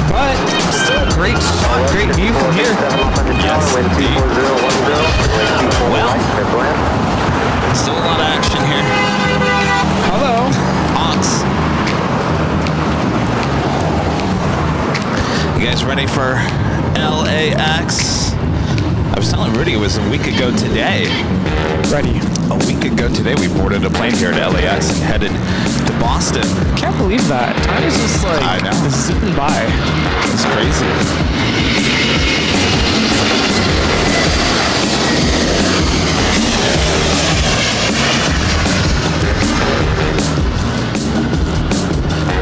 But still a great shot, great view from here. Yes, indeed. Well, still a lot of action here. Hello. Ox. You guys ready for LAX? I was telling Rudy it was a week ago today. Ready. A week ago today, we boarded a plane here at LAX and headed to Boston. Can't believe that. Time is just like, I know, zipping by. It's crazy.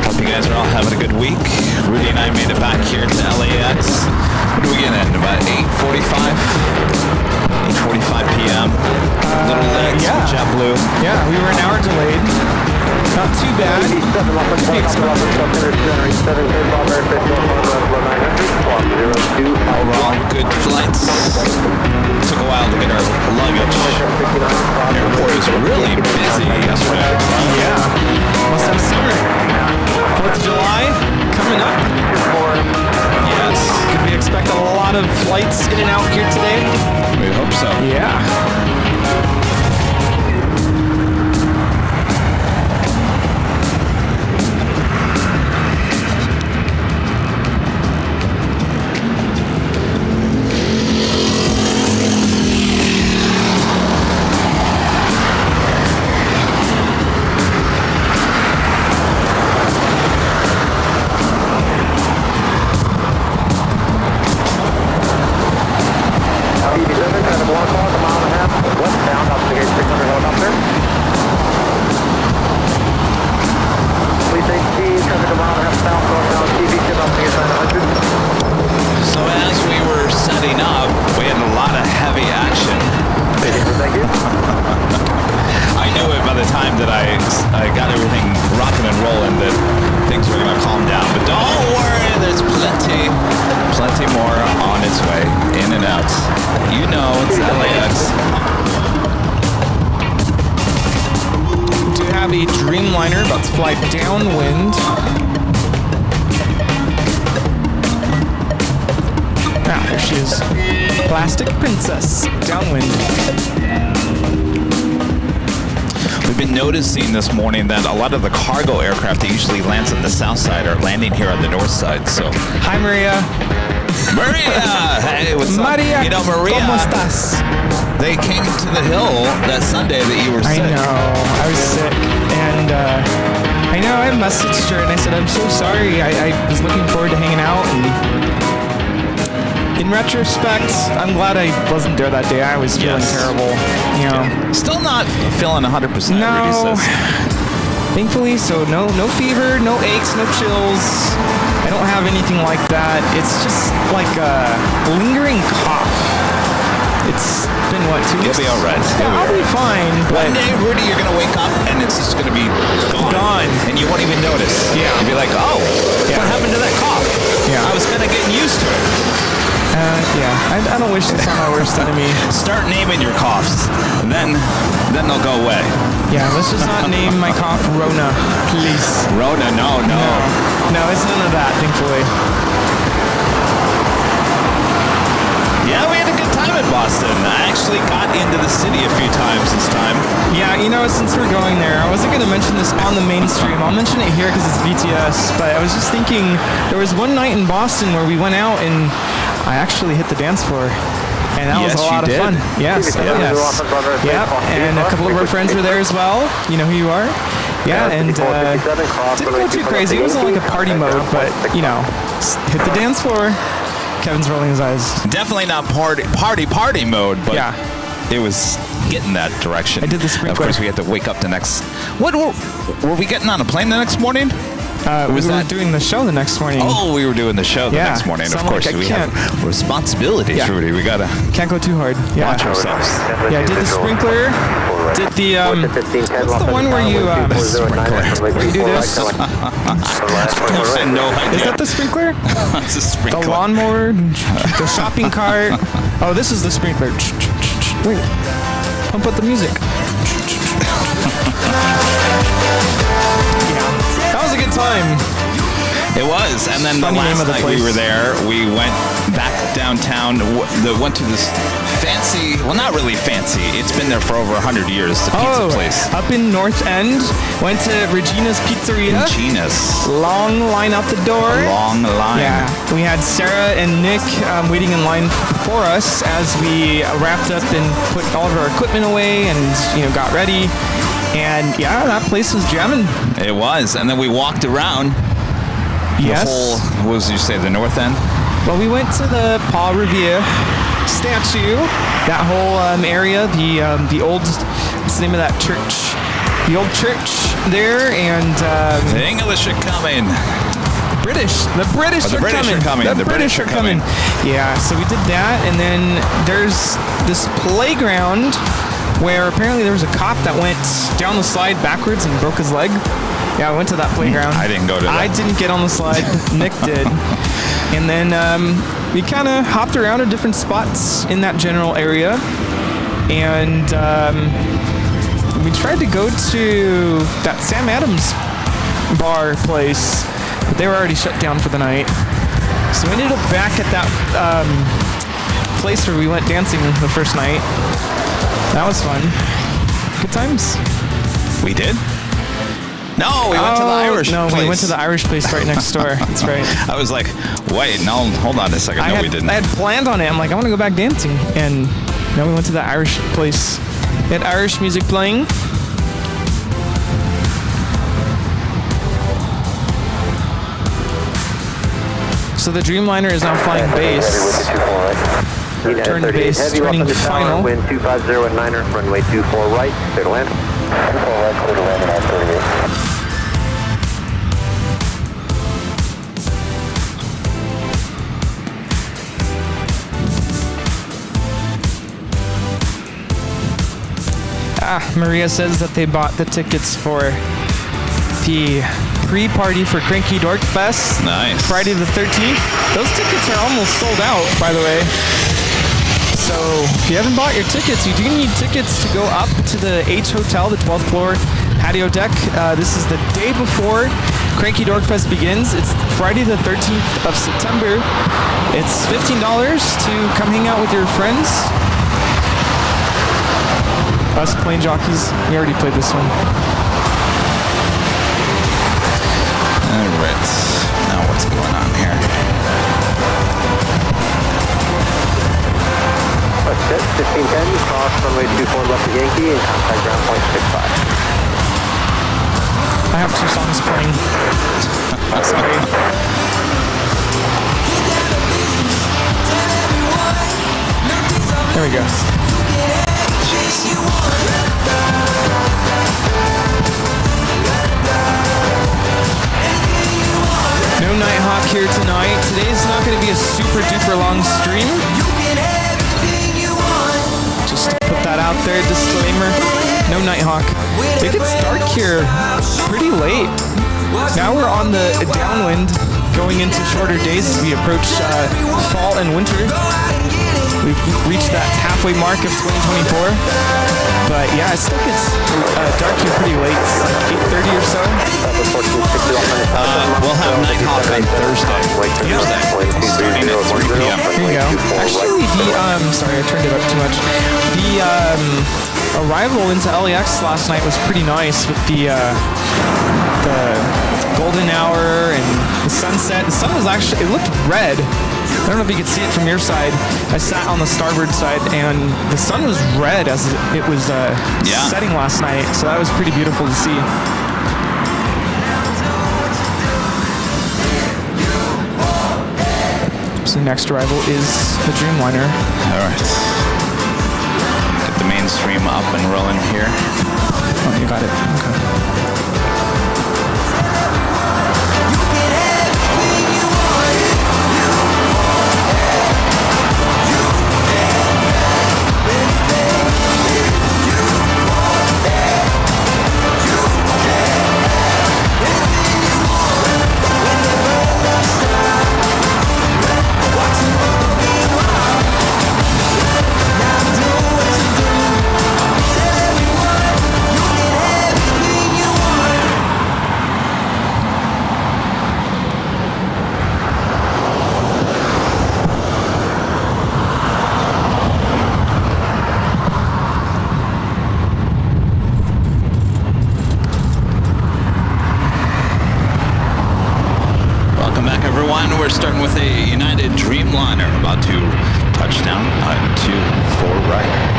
Hope you guys are all having a good week. Rudy and I made it back here to LAX. What do we get in? About 8:45 p.m. Little legs, yeah. JetBlue. Yeah, we were an hour delayed. Not too bad. Overall, good flights. Took a while to get our luggage. The airport was really busy yesterday. Yeah. Must have summer. 4th of July coming up. Yes. Could we expect a lot of flights in and out here today? We hope so. Yeah. So as we were setting up, we had a lot of heavy action. I knew it by the time that I got everything rocking and rolling that things were going to calm down. But don't worry, there's plenty more on its way, in and out. You know, it's LAX. We do have a Dreamliner about to fly downwind. Ah, there she is. Plastic Princess, downwind. We've been noticing this morning that a lot of the cargo aircraft that usually lands on the south side are landing here on the north side. So, Hi, Maria. Maria, hey, what's Maria, up? You know, Maria, ¿cómo estás? they came to the hill that Sunday that you were sick. I know, I was sick, and I know I messaged her and I said, I'm so sorry, I was looking forward to hanging out, and in retrospect, I'm glad I wasn't there that day. I was feeling terrible, you know. Still not feeling 100%, No, Rudy says. thankfully, so no fever, no aches, no chills. I don't have anything like that. It's just like a lingering cough. It's been, what, 2 weeks? You'll be all right. Yeah, I'll be fine. But One day, Rudy, you're going to wake up and it's just going to be gone. And you won't even notice. Yeah. You'll be like, oh, what happened to that cough? Yeah. I was kind of getting used to it. Yeah, I don't wish this on my worst enemy. Start naming your coughs. Then they'll go away. Yeah, let's just not name my cough Rona, please. Rona, no. No, it's none of that, thankfully. Yeah, we had a good time in Boston. I actually got into the city a few times this time. Yeah, you know, since we're going there, I wasn't going to mention this on the mainstream. I'll mention it here because it's BTS, but I was just thinking there was one night in Boston where we went out and I actually hit the dance floor. And that was a lot of fun. Yes, yes. Yep, and a couple of our friends were there as well. You know who you are. Yeah, and didn't go too crazy. It wasn't like a party mode, but, you know, hit the dance floor. Kevin's rolling his eyes. Definitely not party mode, but yeah, it was getting that direction. I did the sprinkler. Of course, we had to wake up the next... What were we getting on a plane the next morning? We were doing the show the next morning. Oh, we were doing the show the next morning. So of course, we have responsibilities, Rudy. We gotta can't go too hard. watch ourselves. Yeah, I did the sprinkler. Did the what's the one where you where you do this? I have no idea. Is that the sprinkler? It's a sprinkler. The lawnmower, the shopping cart. Oh, this is the sprinkler. Wait, pump up the music. Yeah, that was a good time. It was, and then the Funny name last of the night we place. were there, we went back downtown, went to this fancy, well, not really fancy, it's been there for over 100 years, the pizza place. Up in North End, went to Regina's Pizzeria. Regina's. Long line out the door. A long line. Yeah, we had Sarah and Nick waiting in line for us as we wrapped up and put all of our equipment away and got ready. And yeah, that place was jamming. It was, and then we walked around. Yes. The whole, what did you say, the North End? Well, we went to the Paul Revere statue, that whole area, the old, what's the name of that church? The old church there, and The English are coming. The British are coming. The British are coming. Yeah, so we did that, and then there's this playground where apparently there was a cop that went down the slide backwards and broke his leg. Yeah, I went to that playground. I didn't go to that. I didn't get on the slide. Nick did. And then we kind of hopped around at different spots in that general area. And we tried to go to that Sam Adams bar place, but they were already shut down for the night. So we ended up back at that place where we went dancing the first night. That was fun. Good times. We did? No, we went to the Irish place. No, we went to the Irish place right next door. That's right. I was like, wait, no, hold on a second. No, we didn't. I had planned on it. I'm like, I want to go back dancing. And no, we went to the Irish place. They had Irish music playing. So the Dreamliner is now flying base. Return to base, turning final. Wind 250 at 9er, runway 24 right, clear to land. 24 right, clear to land at 938. Maria says that they bought the tickets for the pre-party for Cranky Dork Fest. Nice. Friday the 13th. Those tickets are almost sold out, by the way. So if you haven't bought your tickets, you do need tickets to go up to the H Hotel, the 12th floor patio deck. This is the day before Cranky Dork Fest begins. It's Friday the 13th of September. It's $15 to come hang out with your friends. Us playing Jockeys. We already played this one. Alright. Now what's going on here? Let's set 1510, cross runway 24 left of Yankee and contact ground point 65. I have two songs playing. Sorry. There we go. No Nighthawk here tonight. Today's not going to be a super duper long stream. Just to put that out there, disclaimer. No Nighthawk. It gets dark here pretty late. Now we're on the downwind, going into shorter days as we approach fall and winter. We've reached that halfway mark of 2024. But yeah, it still gets dark here pretty late. It's like 8:30 or so. We'll have Nighthawk on Thursday. Starting at 3 p.m. There you go. Actually, sorry, I turned it up too much. The arrival into LAX last night was pretty nice with the golden hour and the sunset. The sun was actually, it looked red. I don't know if you could see it from your side. I sat on the starboard side and the sun was red as it was setting last night. So that was pretty beautiful to see. So the next arrival is the Dreamliner. All right. Get the mainstream up and rolling here. Oh, you got it. Okay. starting with a United Dreamliner about to touch down on 24 right.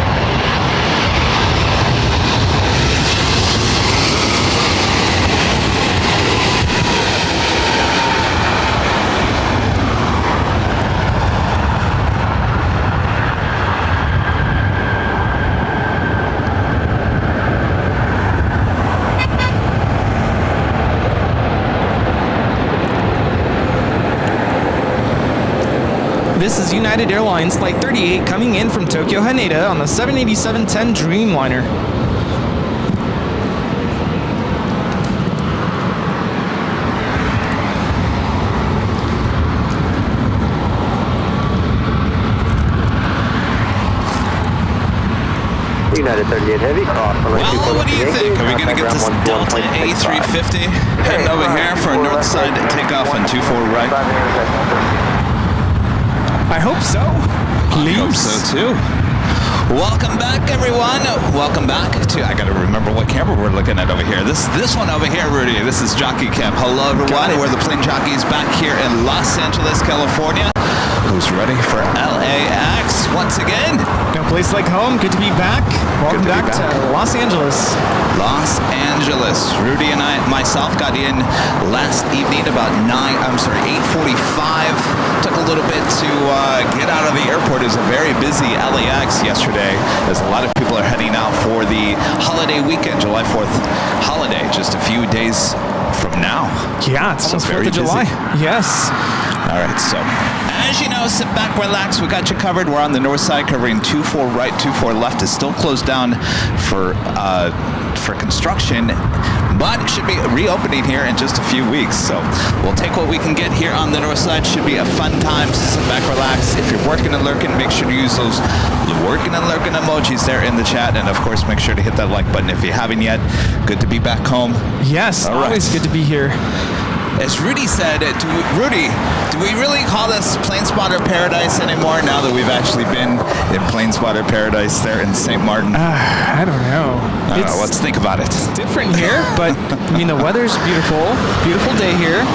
This is United Airlines Flight 38 coming in from Tokyo Haneda on the 787-10 Dreamliner. United 38 Heavy, cross runway 24. Well, what do you think? Are we going to get this Delta A350 heading over here for a north side takeoff on 24 right? I hope so. Please. I hope so too. Welcome back, everyone. Welcome back to, I gotta remember what camera we're looking at over here. This one over here, Rudy. This is Jockey Camp. Hello, everyone. We're the plane jockeys back here in Los Angeles, California. Who's ready for LAX once again? No place like home. Good to be back. Welcome back to Los Angeles. Los Angeles. Rudy and myself got in last evening about 8:45. Took a little bit to get out of the airport. It was a very busy LAX yesterday, as a lot of people are heading out for the holiday weekend, July 4th holiday, just a few days from now. Yeah, it's almost 4th of July. Yes. All right, so as you know, sit back, relax. We got you covered. We're on the north side, covering 24 right, 24 left. Is still closed down for construction, but it should be reopening here in just a few weeks. So we'll take what we can get here on the north side. Should be a fun time. Sit back, relax. If you're working and lurking, make sure to use those working and lurking emojis there in the chat, and of course, make sure to hit that like button if you haven't yet. Good to be back home. Yes, always good to be here. As Rudy said, Rudy, do we really call this Plane Spotter Paradise anymore now that we've actually been in Plane Spotter Paradise there in St. Martin? I don't know. Let's think about it. It's different here, but I mean, the weather's beautiful. Beautiful day here.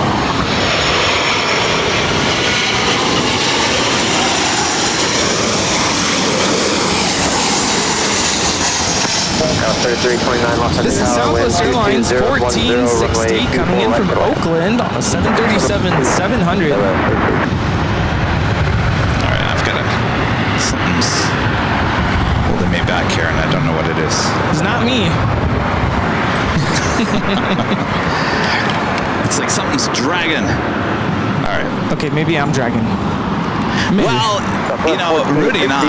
3329 Los Angeles. This is Southwest Airlines 1460 coming in from Oakland on a 737-700. All right, I've got something's holding me back here, and I don't know what it is. It's not me. It's like something's dragging. All right. Okay, maybe I'm dragging. Maybe. Well, you know, Rudy and I,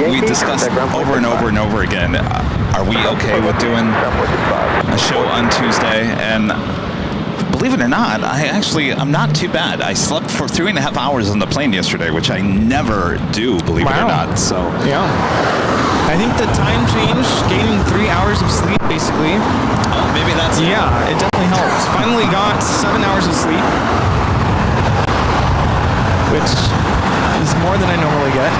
we discussed over and over and over again, are we okay with doing a show on Tuesday? And believe it or not, I'm not too bad. I slept for 3.5 hours on the plane yesterday, which I never do, believe it or not. So yeah. I think the time change, gaining 3 hours of sleep, basically. Oh, maybe that's it. Yeah, it definitely helps. Finally got 7 hours of sleep, which is more than I normally get.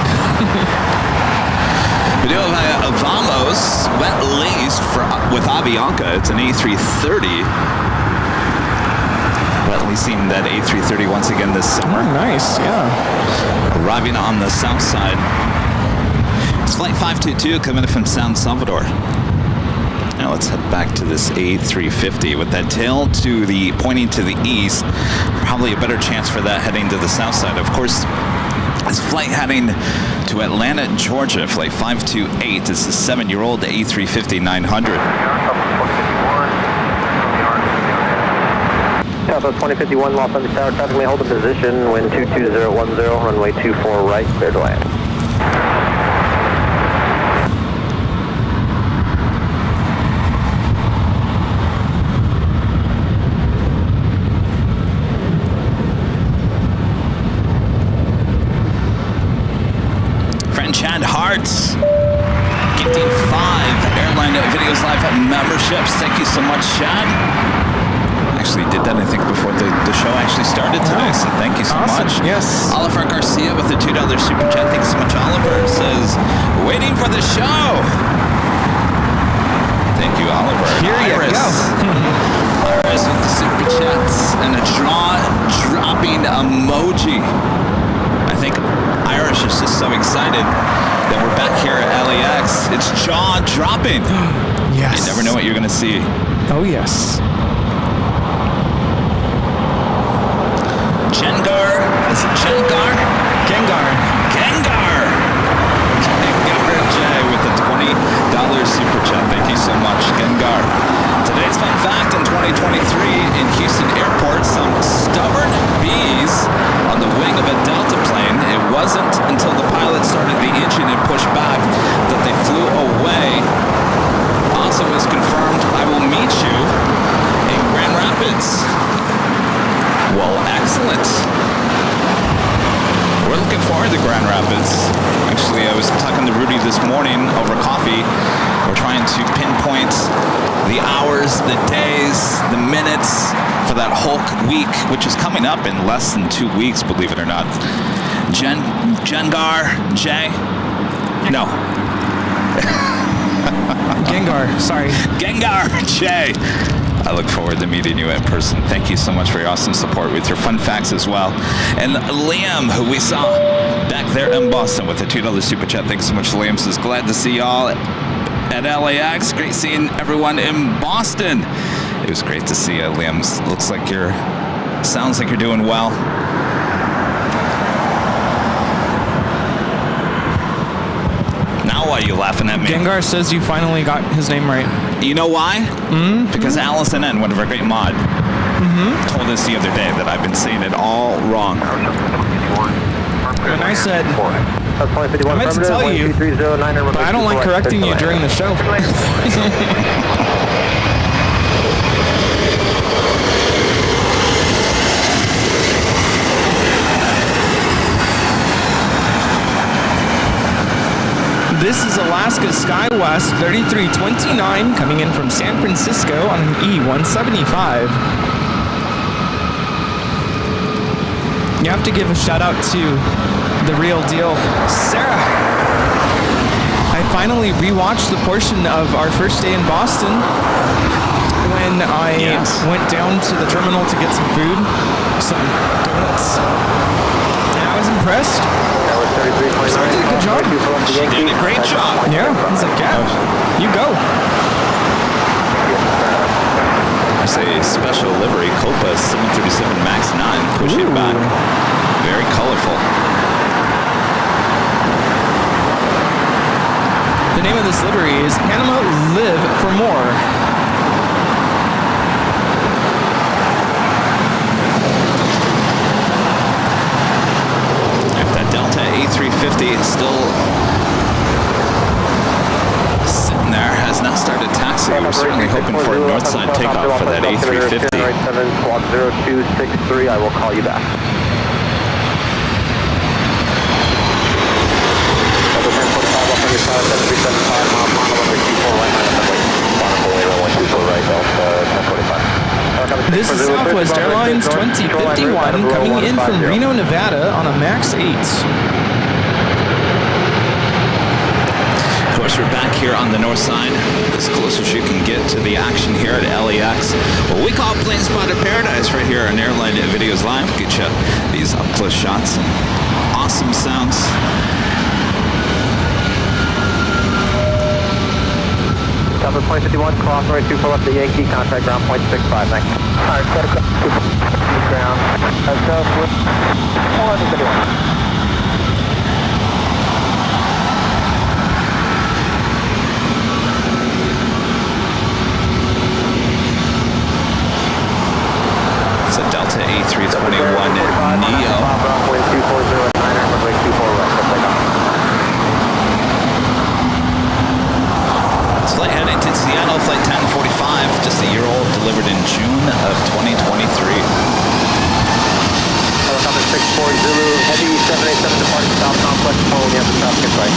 We do have a Vamos wet leased with Avianca. It's an A330. Wet leasing that A330 once again this summer. Oh, nice, yeah. Arriving on the south side. It's flight 522 coming in from San Salvador. Now let's head back to this A350 with that tail pointing to the east. Probably a better chance for that heading to the south side. Of course, this flight heading to Atlanta, Georgia, flight 528. This is a 7-year-old A350-900. Southwest 2051 Los Angeles Tower, traffic may hold a position, wind 22010, runway 24 right, clear to land. Chad Hartz gifting 5 Airline Videos Live memberships. Thank you so much, Chad. Actually did that, I think, before the show actually started today, so thank you so much. Yes. Oliver Garcia with the $2 super chat. Thanks so much, Oliver. Says, waiting for the show. Thank you, Oliver. Here you Iris. go. Iris with the super chats and a jaw-dropping emoji. I think Irish is just so excited that we're back here at LAX. It's jaw-dropping. Yes. You never know what you're going to see. Oh, yes. Gengar. Is it Gengar? Gengar. Gengar. Gengar J with the $20 super chat. Thank you so much, Gengar. Today's fun fact: in 2023 in Houston Airport, some stubborn bees on the wing of a Delta plane. It wasn't until the pilot started the engine and pushed back that they flew away. Also is confirmed, I will meet you in Grand Rapids. Well, excellent. We're looking forward to Grand Rapids. Actually, I was talking to Rudy this morning over coffee. We're trying to pinpoint the hours, the days, the minutes for that Hulk week, which is coming up in less than 2 weeks, believe it or not. Gengar J? No. Gengar, sorry. Gengar J. I look forward to meeting you in person. Thank you so much for your awesome support with your fun facts as well. And Liam, who we saw back there in Boston with a $2 super chat. Thanks so much, Liam. Says, glad to see y'all at LAX. Great seeing everyone in Boston. It was great to see you, Liam. Looks like sounds like you're doing well. Now why are you laughing at me? Gengar says you finally got his name right. You know why? Because Allison N., one of our great mod, told us the other day that I've been saying it all wrong. And I said, I meant to tell you, but I don't like correcting you during the show. This is Alaska SkyWest 3329 coming in from San Francisco on an E-175. You have to give a shout out to the real deal, Sarah. I finally rewatched the portion of our first day in Boston when I went down to the terminal to get some food, some donuts, and I was impressed. So I did a good job. She did a great job. Yeah, I was like, yeah, you go. I say special livery, Copa 737 MAX 9, pushing back. Very colorful. The name of this livery is Panama Live for More. Delta A350 is still sitting there, has not started taxiing. We're certainly hoping for a northside takeoff for that A350. Squad 0263, I will call you back. Delta 1045 up on your side, 7375, mile runway 24 right, runway 24 right, Delta 1045. This is Southwest Airlines 2051 coming in from Reno, Nevada on a MAX 8. Of course, we're back here on the north side, as close as you can get to the action here at LAX. What we call Plane Spotter Paradise right here on Airline Videos Live. Get you these up-close shots, awesome sounds. Delta 2051, cross runway 24 left the Yankee, contact ground point 65, thanks. Alright, set up ground. Southwest 151. It's a Delta A321 Neo. Runway 2409, runway 24 right, Flight heading to Seattle, flight 1045, just a year old, delivered in June of 2023. Helicopter 64 Zulu, heavy 787 departing South Complex, following the after traffic right.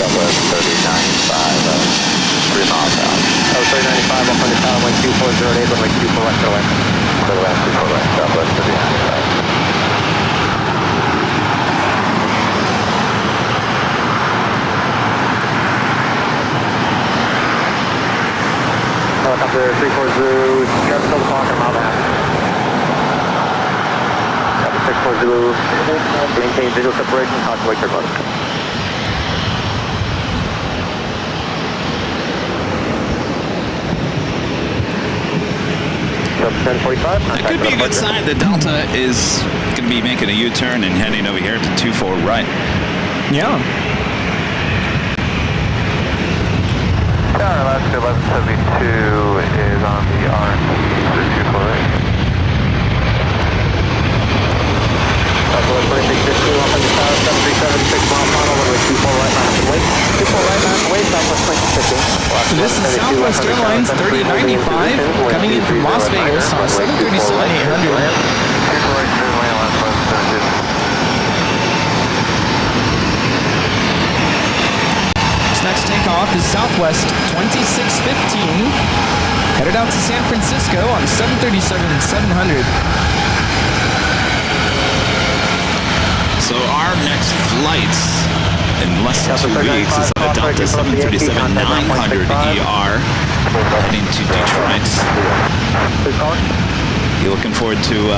Southwest 3095, 3 miles out. 3095, up on the tower, wind 2408, runway 24 right, away. To the left, 24 right, Southwest 3095. Zulu, maintain visual separation, caution wake mode. That could be a good sign. The Delta is going to be making a U-turn and heading over here to 24 right. Yeah. Alaska 1172 is on the RT for 24 right. 2652 off on the south, 7376 mile final, runway 24 right, line and wait. 24 right, line and wait, southwest 2650. This is Southwest Airlines 3095 coming in from Las Vegas on 737-800. Next takeoff is Southwest 2615, headed out to San Francisco on 737-700. So our next flight in less than 2 weeks is on a Delta 737-900ER heading to Detroit. You looking forward to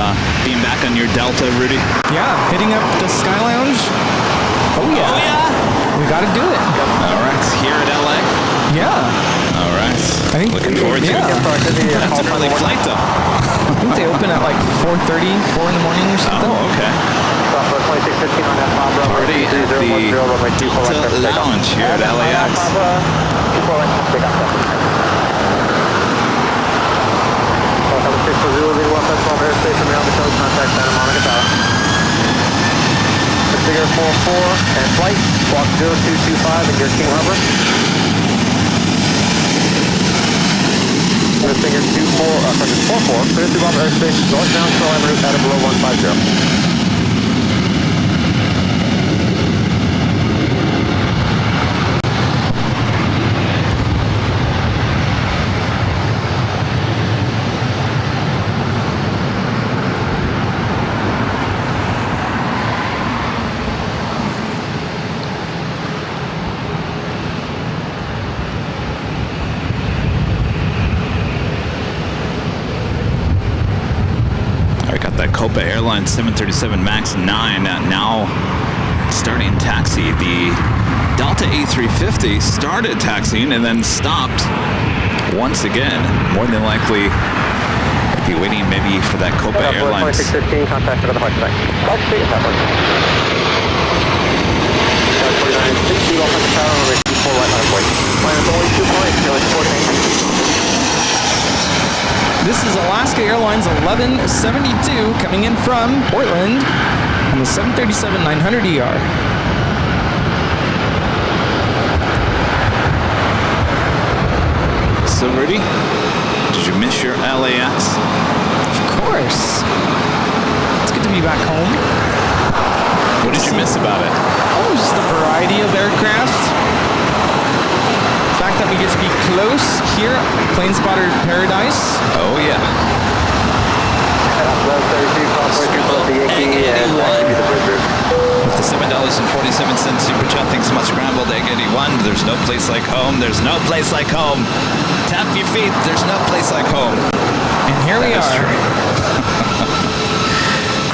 being back on your Delta, Rudy? Yeah, hitting up the Sky Lounge. Oh yeah. Oh yeah. We gotta do it. All right, here at LA. Yeah. All right. I think looking forward to it. That's an early flight though. I think they open at like 4:30, 4 in the morning or something. Oh, okay. Party at the Delta Lounge here at LAX. Figure 44 and flight, walk 0225 in your King Harbor. Figure 44, clear through Robert airspace, northbound shoreline route at a below 150. Copa Airline 737 MAX 9 now starting taxi. The Delta A350 started taxiing and then stopped once again. More than likely, be waiting maybe for that Copa Airlines. 2615, contact for the flight tonight. Flight speed, that one. 4960 off on the tower, runway 24 right, line of wait. Line is only 2 points, nearly 14. This is Alaska Airlines 1172 coming in from Portland on the 737-900ER. So, Rudy, did you miss your LAX? Of course. It's good to be back home. What did you miss about it? Oh, just the variety of aircraft. The fact that we get to be close here, plane spotter paradise. Oh yeah. With the $7.47 Super Chat, thanks so much, Scrambled Egg 81. There's no place like home. There's no place like home. Tap your feet. There's no place like home. And here we are.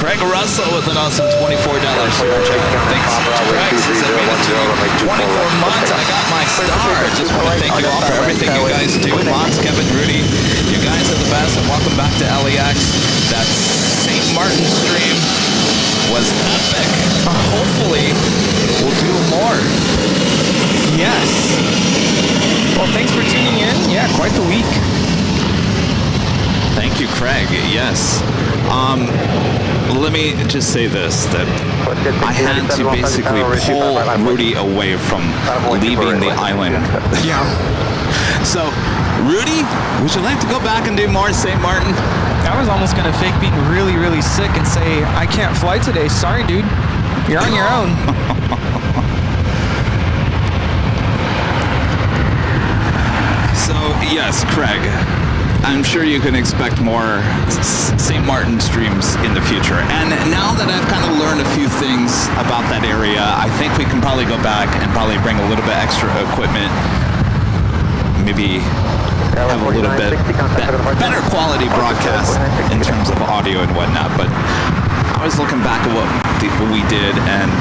Craig Russell with an awesome $24 Super Chat. Thanks so much, Craig. Says I made it to 24 months and I got my star. Just want to thank you all for everything you guys do. Lots, Kevin, Rudy, you guys are the best, and welcome back to LAX. That St. Martin stream was epic. Hopefully, we'll do more. Yes. Well, thanks for tuning in. Yeah, quite the week. Thank you, Craig. Yes. Let me just say this, that I had to basically pull Rudy away from leaving the island. Yeah. So, Rudy, would you like to go back and do more St. Martin? I was almost going to fake being really, really sick and say, I can't fly today. Sorry, dude. You're on your own. So, yes, Craig, I'm sure you can expect more St. Martin streams in the future. And now that I've kind of learned a few things about that area, I think we can probably go back and probably bring a little bit extra equipment. Maybe have a little bit better quality broadcast in terms of audio and whatnot. But always looking back at what we did, and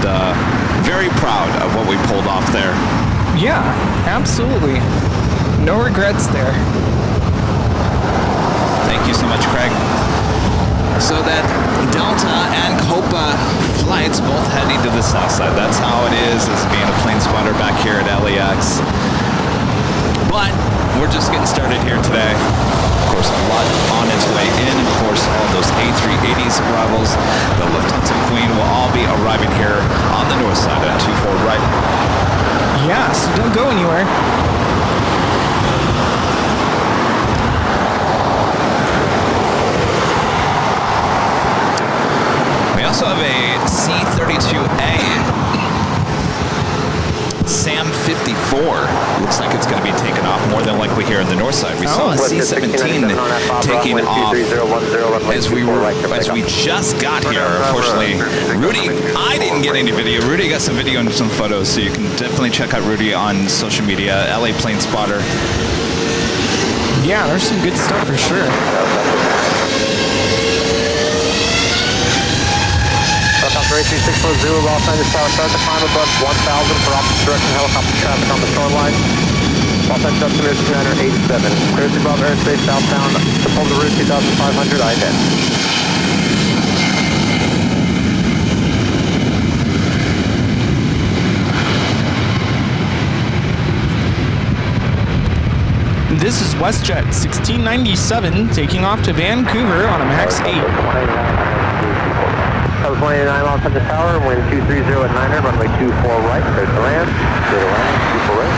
very proud of what we pulled off there. Yeah, absolutely. No regrets there. Thank you so much, Craig. So that Delta and Copa flights both heading to the south side. That's how it is as being a plane spotter back here at LAX. But we're just getting started here today. Of course, a lot on its way in. Of course, all those A380s arrivals, the Lufthansa Queen will all be arriving here on the north side at 24 right. Yeah, so don't go anywhere. We also have a C-32A SAM 54. Looks like it's going to be taken off more than likely here in the north side. We saw a C-17 taking off as we just got here. Unfortunately, Rudy, I didn't get any video. Rudy got some video and some photos, so you can definitely check out Rudy on social media, LA Plane Spotter. Yeah, there's some good stuff for sure. Helicopter 83640, Los Angeles Tower, start to climb above 1,000 for opposite direction helicopter traffic on the shoreline. Los Angeles altimeter 287. Cleared above airspace southbound to pull the route 2,500 I-10. This is WestJet 1697 taking off to Vancouver on a MAX 8. 29 Los Angeles Tower, wind 230 at 900, runway 24 right, clear to land, 24 right,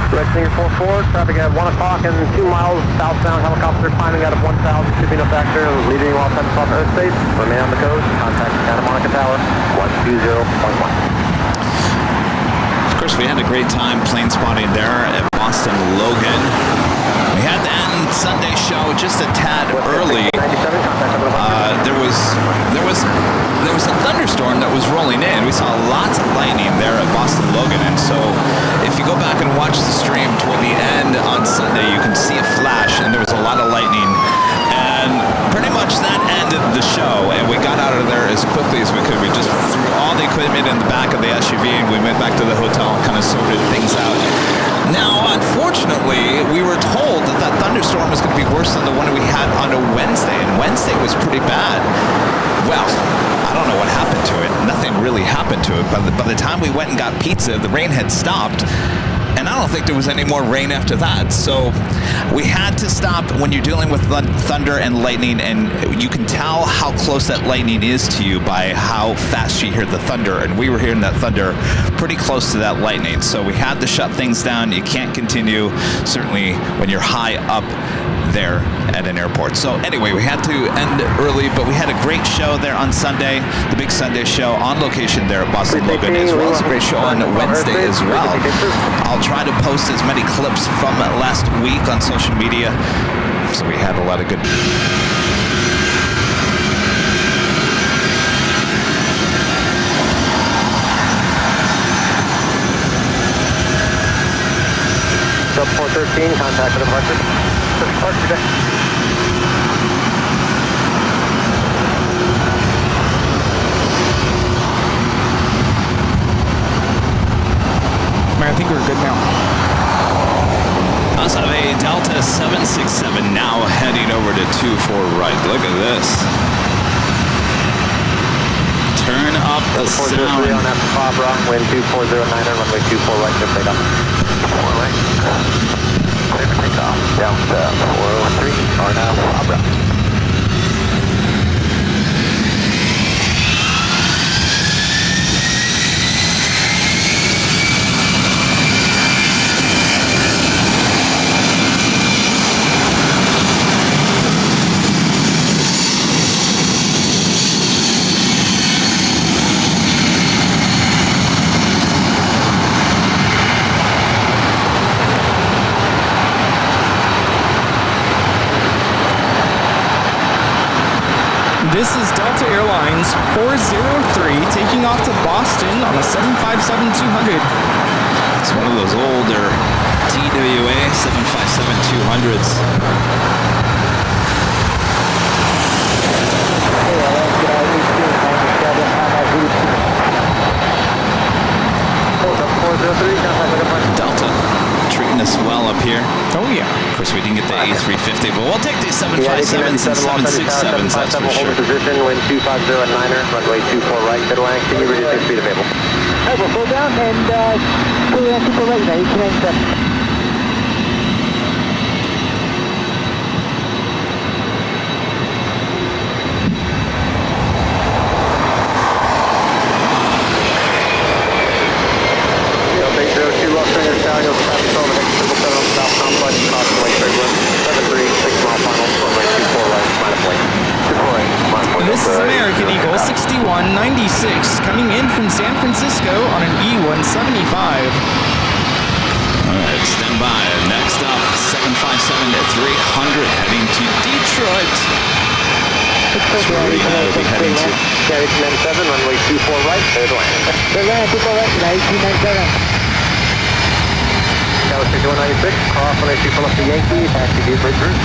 directing your 44, traffic at 1 o'clock and 2 miles southbound, helicopter climbing out of 1,000, should be no factor, leaving Los Angeles off airspace, remain on the coast, contact Santa Monica Tower, 120.1. Of course, we had a great time plane spotting there at Boston Logan. We had to end Sunday show just a tad early. There was a thunderstorm that was rolling in. We saw lots of lightning there at Boston Logan, and so if you go back and watch the stream toward the end on Sunday, you can see a flash, and there was a lot of lightning. And pretty much that ended the show, and we got out of there as quickly as we could. We just threw all the equipment in the back of the SUV, and we went back to the hotel and kind of sorted things out. Now, unfortunately, we were told that that thunderstorm was going to be worse than the one we had on a Wednesday, and Wednesday was pretty bad. Well, I don't know what happened to it. Nothing really happened to it. By the time we went and got pizza, the rain had stopped, and I don't think there was any more rain after that. So we had to stop when you're dealing with thunder and lightning, and you can tell how close that lightning is to you by how fast you hear the thunder, and we were hearing that thunder pretty close to that lightning. So we had to shut things down. You can't continue, certainly when you're high up there at an airport. So anyway, we had to end early, but we had a great show there on Sunday, the big Sunday show on location there at Boston Logan, as well as a great show on Wednesday as well. I'll try to post as many clips from last week on social media. So we had a lot of good. Sub 413, contact with departure. Departure today. I think we're good now. I also have a Delta 767 now heading over to 24 right. Look at this. Turn up the sound. 403 on after Fabra, wind 240 at 900, runway 24 right, clear for takeoff. 4 right. Clear for takeoff. Down to 403 on Fabra. This is Delta Airlines 403 taking off to Boston on a 757-200. It's one of those older TWA 757-200s. 757 since 767, that's for sure. Hold position, wind 250 at 9er, runway 24 right, good line. Can you reduce your speed available? Alright, we'll slow down and clear and super right, 1897. This is American Eagle 6196 coming in from San Francisco on an E175. All right, stand by. Next up, 757 at 300 heading to Detroit. That's where we will be heading to. Carry 297, runway 24 right, clear to land. Clear to land, 24 right, 1897. Tower 6196, cross when I see pull up the Yankees, taxi to bridge route.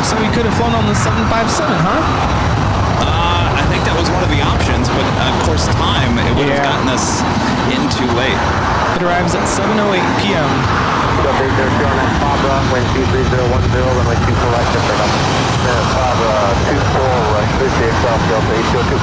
So we could have flown on the 757, huh? I think that was one of the options, but of course time, it would have Yeah. gotten us in too late. It arrives at 7:08 p.m. Delta 802 on that Fabra, wind 23010, runway 24 right, just pick up. Fabra 24 right, 38 south, Delta 802.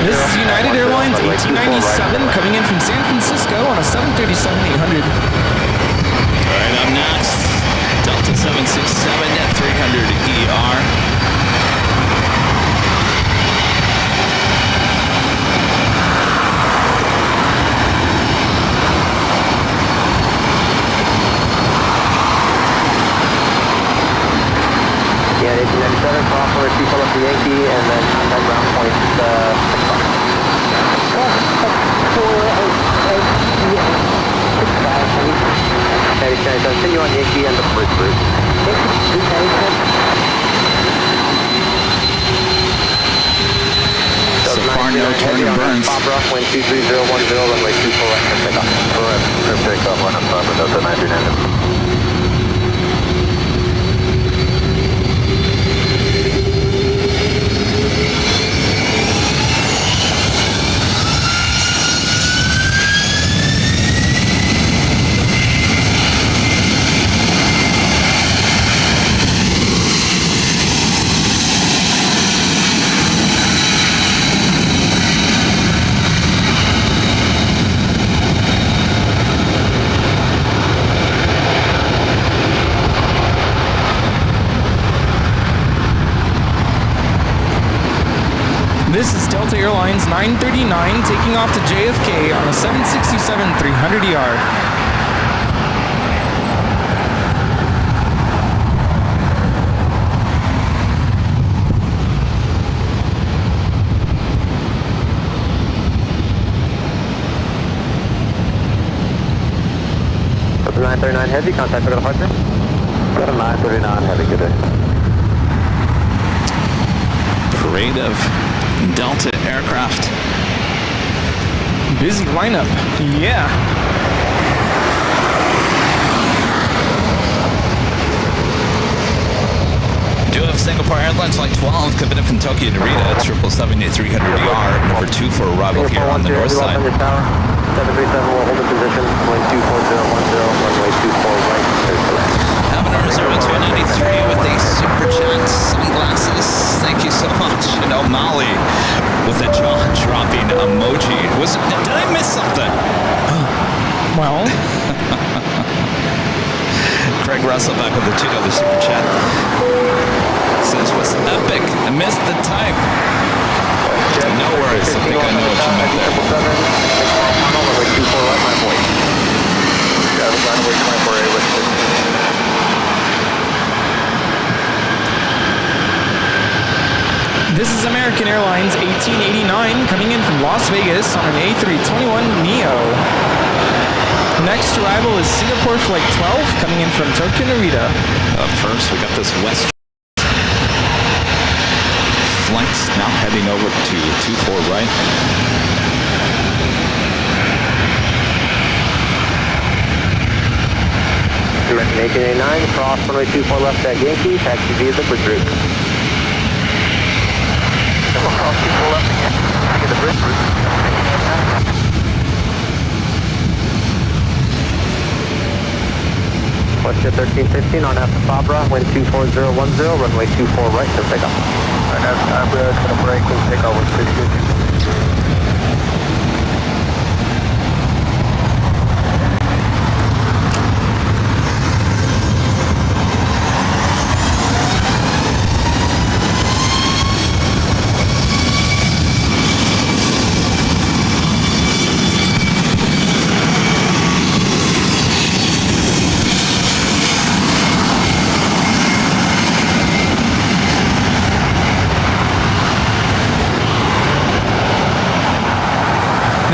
This is United Airlines 1897 coming in from San Francisco on a 737-800. All right, up next, Delta 767 at 300 ER. Yeah, 1897, cross over people up the Yankee, and then contact ground point 65. Continue on Yankee and the bridge route. So far, no turn and burns. Fabra, wind 23010, runway 24 right, for takeoff. Correct, for takeoff, one up Fabra, Delta 939. This is Delta Airlines 939 taking off to JFK on a 767-300ER. Delta 939 Heavy, contact for departure. Delta 939 Heavy, good day. Parade of Delta aircraft. Busy lineup. Yeah. Do have Singapore Airlines Flight 12 coming in from Tokyo to Narita, 777-300ER, number 2 for arrival here on the north side. 737 will hold the position, wind 24010, runway 24 right, clear to land. Having a reserve 293 with a super chat sunglasses. Thank you so much. And O'Malley with a jaw-dropping emoji. Did I miss something? Well, Craig Russell back with the $2 super chat. Says was epic. I missed the type. No worries. I think I know what you meant there. Runway 24 right, my boy. Runway 24 right, this is American Airlines 1889 coming in from Las Vegas on an A321neo. Next arrival is Singapore Flight 12 coming in from Tokyo Narita. Up first, we got this West flights now heading over to 24 right. American 1889, cross runway 24 left at Yankee, taxi via the bridge route. Cross 24 left again, via the bridge route. Westjet 1315 on after Fabra, wind 24010, runway 24 right, so take off. Alright, Fabra is going to break, we'll take off with 650.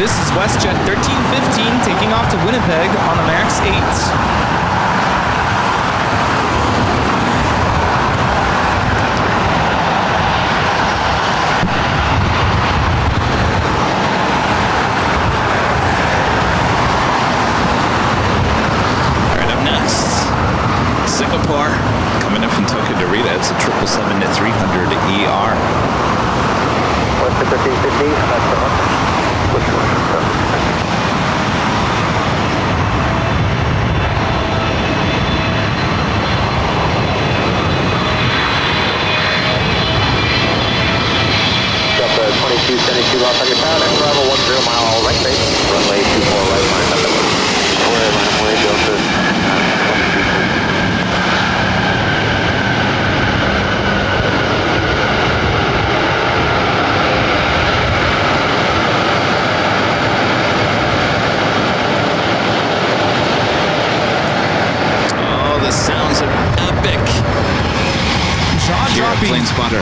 This is WestJet 1315 taking off to Winnipeg on a MAX 8. Alright, up next, Singapore coming in from Tokyo to Narita. It's a 777-300ER. Westjet 1315, that's the one. Which one? Got the 2272 lost on your power, next arrival 10 mile all right base, runway 24 right, line up that one. Square line, way Joseph. Sounds are epic. Jaw-dropping. Plane spotter.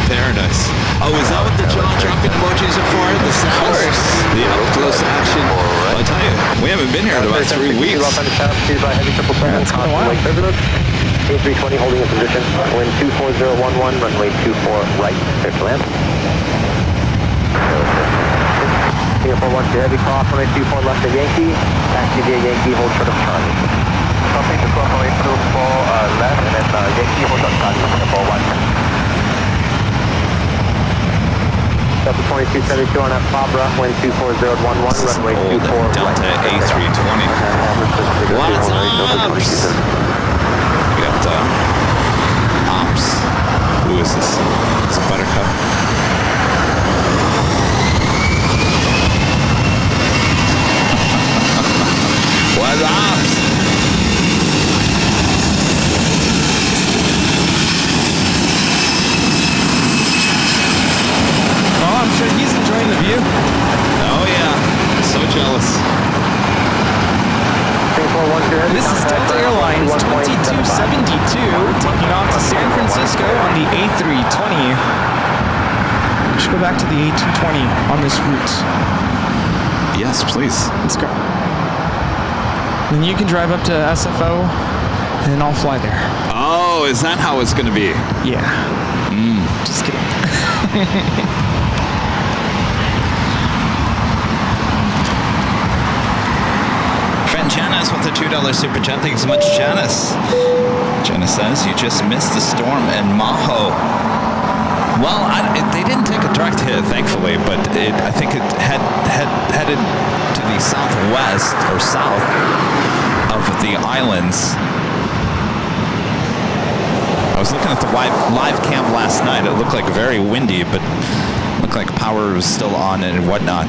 Paradise. Oh, is that what the jaw-dropping emojis are for? The sounds? Of course. The up-close action. Well, I tell you, we haven't been here in about 3 weeks. Lost on the power, speed by heavy 777, It's been a while. A320 holding in position, wind 24011, runway 24 right, clear to land. Singapore 1 to heavy cross, runway 24 left at Yankee, taxi via Yankee, hold short of Charlie. Copy to cross runway 24 left, and then Yankee, hold on Charlie, Singapore 1. Delta 2272 on that Fabra, wind 24011, runway 24 right. Delta A320. What's up? We got Ops. Who is this? It's a Buttercup. What's Ops? Well, I'm sure he's enjoying the view. Oh yeah, so jealous. This is Delta Airlines 2272 taking off to San Francisco on the A320. We should go back to the A220 on this route. Yes, please. Let's go. Then you can drive up to SFO and I'll fly there. Oh, is that how it's going to be? Yeah. Just kidding. with the $2 super chat. Thank you so much, Janice. Janice says, you just missed the storm in Maho. Well, they didn't take a direct hit, thankfully, but I think it headed to the southwest or south of the islands. I was looking at the live cam last night. It looked like very windy, but looked like power was still on and whatnot.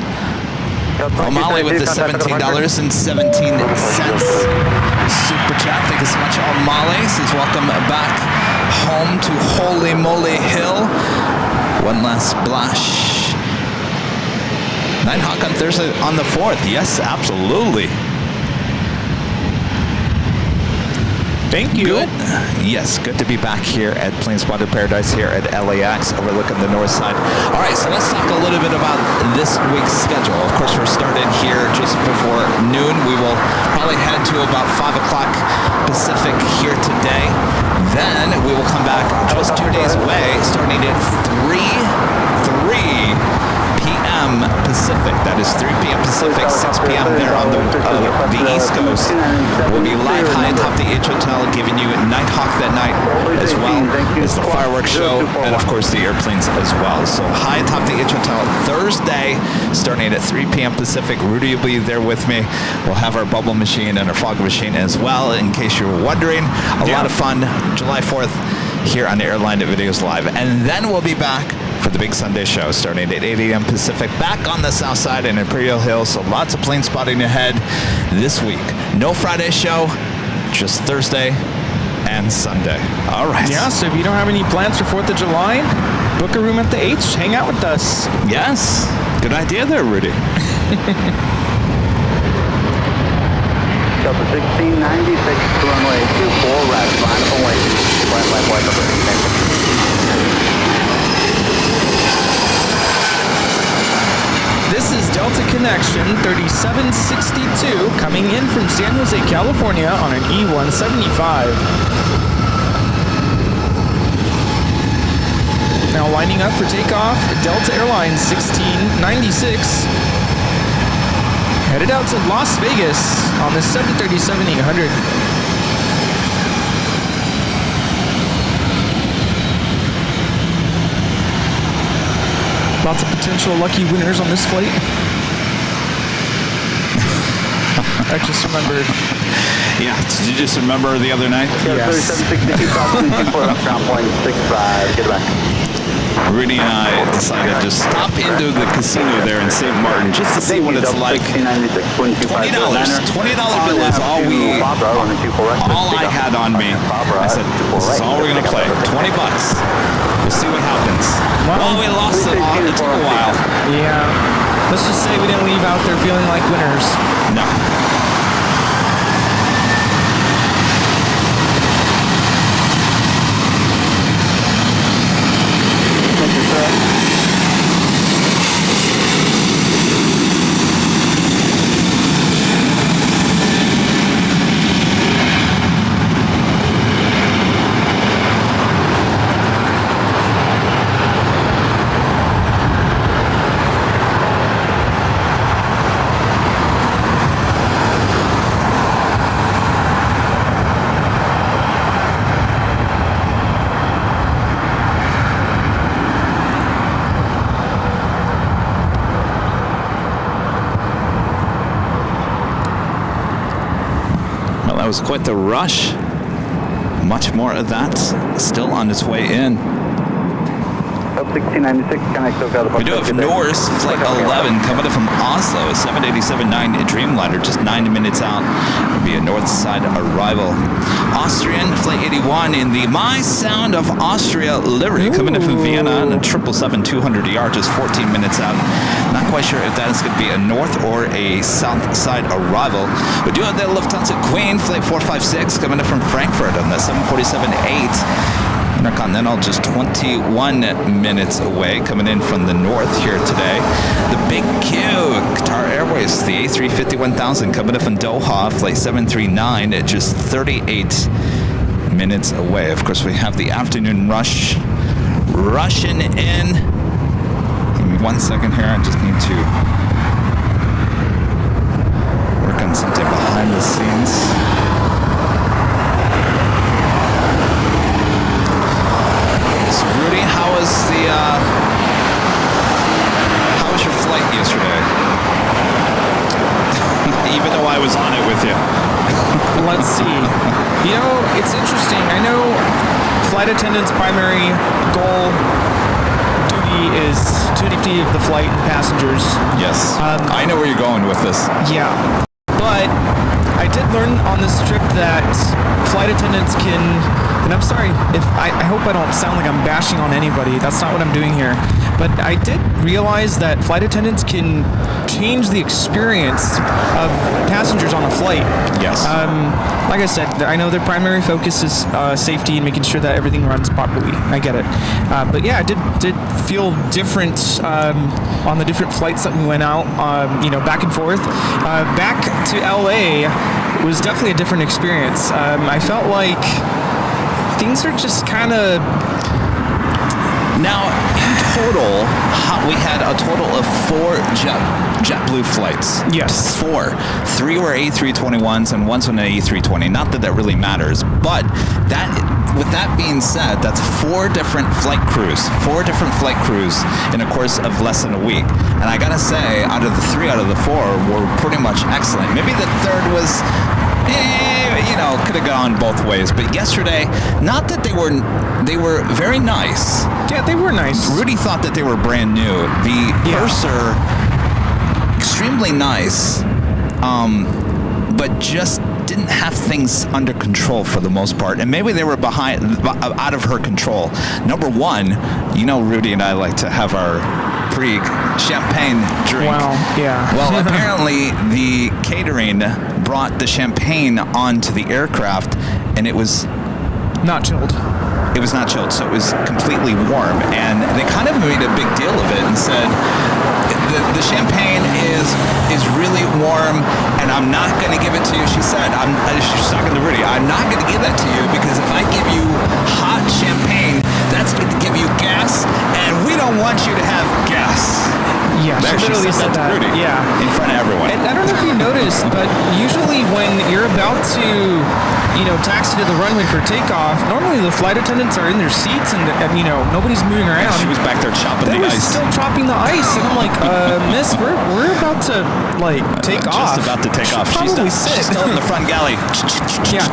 O'Malley with the $17.17 super chat. Thank you so much, O'Malley. Says welcome back home to Holy Moly Hill. One last splash. Nighthawk on Thursday on the 4th. Yes, absolutely. Thank you. Good. Yes, good to be back here at Plane Spotter Paradise here at LAX, overlooking the north side. All right, so let's talk a little bit about this week's schedule. Of course, we're started here just before noon. We will probably head to about 5 o'clock Pacific here today. Then we will come back just 2 days away, starting at 3 p.m. Pacific. That is 3 p.m. Pacific, 6 p.m. there on the East Coast. We'll be live high atop the H Hotel, giving you Nighthawk that night as well as the fireworks show, and of course the airplanes as well. So high atop the H Hotel Thursday, starting at 3 p.m. Pacific. Rudy will be there with me. We'll have our bubble machine and our fog machine as well, in case you were wondering. A lot of fun, July 4th here on AirLineVideos Live. And then we'll be back for the big Sunday show, starting at 8 a.m. Pacific, back on the south side in Imperial Hill. So lots of plane spotting ahead this week. No Friday show, just Thursday and Sunday. All right. Yeah, so if you don't have any plans for 4th of July, book a room at the H, hang out with us. Yes. Good idea there, Rudy. Delta 1696 to runway 24, right, line up and wait. White number. This is Delta Connection 3762 coming in from San Jose, California on an E175. Now lining up for takeoff, Delta Airlines 1696. Headed out to Las Vegas on the 737-800. Lots of potential lucky winners on this flight. I just remembered. Yeah, did you just remember the other night? Yes. 3762, ground point 65, get back. Rudy and I decided to just stop into the casino there in St. Martin just to see what it's like. $20 bill is all I had on me. I said, this is all we're going to play. 20 bucks. We'll see what happens. Well, we lost it all. It took a while. Yeah. Let's just say we didn't leave out there feeling like winners. No. That was quite the rush. Much more of that still on its way in. 1696, we do have Norse Flight 11 coming in from Oslo, 787-9 Dreamliner, just 9 minutes out. It'll be a north side arrival. Austrian Flight 81 in the My Sound of Austria livery, coming in from Vienna on a 777-200ER, just 14 minutes out. Not quite sure if that is going to be a north or a south side arrival. We do have the Lufthansa Queen Flight 456 coming in from Frankfurt on the 747-8. Intercontinental just 21 minutes away, coming in from the north here today. The Big Q, Qatar Airways, the A350-1000 coming in from Doha, flight 739 at just 38 minutes away. Of course, we have the afternoon rush rushing in. Give me 1 second here. I just need to work on something behind the scenes. though I was on it with you. Let's see. You know, it's interesting. I know flight attendants' primary goal duty is safety of the flight and passengers. Yes. I know where you're going with this. Yeah. But I did learn on this trip that flight attendants can, and I'm sorry if I hope I don't sound like I'm bashing on anybody. That's not what I'm doing here. But I did realize that flight attendants can change the experience of passengers on a flight. Yes. Like I said, I know their primary focus is safety and making sure that everything runs properly. I get it. But yeah, I did feel different on the different flights that we went out, back and forth. Back to LA was definitely a different experience. I felt like things are just kind of... Now, in total, we had a total of 4 JetBlue flights. Yes. 4. 3 were A321s and 1's an A320. Not that really matters, but with that being said, that's 4 different flight crews. 4 different flight crews in a course of less than a week. And I gotta say, out of the 3 out of the 4 were pretty much excellent. Maybe the third was... could have gone both ways. But yesterday, not that they were very nice. Yeah, they were nice. Rudy thought that they were brand new. The purser, extremely nice, but just didn't have things under control for the most part. And maybe they were out of her control. Number one, Rudy and I like to have our pre-champagne drink. Wow, yeah. Well, apparently the catering brought the champagne onto the aircraft, and it was not chilled. It was not chilled, so it was completely warm. And they kind of made a big deal of it and said, the champagne is really warm, and I'm not going to give it to you. She said, she's talking to Rudy, I'm not going to give that to you because if I give you hot champagne, that's going to give you gas, and we don't want you to have gas. Yeah, There, she literally said that. Rudy, yeah, in front of everyone. And I don't know if you noticed, but usually when you're about to, taxi to the runway for takeoff, normally the flight attendants are in their seats and nobody's moving around. She was back there chopping They the were ice. still chopping the ice, and I'm like, miss, we're about to take off. Just about to take off. Probably sit. She's still in the front galley. Yeah,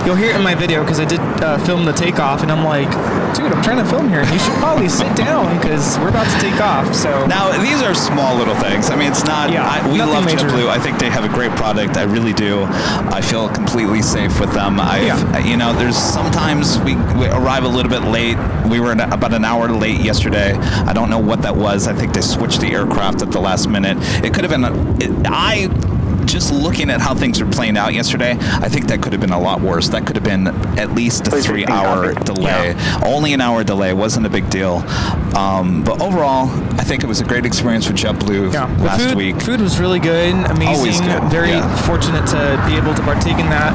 you'll hear it in my video because I did film the takeoff, and I'm like, dude, I'm trying to film here. You should probably sit down because we're about to take off. So now these are small little things. I mean, it's not. Yeah, we love major. JetBlue. I think they have a great product. I really do. I feel completely safe with them. There's sometimes we arrive a little bit late. We were about an hour late yesterday. I don't know what that was. I think they switched the aircraft at the last minute. It could have been. Just looking at how things were playing out yesterday, I think that could have been a lot worse. That could have been at least a 3-hour delay. Yeah. Only an hour delay. Wasn't a big deal. But overall, I think it was a great experience with JetBlue last week. Food was really good, amazing. Always good. Very fortunate to be able to partake in that.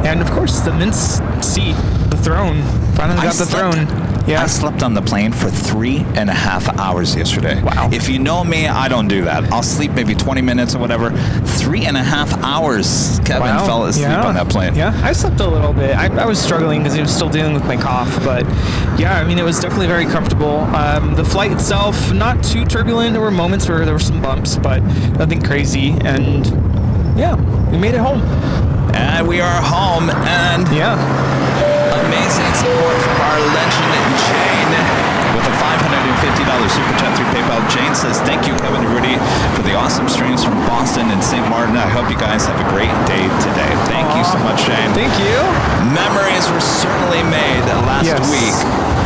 And of course, the mince seat, the throne. Finally got the throne. Yeah. I slept on the plane for 3.5 hours yesterday. Wow. If you know me, I don't do that. I'll sleep maybe 20 minutes or whatever. 3.5 hours Kevin fell asleep on that plane. Yeah, I slept a little bit. I was struggling because I was still dealing with my cough. But yeah, it was definitely very comfortable. The flight itself, not too turbulent. There were moments where there were some bumps, but nothing crazy. And yeah, we made it home. And we are home. And amazing support from our legend Jane with a $550 Super Chat through PayPal. Jane says, thank you, Kevin and Rudy, for the awesome streams from Boston and St. Martin. I hope you guys have a great day today. Thank you so much, Jane. Thank you. Memories were certainly made last week.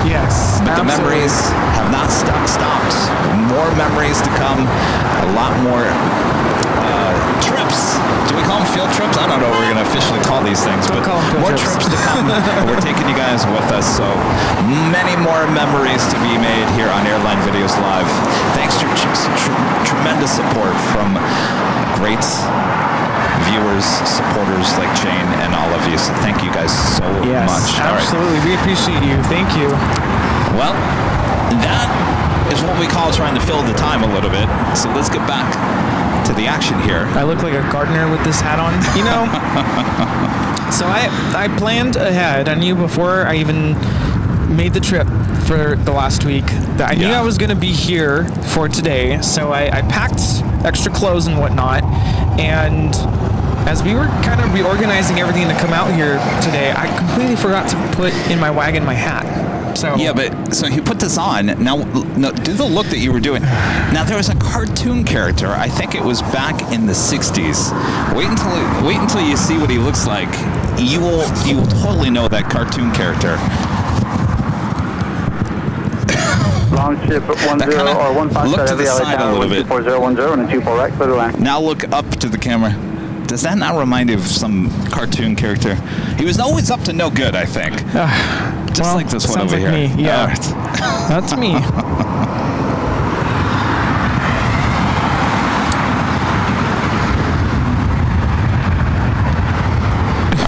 Yes, but the memories have not stopped. More memories to come. A lot more trips. Do we call them field trips? I don't know what we're going to officially call these things, but more trips to come. We're taking you guys with us, so many more memories to be made here on Airline Videos Live. Thanks to tremendous support from great viewers, supporters like Jane and all of you. So thank you guys so much. Absolutely. We appreciate you. Thank you. Well, that is what we call trying to fill the time a little bit. So let's get back to the action here. I look like a gardener with this hat on. So I planned ahead. I knew before I even made the trip for the last week that I knew I was going to be here for today. So I packed extra clothes and whatnot. And as we were kind of reorganizing everything to come out here today, I completely forgot to put in my wagon my hat. So yeah, but so you put this on. Now, do the look that you were doing. Now, there was a cartoon character. I think it was back in the 60s. Wait until you see what he looks like. You will totally know that cartoon character. Long ship 10 or 15 look to the side a little bit. 4010 and 24 right, clear to land. Now look up to the camera. Does that not remind you of some cartoon character? He was always up to no good, I think. Just well, like this one sounds over like here. Me. Yeah, that's me.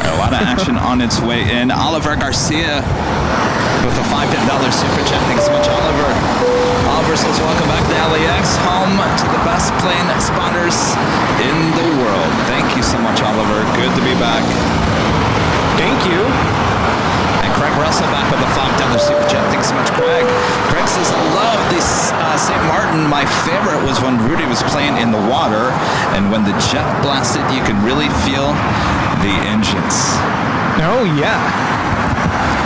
A lot of action on its way in. Oliver Garcia with a $5 super chat. Thanks so much, Oliver. Oliver says, welcome back to LAX, home to the best plane spotters in the world. Thank you so much, Oliver. Good to be back. Thank you. And Craig Russell back with a $5 super chat. Thanks so much, Craig. Craig says, I love this St. Martin. My favorite was when Rudy was playing in the water, and when the jet blasted, you could really feel the engines. Oh, yeah.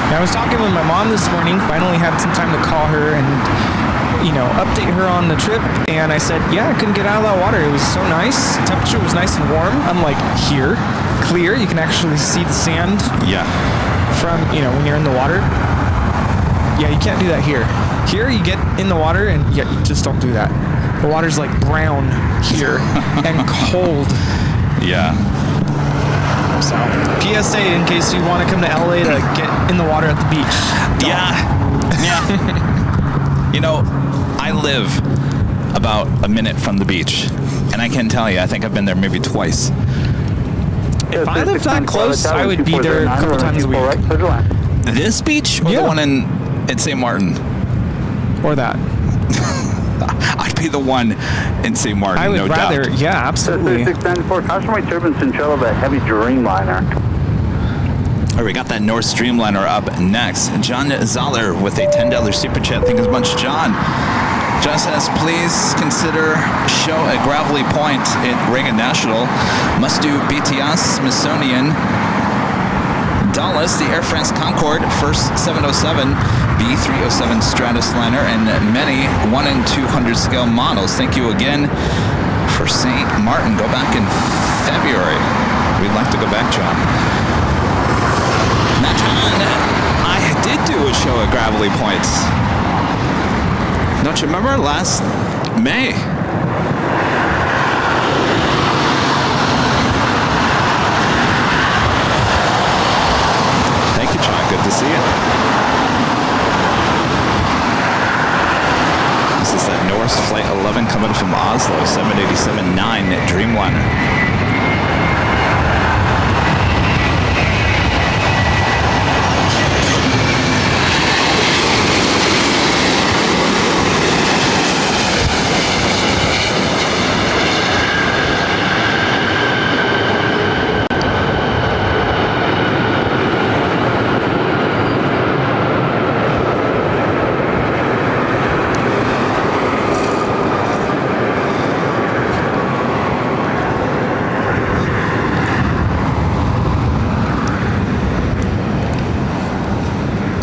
I was talking with my mom this morning, finally had some time to call her and, update her on the trip. And I said, yeah, I couldn't get out of that water. It was so nice. The temperature was nice and warm. Unlike here, clear. You can actually see the sand. Yeah. From, when you're in the water. Yeah, you can't do that here. Here, you get in the water and you just don't do that. The water's like brown here and cold. Yeah. So, PSA in case you want to come to LA to get in the water at the beach. Yeah. I live about a minute from the beach, and I can tell you, I think I've been there maybe twice. If I lived that close, I would be there a couple times a week. This beach or the one in St. Martin? Or that. I'd be the one in St. Martin, I would no rather, doubt. yeah, absolutely. 3694, cautionary turbulence in trail of a heavy Dreamliner. All right, we got that North Streamliner up next. John Zoller with a $10 super chat. Thank you so much, John. John says, please consider show at Gravelly Point at Reagan National. Must do BTS, Smithsonian, Dallas, the Air France Concorde, first 707, B307 Stratusliner, and many 1 in 200 scale models. Thank you again for St. Martin. Go back in February. We'd like to go back, John. Now, John, I did do a show at Gravelly Points. Don't you remember last May? Thank you, John. Good to see you. This is that Norse Flight 11 coming from Oslo, 787-9 Dreamliner.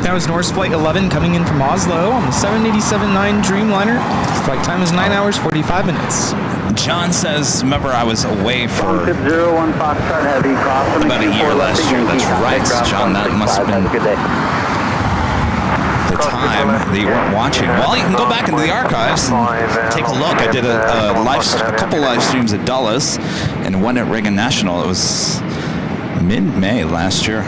That was Norse Flight 11 coming in from Oslo on the 787-9 Dreamliner. Flight time is 9 hours, 45 minutes. John says, remember I was away for Tip 01 Foxtrot Heavy, crossing about a year last year. That's right, John. That must have been the time that you weren't watching. Well, you can go back into the archives and take a look. I did a couple live streams at Dulles and one at Reagan National. It was mid-May last year.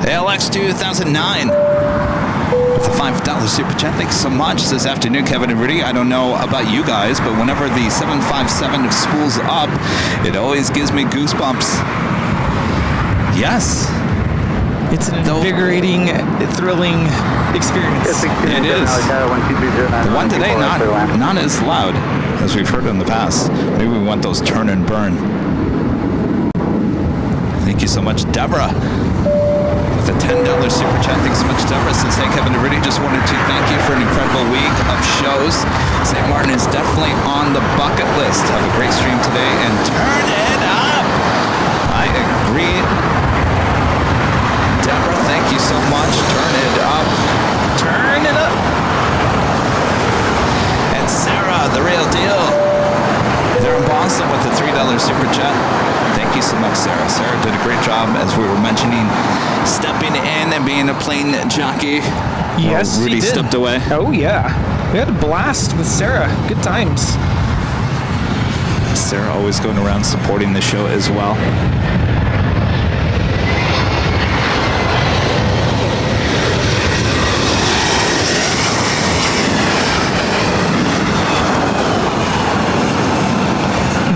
LX 2009 with a $5 super chat. Thanks so much this afternoon, Kevin and Rudy. I don't know about you guys, but whenever the 757 spools up, it always gives me goosebumps. Yes. It's an invigorating, thrilling experience. It is. The one today, not as loud as we've heard in the past. Maybe we want those turn and burn. Thank you so much, Deborah. with a $10 super chat. Thanks so much, Deborah. Says, hey, Kevin and Rudy, just wanted to thank you for an incredible week of shows. St. Martin is definitely on the bucket list. Have a great stream today and turn it up. I agree. Deborah, thank you so much. Turn it up. Turn it up. And Sarah, the real deal. They're in Boston with a $3 super chat. Thank you so much, Sarah. Sarah did a great job, as we were mentioning, stepping in and being a plane jockey. Yes, Rudy she did. stepped away. Oh, yeah. We had a blast with Sarah. Good times. Sarah always going around supporting the show as well.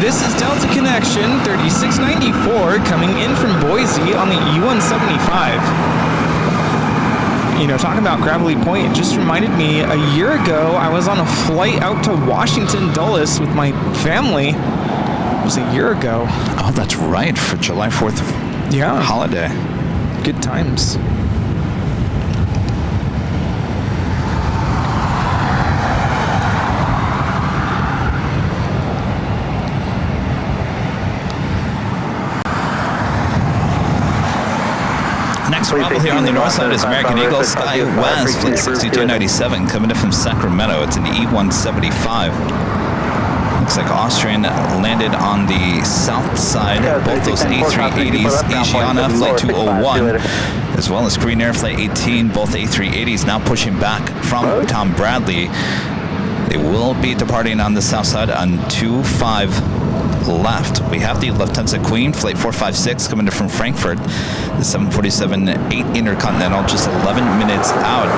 This is Delta Connection 3694 coming in from Boise on the E-175. You know, talking about Gravelly Point, it just reminded me a year ago I was on a flight out to Washington Dulles with my family. It was a year ago. Oh, that's right, for July 4th holiday. Good times. Next arrival here on the north side is American Eagle Sky West, flight 6297, coming in from Sacramento. It's an E-175. Looks like Austrian landed on the south side. Both those A380s, Asiana, flight 201, as well as Green Air, flight 18, both A380s now pushing back from Tom Bradley. They will be departing on the south side on 25 left. We have the Lufthansa Queen, flight 456, coming in from Frankfurt. The 747-8 Intercontinental, just 11 minutes out.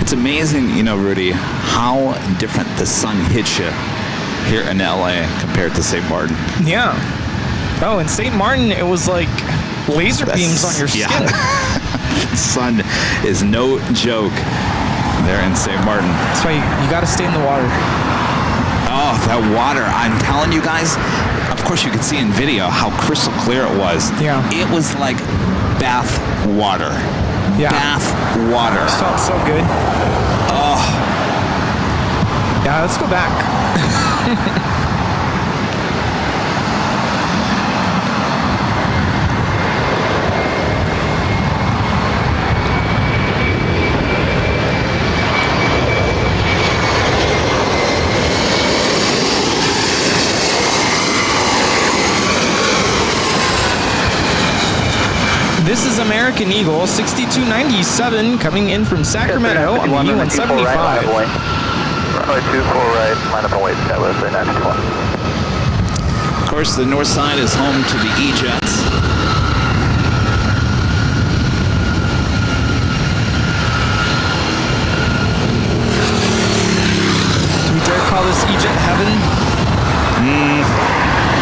It's amazing, you know, Rudy, how different the sun hits you here in LA compared to St. Martin. Yeah. Oh, in St. Martin, it was like laser beams on your skin. Sun is no joke there in St. Martin. That's why you got to stay in the water. Oh, that water. I'm telling you guys, of course you could see in video how crystal clear it was. Yeah. It was like bath water. Yeah. Bath water. It felt so good. Oh. Yeah, let's go back. This is American Eagle 6297 coming in from Sacramento on the E-175. Runway 24 right, line up and wait, Skywest 951. Of course, the north side is home to the E-Jets. Do we dare call this E-Jet heaven?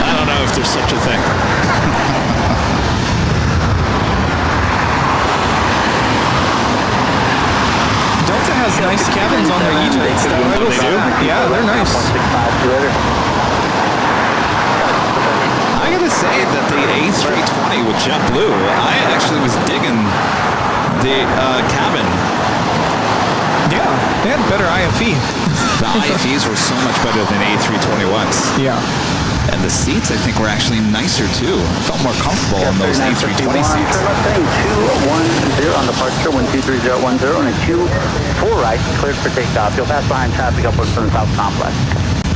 I don't know if there's such a thing. Delta has nice cabins on their E-Jets. Though, I will say that. Yeah, they're nice. I gotta say that the A320 with JetBlue, I actually was digging the cabin. Yeah, they had better IFE. The IFEs were so much better than A321s. Yeah. And the seats, I think, were actually nicer too. I felt more comfortable in those A320 seats. Turn left 210 on departure, 123010, and a 24 right, cleared for takeoff. You'll pass behind traffic upwards from the south complex.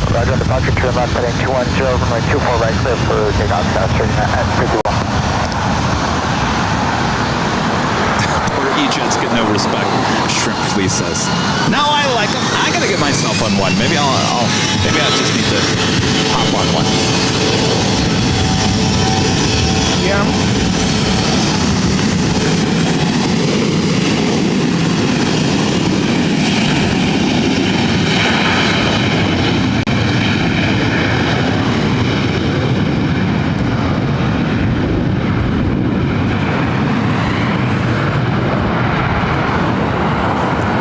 Roger, on departure, turn left heading 210, runway 24 right, clear for takeoff, starting at 51. Poor E-Jet's getting over respect, Shrimp Flea says. No, I like them. I gotta get myself on one. Maybe maybe I just need to hop on one. Yeah.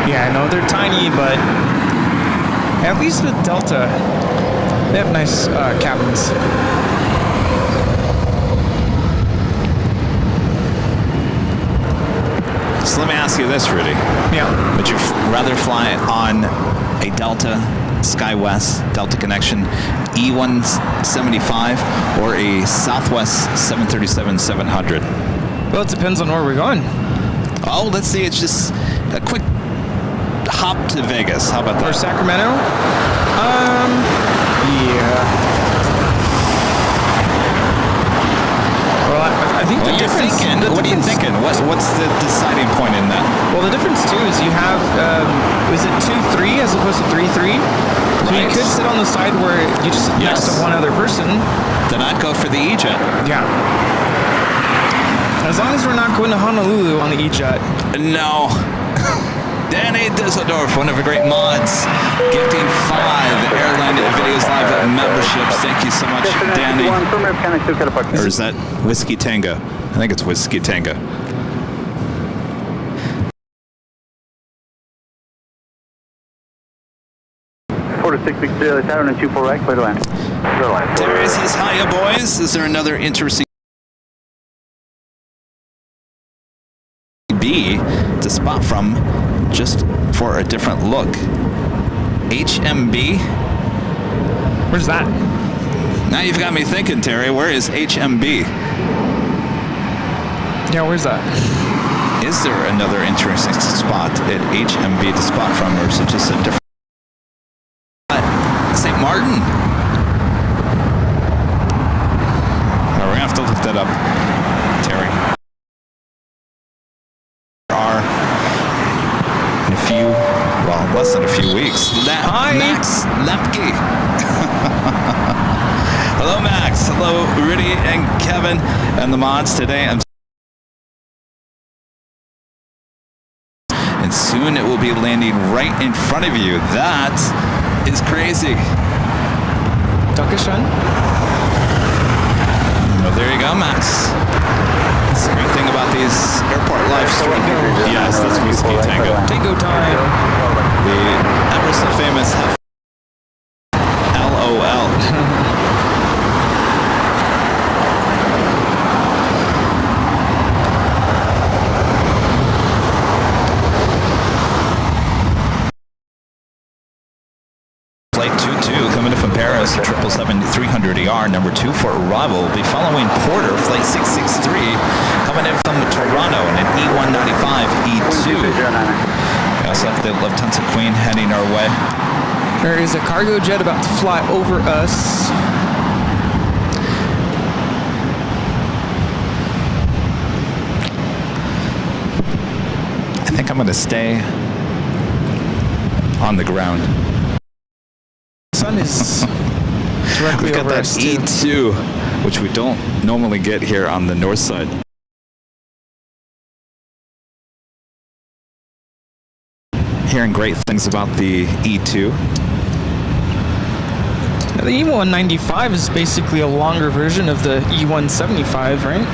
Yeah, I know they're tiny, but at least with Delta, they have nice cabins. So let me ask you this, Rudy. Yeah. Would you rather fly on a Delta SkyWest Delta Connection E175 or a Southwest 737-700? Well, it depends on where we're going. Oh, let's see. It's just a quick hop to Vegas. How about that? Or Sacramento? Yeah. Well, I think the difference. What are you thinking? What's the deciding point in that? Well, the difference too is you have, is it 2-3 as opposed to 3-3? So you could sit on the side where you just sit next to one other person. Then I'd go for the E-Jet. Yeah. As long as we're not going to Honolulu on the E-Jet. No. Danny Düsseldorf, one of our great mods, gifting 5 Airline Videos Live memberships. Thank you so much, Danny. Or is that Whiskey Tango? I think it's Whiskey Tango. There is his hiya, boys. Is there another interesting B to spot from just for a different look? HMB? Where's that? Now you've got me thinking, Terry. Where is HMB? Yeah, where's that? Is there another interesting spot at HMB to spot from, or is it just a different? St. Martin. We're gonna have to look that up, Terry. In a few, well, less than a few weeks. Max Lepke. Hello, Max. Hello, Rudy and Kevin and the mods today. And soon it will be landing right in front of you. That is crazy. Dankeschön. Well, there you go, Max. That's the great thing about these airport live streams. Yes, that's Whiskey Tango. Tango time. The ever so famous LOL. Flight 22 coming in from Paris, 777-300ER, number 2 for arrival. Will be following Porter, flight 663, coming in from Toronto in an E195-E2. We also have the Lufthansa Queen heading our way. There is a cargo jet about to fly over us. I think I'm going to stay on the ground. The sun is directly We've got over that us too. E2, which we don't normally get here on the north side. Hearing great things about the E2. Now, the E195 is basically a longer version of the E175, right?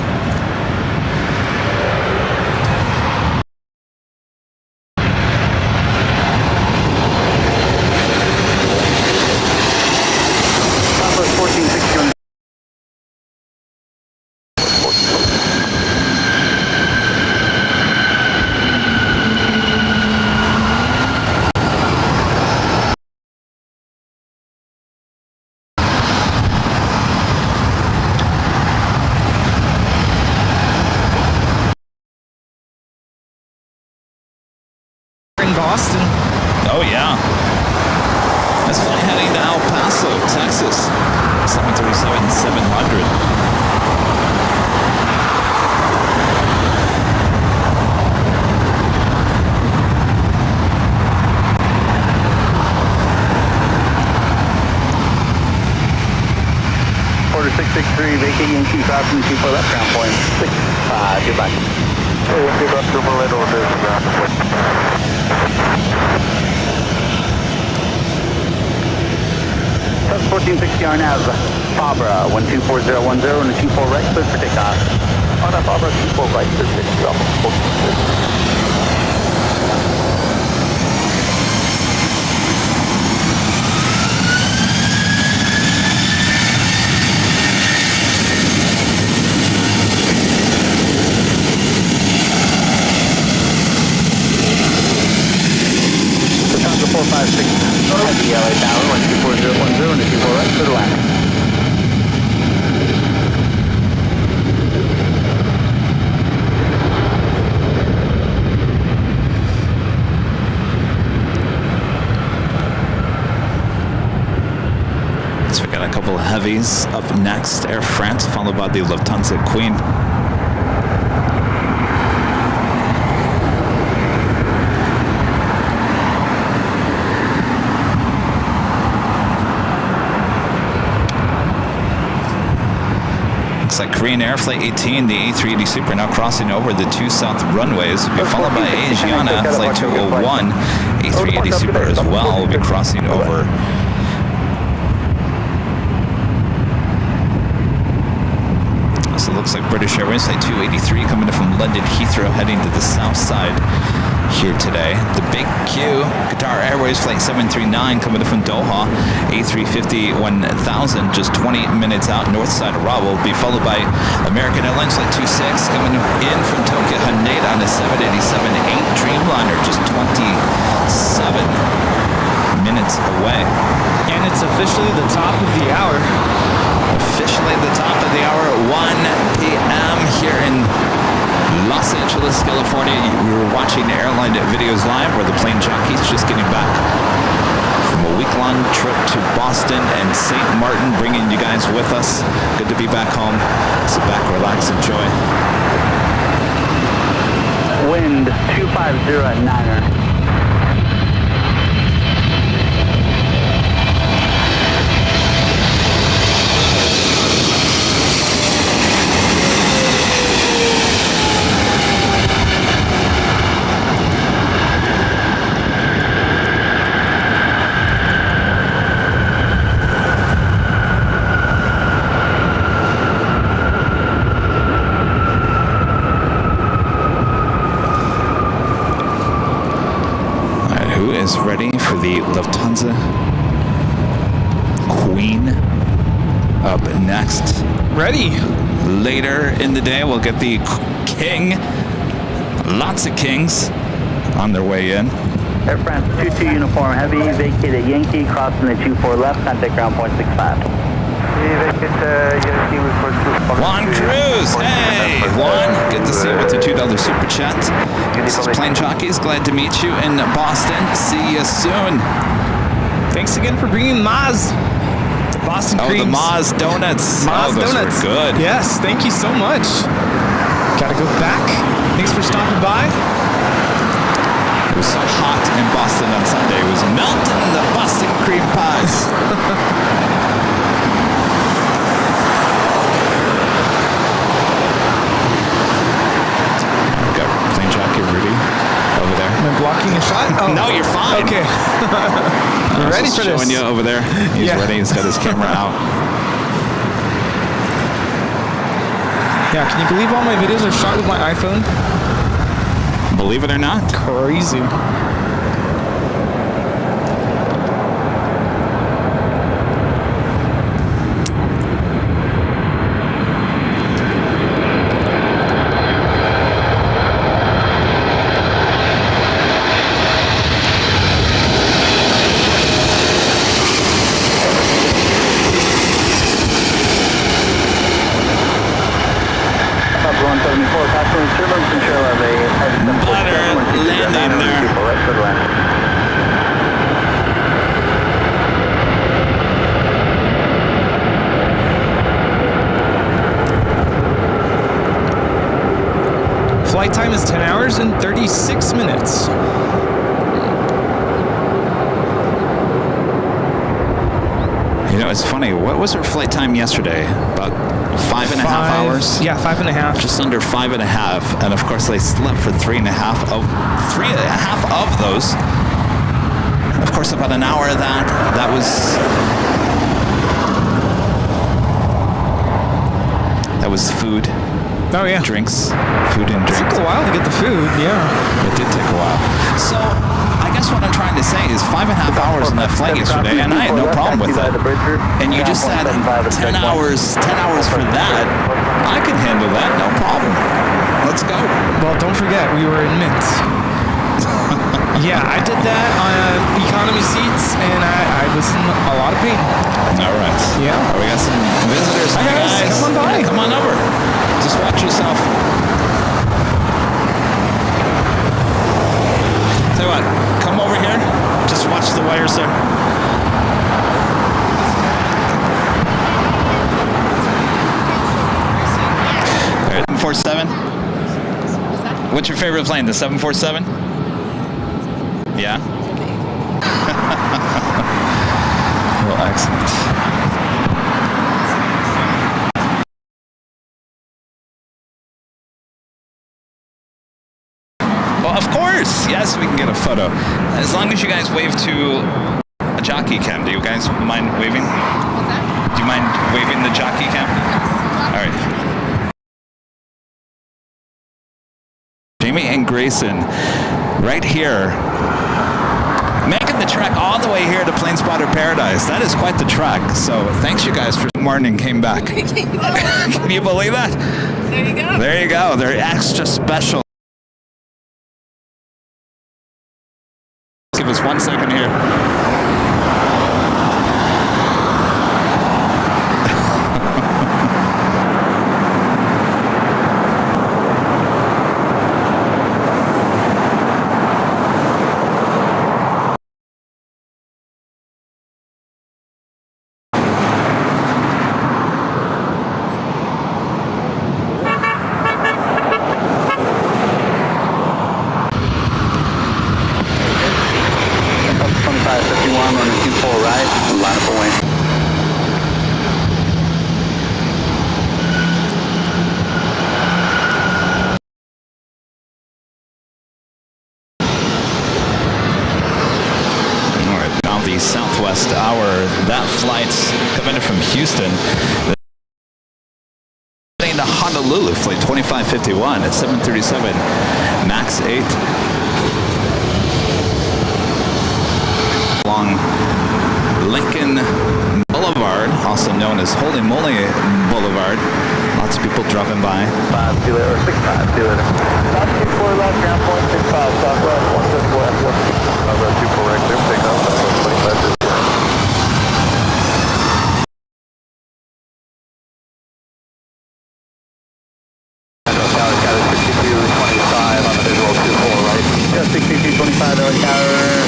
Boston. Oh, yeah. That's fly heading to El Paso, Texas. 737-700. 4563, vacate Yankee crossing 24 left, ground point 65, goodbye. Hey, Yankee left, overlay over there, ground point. 1460 RNAV, Fabra, 124010 and a 24 right, clear for takeoff. On a Fabra, 24 right, clear for takeoff. 1460. Lufthansa 456, heavy LA Tower, 124010 and a 24 right, clear to land. So we got a couple of heavies up next. Air France, followed by the Lufthansa Queen. Looks like Korean Air Flight 18, the A380 Super now crossing over the 2 south runways. Will be followed by Asiana, Flight 201, A380 Super as well will be crossing over. So it looks like British Airways Flight 283 coming in from London Heathrow heading to the south side here today. The big Q, Qatar Airways Flight 739 coming in from Doha, A350 1000 just 20 minutes out north side of Ra, will be followed by American Airlines Flight 26 coming in from Tokyo Haneda on a 787-8 Dreamliner just 27 minutes away. And it's officially the top of the hour. Officially at the top of the hour at 1 p.m. here in Los Angeles, California. We were watching Airline Videos live where the plane jockeys just getting back from a week-long trip to Boston and St. Martin, bringing you guys with us. Good to be back home. Sit back, relax, enjoy. Wind 250 at Niner. Is ready for the Lufthansa Queen up next. Ready. Later in the day, we'll get the King. Lots of Kings on their way in. Air France 22 uniform heavy, vacate at Yankee, crossing the 24 left, contact ground point 65. Juan Cruz, hey Juan, good to see you with the $2 super chat. This is Plane Jockeys, glad to meet you in Boston. See you soon. Thanks again for bringing Maz. Boston Creams. The Maz Donuts. Maz those Donuts. were good. Yes, thank you so much. Gotta go back. Thanks for stopping by. It was so hot in Boston on Sunday. It was melting the Boston cream pies. Over there. Am I blocking a shot? Oh. No, you're fine. Okay. I'm ready for this. Showing you over there. He's ready. He's got his camera out. Yeah, can you believe all my videos are shot with my iPhone? Believe it or not. Crazy. Landing there. Flight time is 10 hours and 36 minutes. You know, it's funny. What was our flight time yesterday? About 5.5 hours? Yeah, 5.5. Just under 5.5. And of course, they slept for 3.5 of those. Of course, about an hour of that was food. Oh, yeah. Drinks. Food and It drinks. took a while to get the food, yeah. It did take a while. So, I guess what I'm trying to say is 5.5 hours on that flight yesterday, and I had no problem with that. And you just said 10 hours for that. I can handle that, no problem. Let's go. Well, don't forget, we were in Mint. Yeah, I did that on economy seats, and I was in a lot of pain. All right. Yeah. We got some visitors. Hi, guys. Come on by. Yeah, come on over. Just watch yourself. Tell you what, come over here. Just watch the wires there. All right, 747. What's your favorite plane? The 747? Yeah. Well, excellent. Well, of course. Yes, we can get a photo. As long as you guys wave to a jockey cam. Do you guys mind waving? What's that? Do you mind waving the jockey cam? All right. Jamie and Grayson, right here, making the trek all the way here to Plane Spotter Paradise. That is quite the trek. So thanks you guys for Martin came back. Can you believe that? There you go. There you go. They're extra special. Give us 1 second here. Southwest hour. That flight's coming in from Houston. Heading to Honolulu, flight 2551 at 737 MAX 8. Along Lincoln Boulevard, also known as Holy Moly Boulevard. Lots of people dropping by. 5, see you later, 65, see you later. South 24 left, ground point 65, southwest, 1 west, 1. Southwest 2 correct, there, pick up, southwest 25.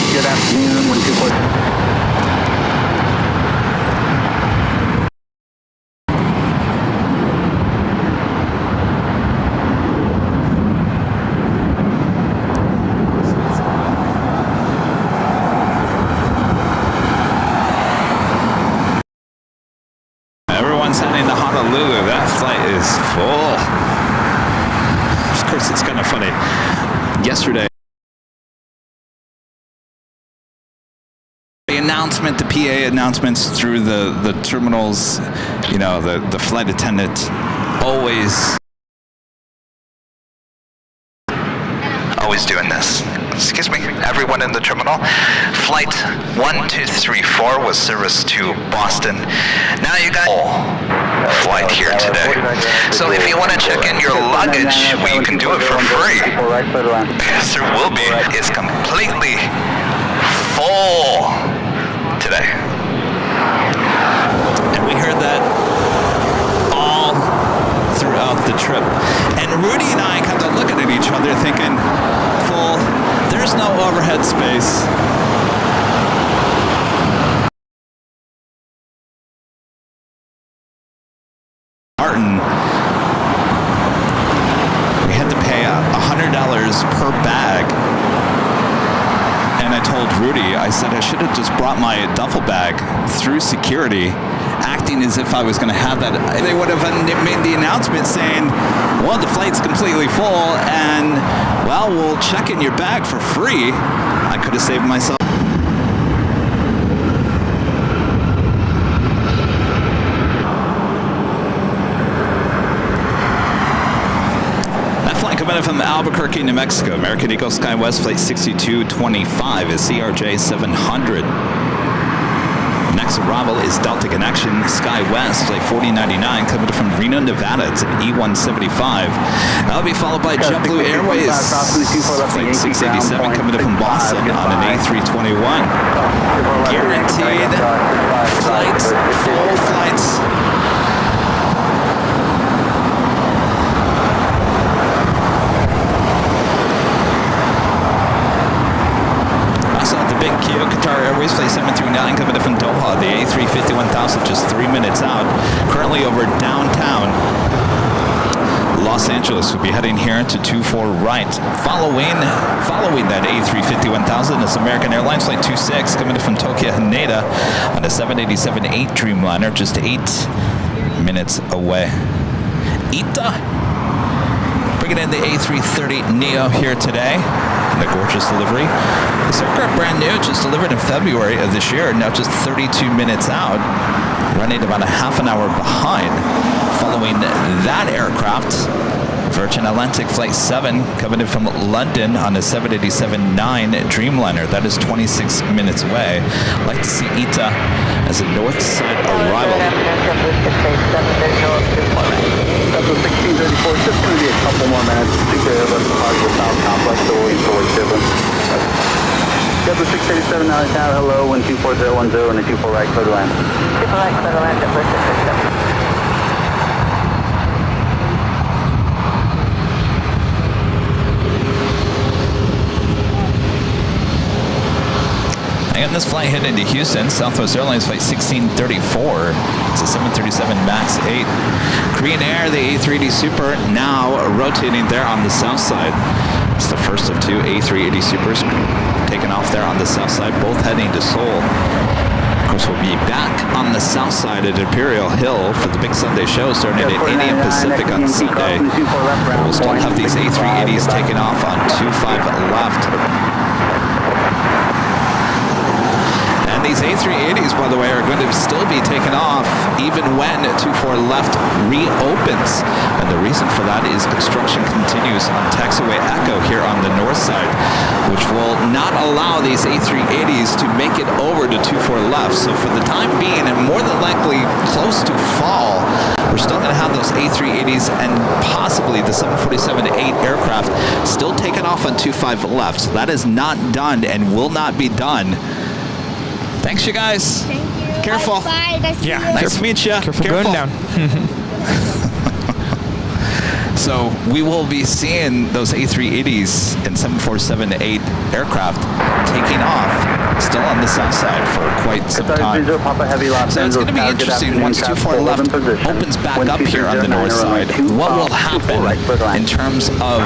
Good afternoon, 124. Everyone's heading to Honolulu. That flight is full. Of course, it's kind of funny. Yesterday, the PA announcements through the terminals, you know, the flight attendant always doing this. Excuse me, everyone in the terminal. Flight 1234 was service to Boston. Now you got flight here today. So if you want to check in your luggage, we can do it for free. Yes, there will be. It's completely full today. And we heard that all throughout the trip. And Rudy and I kind of looking at each other thinking, full, there's no overhead space. Martin, we had to pay $100 per bag. And I told Rudy, I said I should have just brought my duffel bag through security acting as if I was going to have that. They would have made the announcement saying, well, the flight's completely full and, well, we'll check in your bag for free. I could have saved myself. Coming from Albuquerque, New Mexico, American Eagle SkyWest Flight 6225 is CRJ 700. Next arrival is Delta Connection SkyWest Flight 4099 coming from Reno, Nevada. It's an E175. That'll be followed by JetBlue Airways Flight 687 coming from Boston on an A321. Guaranteed flights, full flights. Qatar Airways Flight 739 coming in from Doha, the A350 1000, just 3 minutes out. Currently over downtown Los Angeles. We'll be heading here to 24 right. Following that A350 1000 is American Airlines Flight 26 coming in from Tokyo Haneda on a 787-8 Dreamliner, just 8 minutes away. ITA bringing in the A330neo here today. A gorgeous delivery. This aircraft brand new, just delivered in February of this year, now just 32 minutes out, running about a half an hour behind. Following that aircraft, Virgin Atlantic Flight 7 coming in from London on a 787-9 Dreamliner. That is 26 minutes away. I'd like to see ITA as a north side arrival. 1634, just going to be a couple more minutes to get over the South Complex to Williams Forward Shipping. Delta 687 now is out, hello, 124010 and a 24 right, clear to land. 24 right, clear to land, Delta 687. And this flight heading to Houston, Southwest Airlines Flight 1634. It's a 737 MAX 8. Korean Air, the A380 Super, now rotating there on the south side. It's the first of two A380 Supers taken off there on the south side, both heading to Seoul. Of course, we'll be back on the south side at Imperial Hill for the big Sunday show starting at 8 a.m. Pacific on Sunday. We'll still have these A380s taking off on 25 left. And these A380s, by the way, are going to still be taken off even when 24 left reopens. And the reason for that is construction continues on Taxiway Echo here on the north side, which will not allow these A380s to make it over to 24 left. So for the time being, and more than likely close to fall, we're still going to have those A380s and possibly the 747-8 aircraft still taken off on 25 left. So that is not done and will not be done. Thanks, you guys. Thank you. Careful. Bye. Nice Yeah. Nice to meet you. Careful going down. So we will be seeing those A380s and 747-8 aircraft taking off still on the south side for quite some time. So it's going to be interesting once 24 left opens back up here on the north side. What will happen in terms of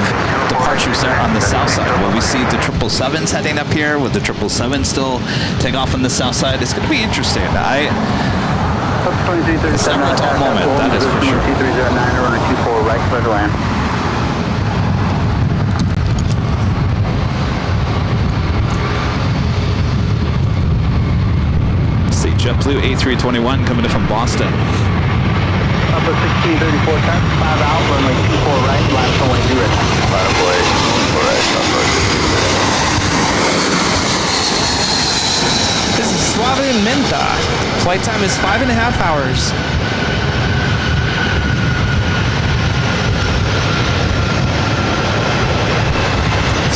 departures there on the south side? Will we see the 777s heading up here? Will the 777 still take off on the south side? It's going to be interesting. It's never a dull moment, that is for sure. 2309 around a 24 right, clear to land. See JetBlue A321 coming in from Boston. Up at 1634, time 5 out, runway 24 right, last runway 0. Runway 24 right, This is Suave Menta. Flight time is 5.5 hours.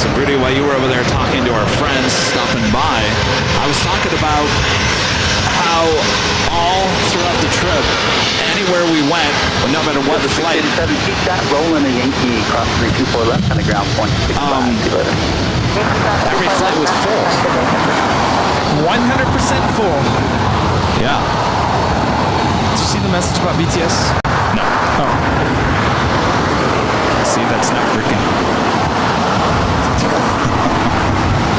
So Rudy, while you were over there talking to our friends, stopping by, I was talking about how all throughout the trip, anywhere we went, no matter what flight, keep that rolling a Yankee across 324 left on the ground point. every flight was full. 100% full. Yeah. Did you see the message about BTS? No. Oh. See, that's not working.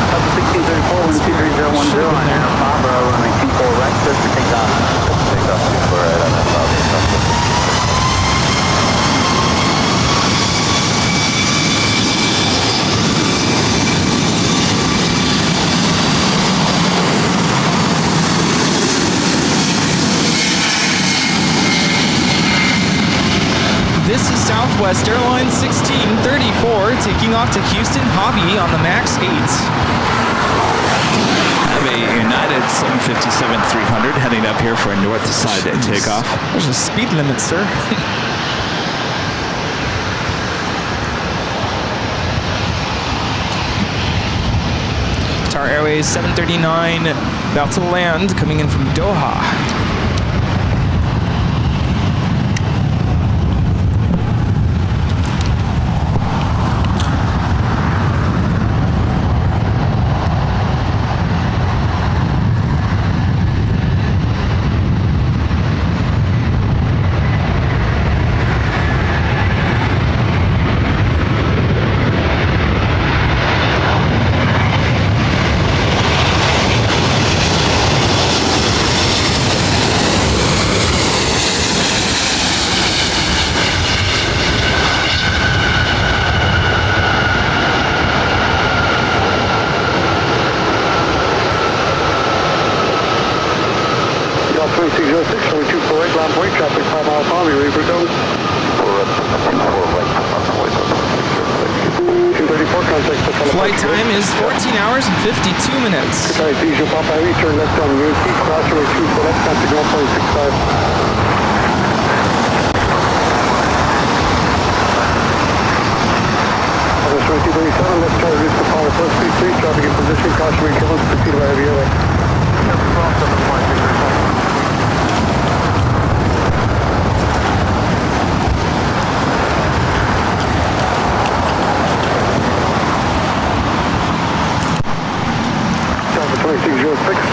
Up to 1634, 12310 on Barbara, running 24 right, clear for takeoff. This is Southwest Airlines 1634 taking off to Houston Hobby on the MAX 8. Have a United 757-300 heading up here for a north side takeoff. There's a speed limit, sir. Qatar Airways 739 about to land, coming in from Doha. Flight time is 14 hours and 52 minutes. Papa Heavy, turn left on Yankee, cross runway 24 left, traffic 1.65. Office 2237, left turn, reach the power plus 33, traffic in position, caution recurrence, proceed by heavy airway.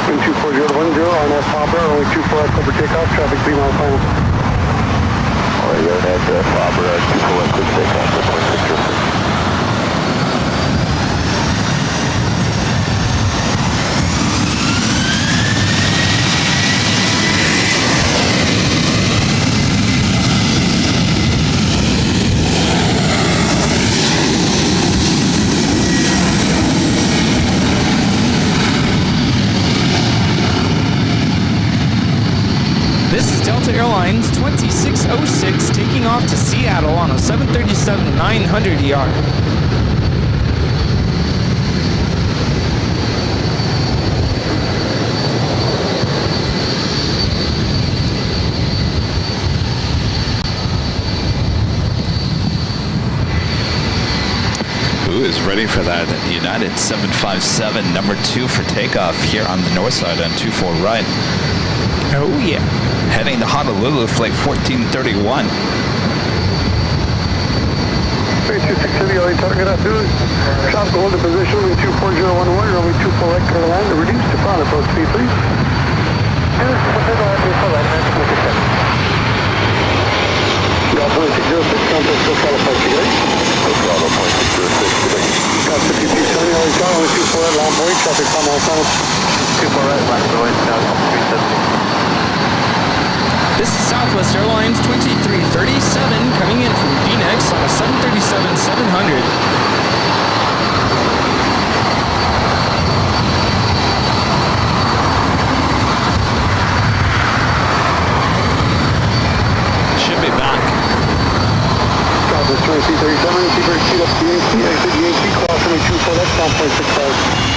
Wind 24010, RNF Popper, only 24 left over takeoff, traffic 3 mile final. Alright, RNF Popper, 24 left over takeoff, 0.606. Airlines 2606 taking off to Seattle on a 737-900ER. Who is ready for that United 757 number 2 for takeoff here on the north side on 24 right. Oh yeah. Heading to Honolulu, flight 1431. 326 City, all you target at dude. Shop to hold the position, wind 24011, runway 24 right, clear line, to reduce to front approach speed, please. Y'all 2606, contact still qualified today. Bravo 2606 today. Got 5270, all you target, wind 24 right, long point, traffic 5 mile final. 24 right, left going down 370. This is Southwest Airlines 2337 coming in from Phoenix on a 737-700. Should be back. Southwest 2337, keep your speed up to Yankee, exit Yankee, cross runway 24 left, 1.65.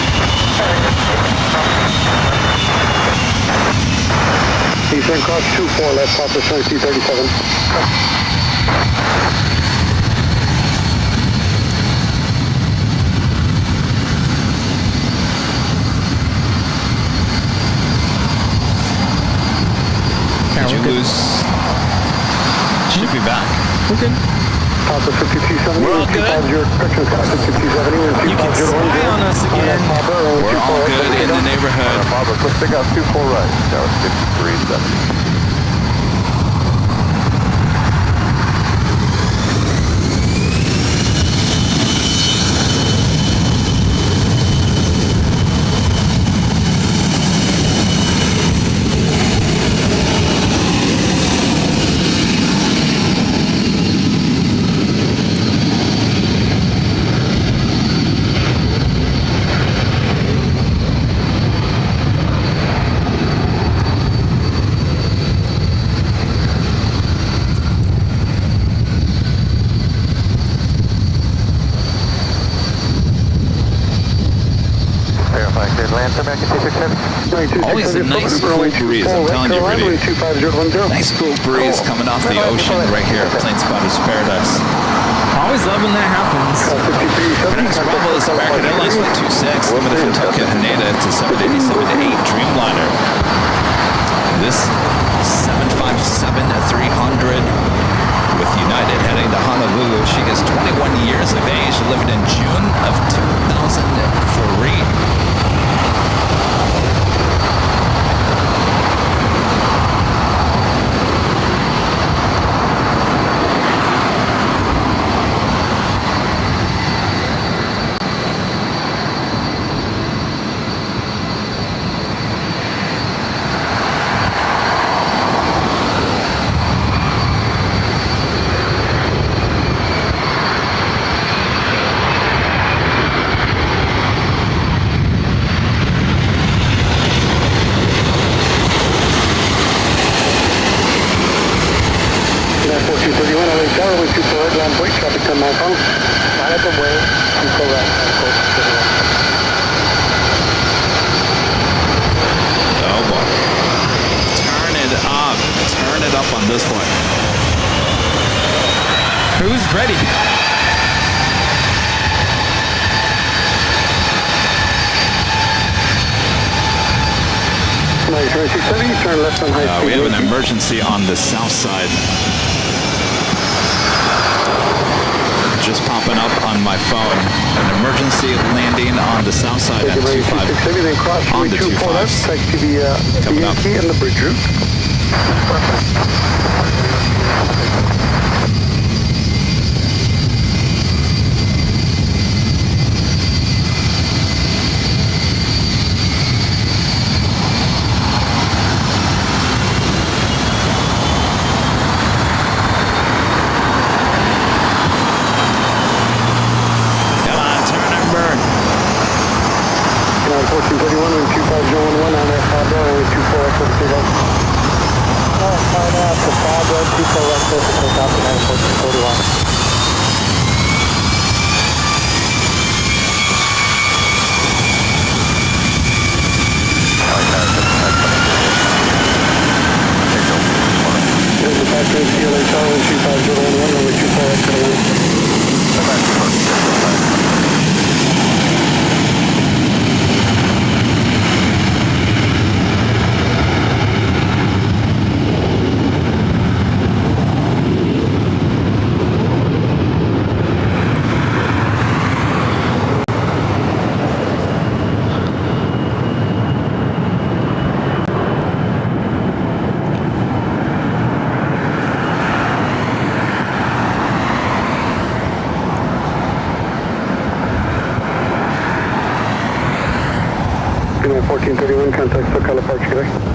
Eastern cross 24 left, Papa 2337. Did you lose? Should be back. We're good. Papa 5270. We're all good. Your correction is 5270. You can spy on us again. We're all good in the neighborhood. Papa, let's pick up 24 right. That was 5370. answer, American 267. Always a nice cool breeze, I'm telling you, Rudy. Nice cool breeze coming off the ocean right here at Plane Spotter's Paradise. Always love when that happens. Next Bravo is American Airlines Flight 26, limited from Tokyo Haneda to 787-8 Dreamliner. This 757-300 with United heading to Honolulu. She is 21 years of age, lived in June of 2003. Who's ready? We have an emergency on the south side. Just popping up on my phone. An emergency landing on the south side at 25. On the 25. Coming up. And the bridge route.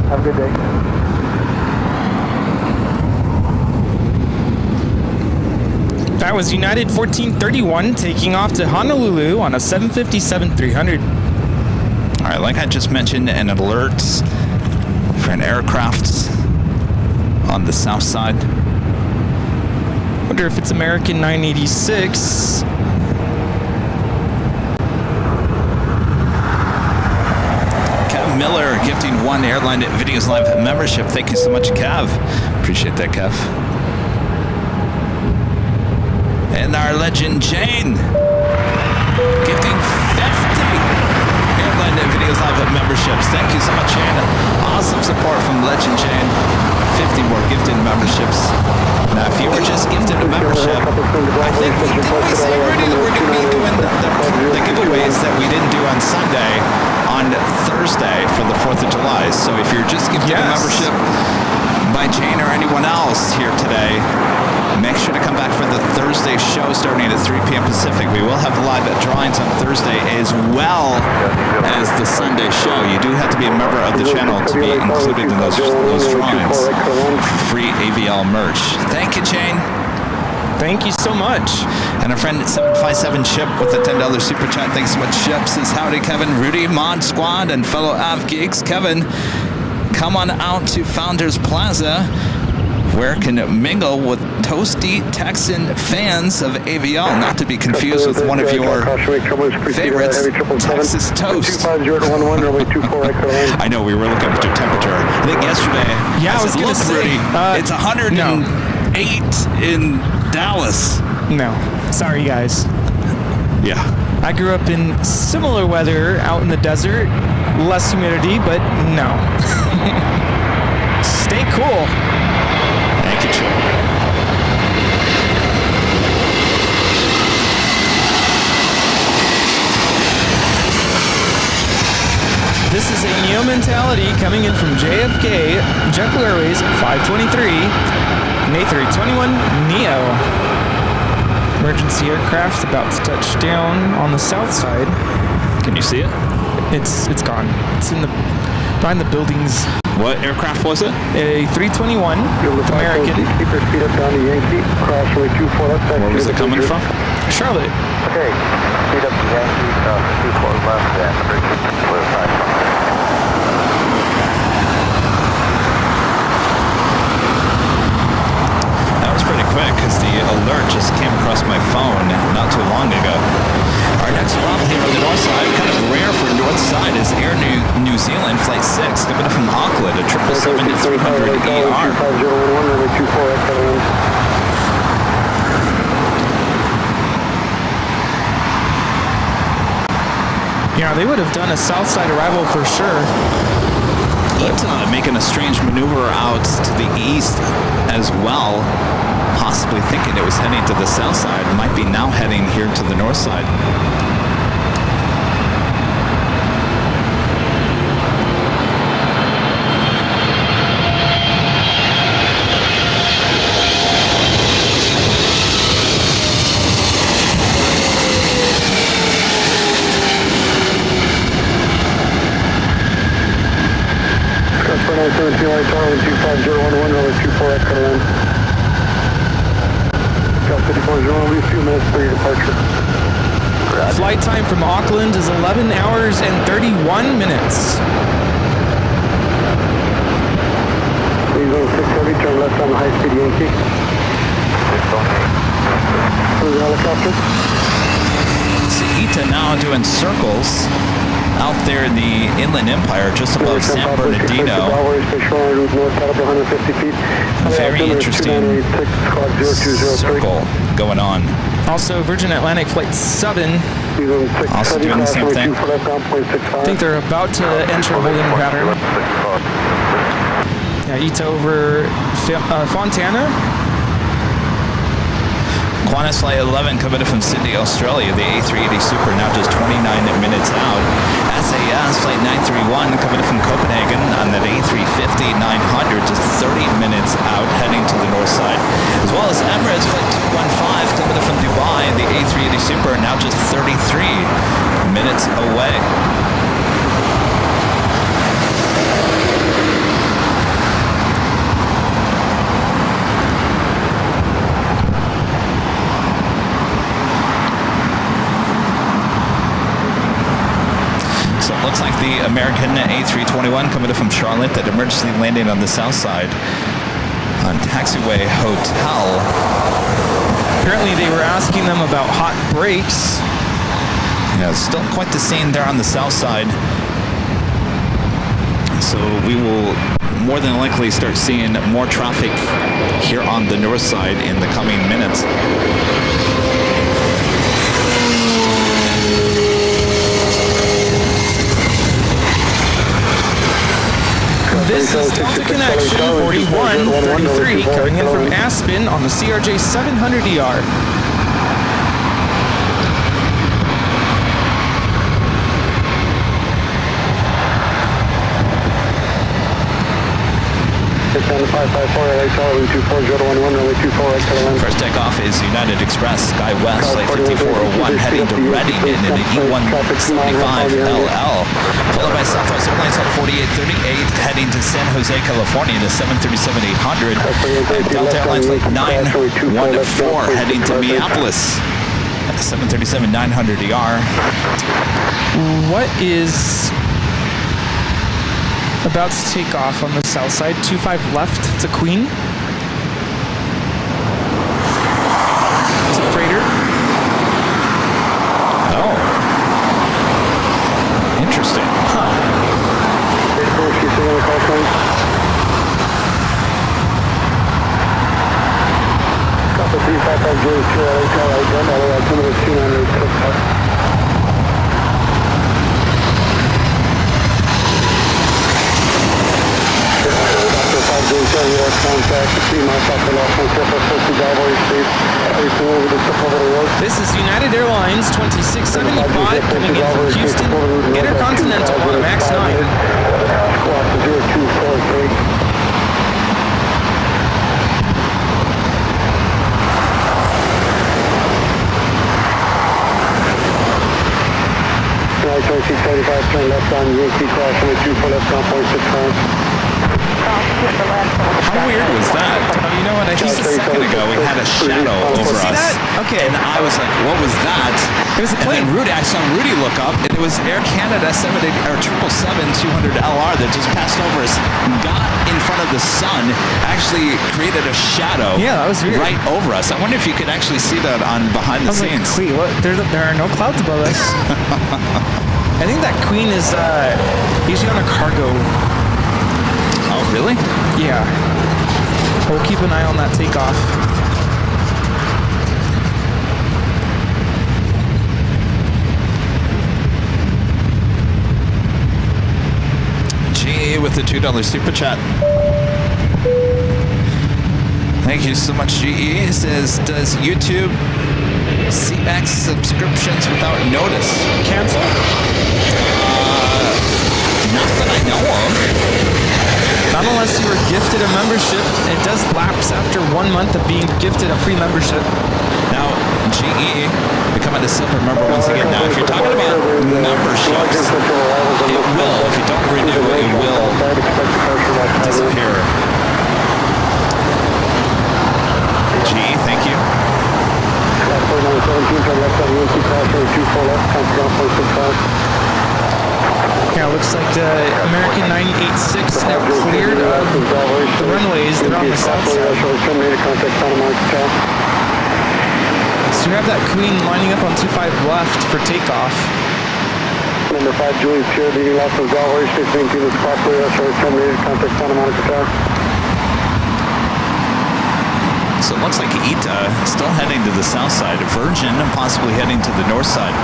Have a good day. That was United 1431 taking off to Honolulu on a 757-300. All right, like I just mentioned, an alert for an aircraft on the south side. Wonder if it's American 986. Miller gifting one Airline Videos Live membership. Thank you so much, Kev. Appreciate that, Kev. And our legend, Jane, gifting 50 Airline Videos Live memberships. Thank you so much, Jane. Awesome support from legend Jane. 50 more gifted memberships. Now, if you were just gifted a membership, I think we say already that we're going to be doing the giveaways that we didn't do on Sunday on Thursday for the 4th of July. So if you're just gifted a membership by Jane or anyone else here today, make sure to come back for the Thursday show starting at 3 p.m. Pacific. We will have live drawings on Thursday as well as the Sunday show. You do have to be a member of the channel to be included in those drawings. Free AVL merch. Thank you, Jane. Thank you so much. And our friend 757 Chip with a $10 super chat. Thanks so much, Chip. Says howdy, Kevin, Rudy, Mod Squad, and fellow Av Geeks. Kevin, come on out to Founders Plaza where can it mingle with toasty Texan fans of Aviation, not to be confused with one of your favorites, Texas toast. I know, we were looking at your temperature. I think yesterday, Yeah, I was going to say, it's 108 in Dallas. No. Sorry, guys. Yeah. I grew up in similar weather out in the desert, less humidity, but no. Stay cool. Thank you, Chip. This is a Neo mentality coming in from JFK, JetBlue Airways 523, and A321 Neo. Emergency aircraft about to touch down on the south side. Can you see it? It's gone. It's in the behind the buildings. What aircraft was it? A 321 American. Where was it coming from? Charlotte. Okay, speed up to Yankee, 24 left, and clear 5. That was pretty quick because the alert just came across my phone not too long ago. Our next arrival here on the north side, kind of rare for north side, is Air New Zealand Flight 6, coming from Auckland, a 777-300ER. Yeah, they would have done a south side arrival for sure. Ita making a strange maneuver out to the east as well, possibly thinking it was heading to the south side, might be now heading here to the north side. Flight time from Auckland is 11 hours and 31 minutes. Please go 630, turn left on the high-speed Yankee. Please helicopter. See Ita now doing circles out there in the Inland Empire, just above San Bernardino. Very interesting circle going on. Also, Virgin Atlantic Flight 7. Also doing the same thing. I think they're about to enter a holding pattern. Yeah, Ita over Fontana. Qantas Flight 11 coming in from Sydney, Australia. The A380 Super now just 29 minutes out. SAS Flight 931 coming in from Copenhagen on that A350 900, just 30 minutes out, heading to the north side. As well as Emirates Flight 215 coming in from Dubai. The A380 Super now just 33 minutes away. Looks like the American A321 coming in from Charlotte, that emergency landing on the south side on Taxiway Hotel. Apparently they were asking them about hot brakes. Yeah, still quite the scene there on the south side. So we will more than likely start seeing more traffic here on the north side in the coming minutes. This is Delta Connection 4133 coming in from Aspen on the CRJ 700ER. First takeoff is United Express, Sky West, Flight 5401, heading to Reading in an E175LL. Followed by Southwest Airlines Flight 4838, heading to San Jose, California, the 737-800. And Delta Airlines Flight 914, heading to Minneapolis, at the 737-900ER. What is about to take off on the south side? 25 left. It's a Queen. contact, 3 miles south of Los Angeles, Gallery Street. Everything over the Sepulveda Road. This is United Airlines 2675 coming in from Houston, Intercontinental on a MAX 9. Squawk 0243. Right, 2635, turn left on Yankee crossing with 24 left on 0.65. How weird was that? Oh, you know what? I think a second ago we had a shadow over See us. that? Okay. And I was like, what was that? It was a And plane. then I saw Rudy look up, and it was Air Canada 777-200 LR that just passed over us, got in front of the sun, actually created a shadow Yeah, that was weird. right over us. I wonder if you could actually see that on behind the I was like, scenes. wait, what? There are no clouds above us. I think that Queen is Asiana cargo. Oh, really? Yeah. We'll keep an eye on that takeoff. GE with the $2 super chat. Thank you so much, GE. It says, does YouTube CX subscriptions without notice? Cancel? Not that I know of. Not unless you were gifted a membership. It does lapse after 1 month of being gifted a free membership. Now, GE, becoming a silver member once again. Now, if you're talking about memberships, it will, if you don't renew it, it will disappear. GE, thank you. Yeah, looks like the American 986 now cleared of the runways. They're on the south side. So you have that Queen lining up on 25 left for takeoff. Number 5, Julius here, leading left of Galway, 16 to the spot clear, terminated, contact Santa Monica Tower. So it looks like ITA still heading to the south side, Virgin possibly heading to the north side.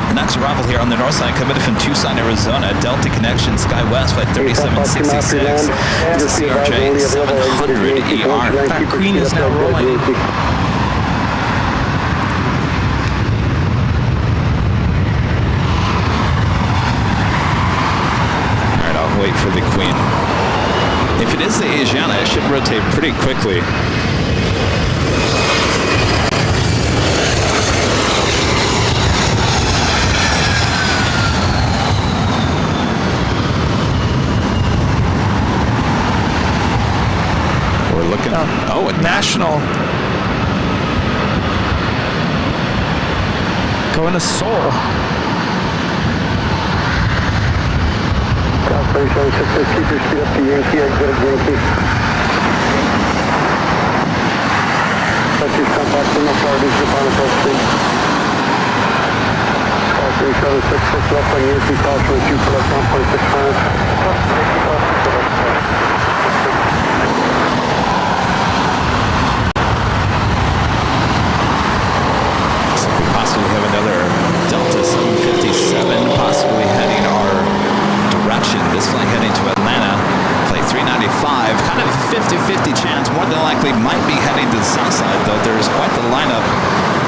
And that's arrival here on the north side, coming from Tucson, Arizona. Delta connection, SkyWest flight 3766. It's a CRJ 700 ER. That Queen is now rolling. Alright, I'll wait for the Queen. If it is the Asiana, it should rotate pretty quickly. We're looking. Oh, a National. Going to Seoul. Keep your speed up to Yankee, exit of Yankee. Please contact from the authorities upon approach speed. Call 3766 left on Yankee, caution with 2 for left 1.65. We possibly have another Delta 757 possibly heading our direction. This flight heading to Atlanta, flight 395, kind of 50-50 chance. More than likely might be heading to the south side, though there's quite the lineup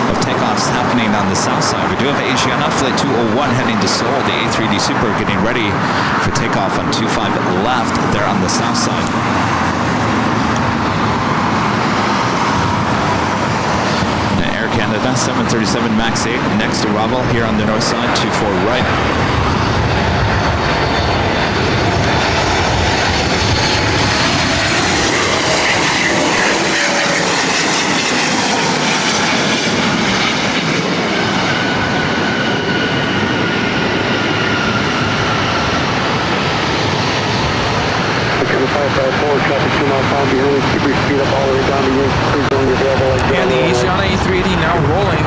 of takeoffs happening on the south side. We do have Asiana flight 201 heading to Seoul. The A3D Super getting ready for takeoff on 25 left there on the south side. Air Canada 737 MAX 8 next arrival here on the north side, 24 right. Traffic 2 miles down behind, keep your speed up all the way down to Yankee. Please don't get available. And the Asiana A380 now rolling.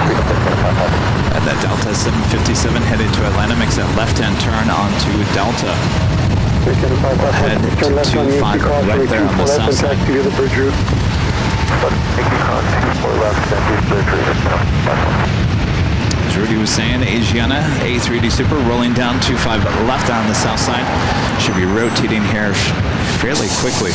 And that Delta 757 headed to Atlanta makes that left-hand turn onto Delta. Head to 25 right there on the south side. As Rudy was saying, Asiana A380 Super rolling down 25 left on the south side. Should be rotating here fairly quickly.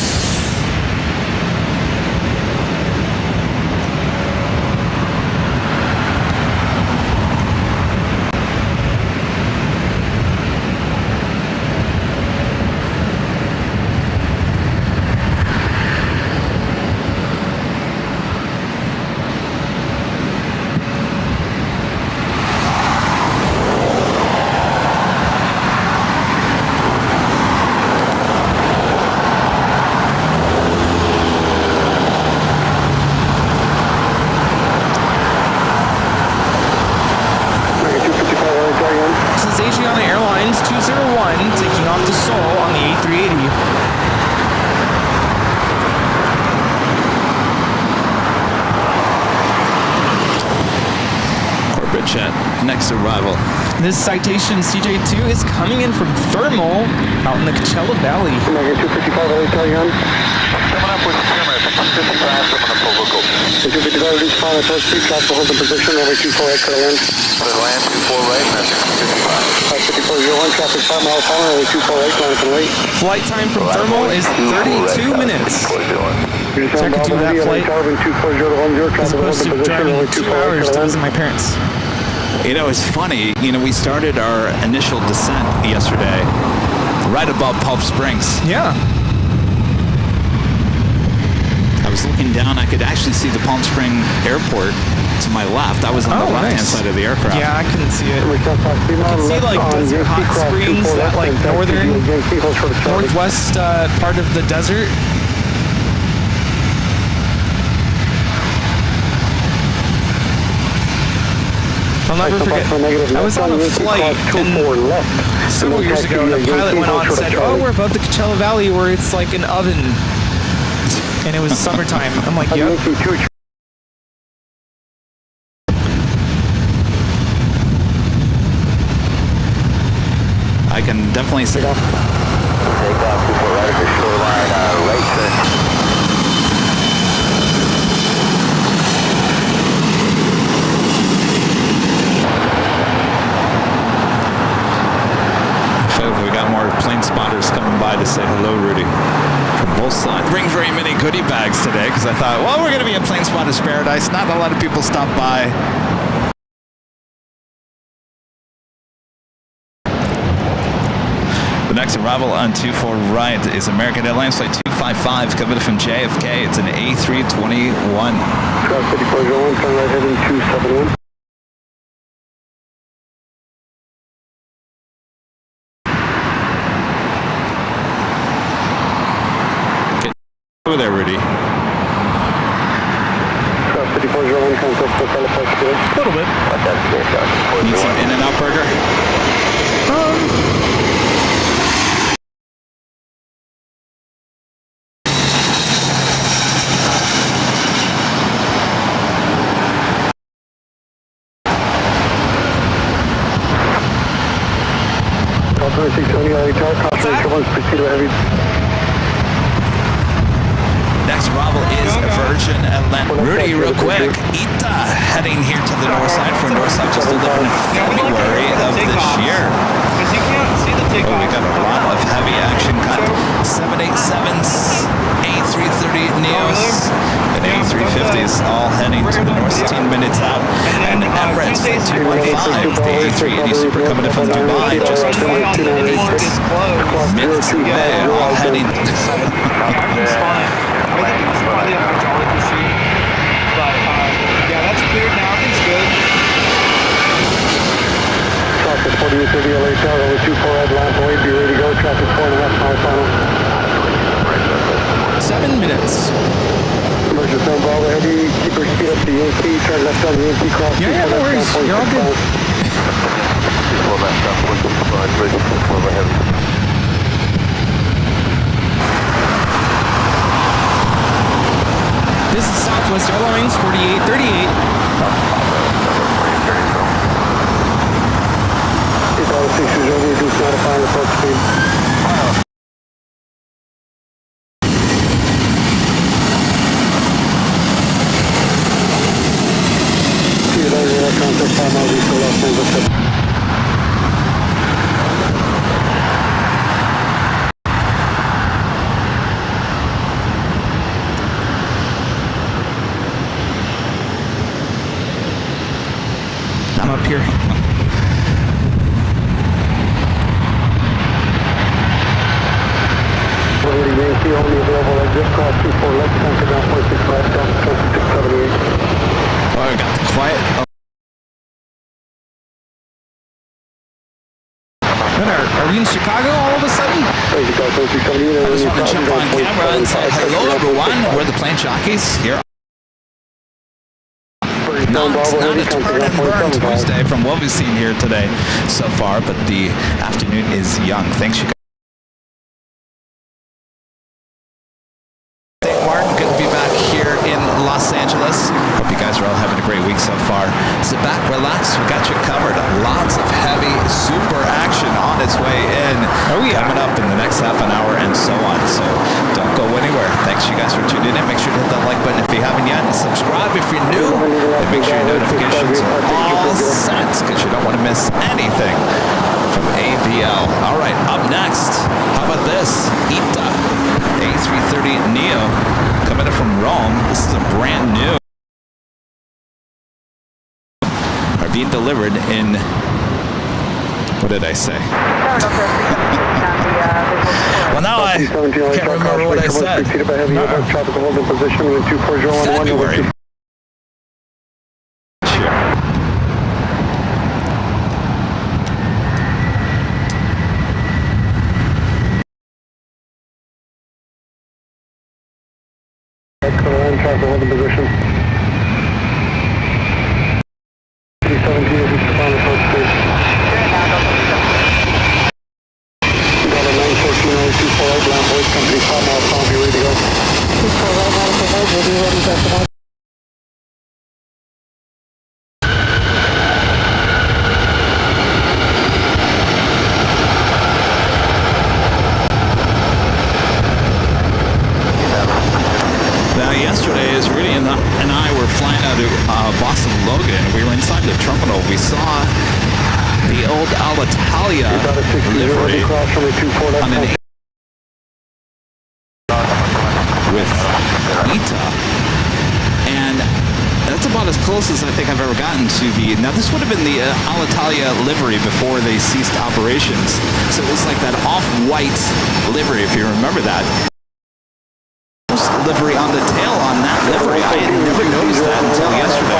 Airlines 201 taking off to Seoul on the A380. Corporate jet, next arrival. This Citation CJ2 is coming in from Thermal out in the Coachella Valley. Coming up with camera, 55, I'm going to pull local. 255, reach final approach, speed, traffic, hold the position, runway 24 right, clear land. Clear land, 24 right, message 55. 5401, traffic 5 miles final, runway 24 right, line can wait. Flight time from Thermal is 32 minutes. So I could do that flight as opposed to driving 2 hours to visit my parents. You know, it's funny, you know, we started our initial descent yesterday right above Palm Springs. Yeah. I was looking down, I could actually see the Palm Springs Airport to my left. I was on the left-hand side of the aircraft. Yeah, I couldn't see it. I could see like Desert Hot Springs, that like northwest part of the desert. I'll never forget, I was on a flight several years ago, and the pilot went on and said, oh, we're above the Coachella Valley where it's like an oven. And it was summertime. I'm like, yep. I can definitely see. Take off, people right at the shoreline, right. We got more plane spotters coming by to say hello, Rudy. From both sides. Bring very many goodie bags today because I thought, well, we're going to be in Plane Spotters Paradise. Not a lot of people stop by. The next arrival on 24 right is American Airlines Flight 255 coming from JFK. It's an A321. Cross 5401, turn right heading 271. Over there, Rudy. Cross 5401, contact for California. A little bit. Need some In-N-Out burger? Next arrival is Virgin Atlantic. Rudy, real quick. Ita heading here to the north side for Northside just delivered in February of this year. Oh, we got a lot of heavy action cut. 787s, A330 Neos, and A350s all heading to the north, 16 minutes out. And Emirates 215, the A380 Super coming in from Dubai, just 20 minutes away, all heading. I think it was probably a hydraulic issue, but yeah, that's cleared now. Everything's good. Traffic 4830 LA Tower, over 24 red lamp away, be ready to go. Traffic 4.5 miles final. 7 minutes. Emergency zone Bravo heavy, keep your speed up to Yankee, turn left on Yankee, cross. Yeah, no worries. You're all good. This is Southwest Airlines 4838. Reduce notifying approach speed. Yankee, only available exit, cross 24 left, center down 46 left, down 2678. Oh, I got the quiet. Are we in Chicago all of a sudden? I just want to jump on camera and say hello, everyone. We're the plane jockeys here. Not a turn and burn Tuesday from what we've seen here today so far, but the afternoon is young. Thanks, you guys. Martin, good to be back here in Los Angeles. Hope you guys are all having a great week so far. Sit back, relax. We got you covered. Lots of heavy, super action on its way in. Oh, yeah. Coming up in the next half an hour and so on. So don't go anywhere. Thanks, you guys, for tuning in. Make sure to hit that like button if you haven't yet. And subscribe if you're new. And make sure your notifications are all set because you don't want to miss anything from AVL. All right, up next, how about this? ITA A330 Neo coming in from Rome. This is a brand new. Are being delivered in, what did I say? Well, now I can't remember what I said. February. Traffic holding position. 317 is respond to approach stage. Got a 914 land voice company 5 miles south, be ready to go. 24 right now, ready, ready, ready. Yesterday, as Rudy and I were flying out of Boston Logan, we were inside the terminal. We saw the old Alitalia livery on an with ITA, and that's about as close as I think I've ever gotten to the. Now, this would have been the Alitalia livery before they ceased operations, so it was like that off-white livery, if you remember that. Livery on the tail on that livery. I had never noticed that until yesterday.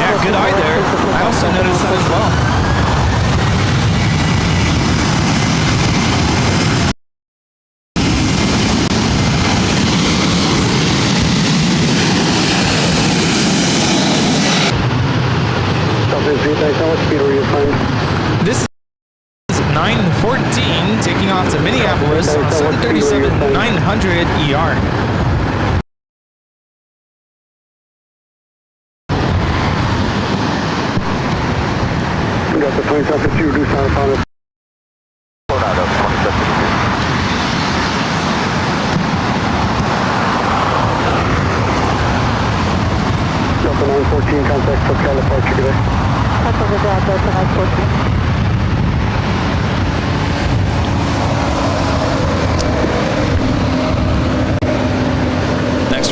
Yeah, good eye there. I also noticed that as well. This is 914 taking off to Minneapolis on 737-900 ER. Got the 2750 reduced on the final. Delta 914, contact for California today. Delta 914.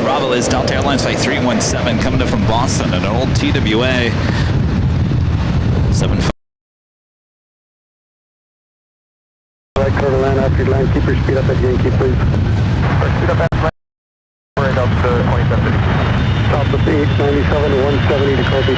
Bravo is Delta Airlines Flight 317 coming up from Boston, an old TWA 75. Right, clear to land after you land. Keep your speed up at Yankee, please. Speed up at right up to 2750. Top of 897 to 170 to Kobe.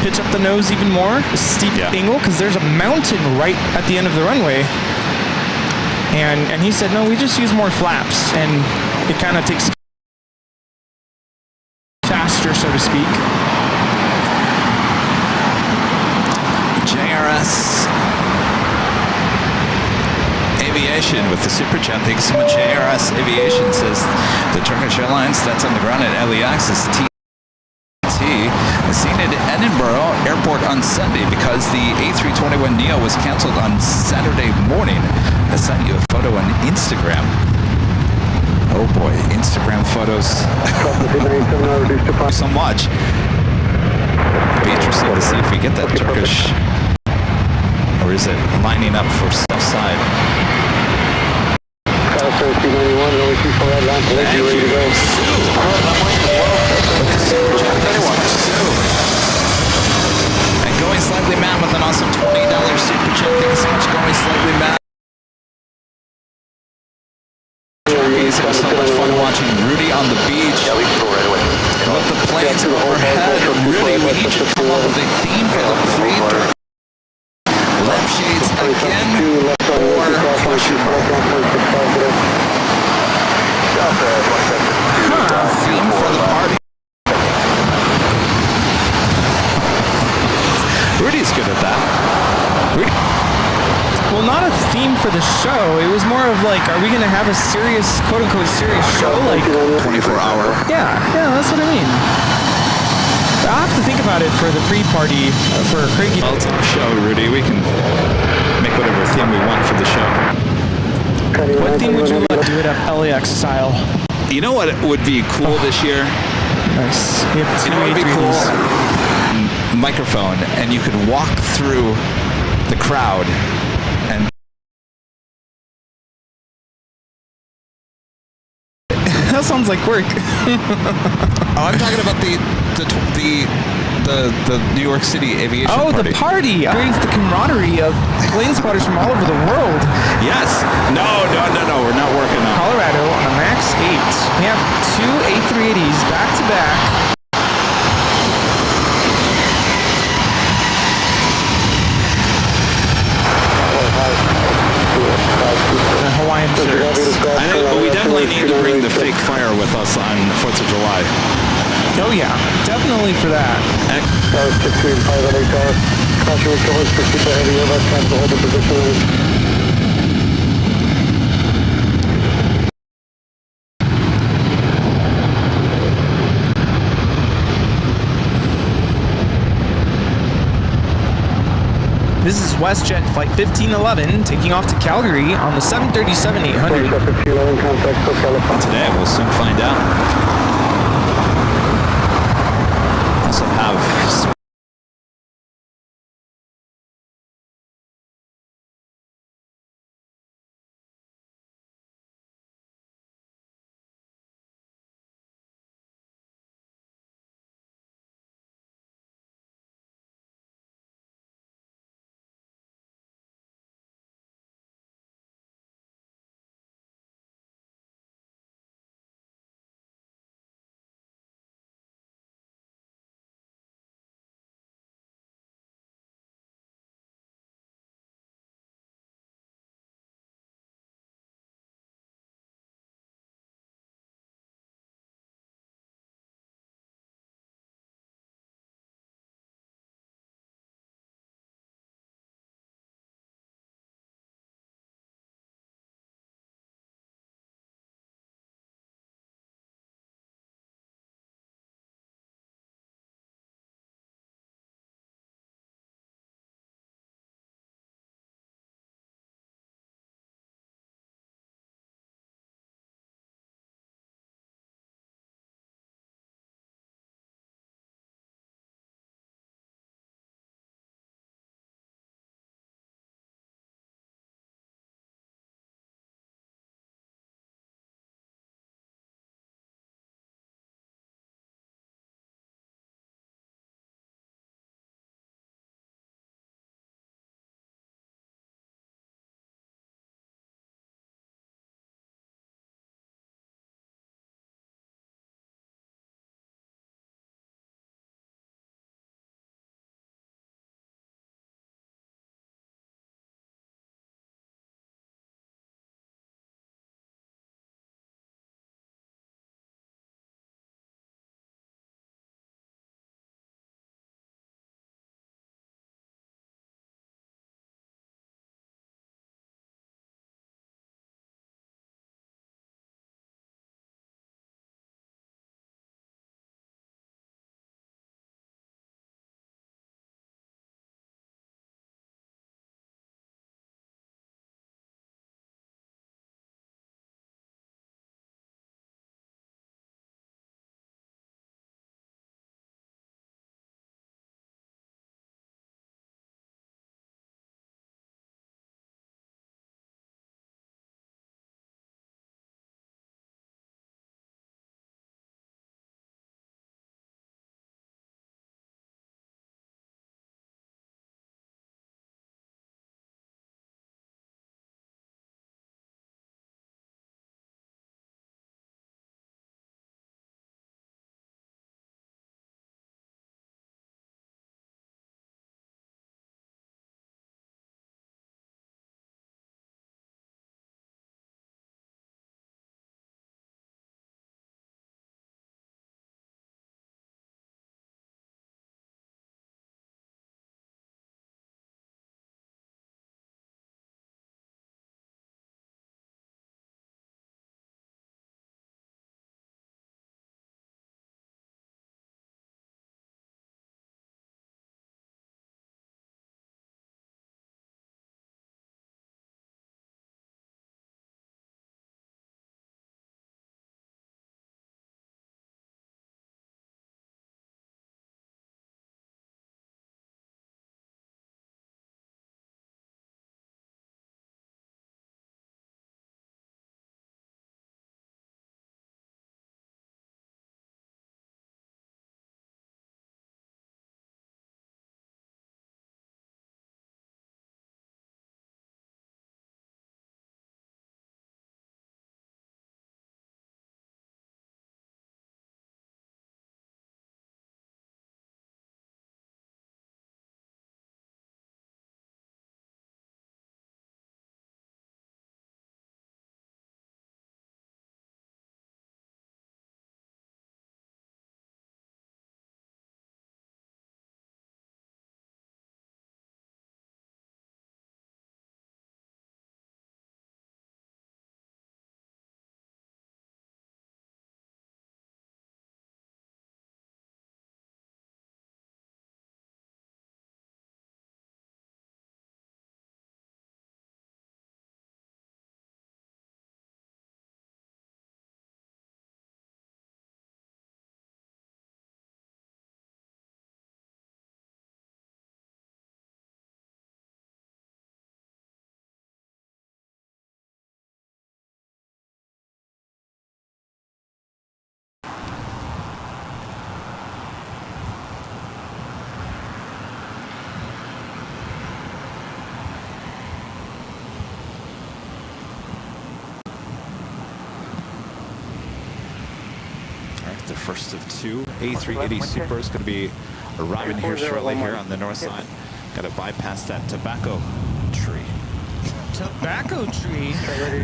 pitch up the nose even more, a steep angle, because there's a mountain right at the end of the runway. And he said, no, we just use more flaps, and it kind of takes faster, so to speak. JRS Aviation with the super chat. Thanks so much. JRS Aviation says the Turkish Airlines that's on the ground at LAX is TT is seen at Edinburgh Airport on Sunday because the A321neo was canceled on Saturday morning. I sent you a photo on Instagram. Oh boy, Instagram photos. So much. Be interesting to see if we get that Turkish, or is it lining up for south side? Thank you. And Going Slightly Mad with an awesome $20 super chat. Thank you so much, Going Slightly Mad. It was so much fun watching Rudy on the beach. With the planes overhead. Rudy, we need you to come up with a theme for the pre-dark. Lampshades again, or question mark? Theme for the party. Rudy's good at that. Rudy. Well, not a theme for the show. It was more of like, are we going to have a serious, quote-unquote serious show? Like 24-hour. Yeah, that's what I mean. I'll have to think about it for the pre-party for Craigie. Well, it's our show, Rudy. We can make whatever theme we want for the show. What theme would you like to do it up LAX style? You know what would be cool this year? Nice. We have two You know what would be cool? A380s. Microphone, and you could walk through the crowd and That sounds like work. oh, I'm talking about the New York City Aviation Oh, party. the party. Experience the camaraderie of plane spotters from all over the world. Yes. No. We're not working on Colorado on a MAX 8. We have two A380s back to back. And Hawaiian shirts. I think we definitely need to bring the fake fire with us on 4th of July. Oh yeah, definitely for that. This is WestJet Flight 1511 taking off to Calgary on the 737-800. Today, we'll soon find out. Also have first of two A380 Super is going to be arriving here shortly here on the north side. Got to bypass that tobacco tree. Tobacco tree?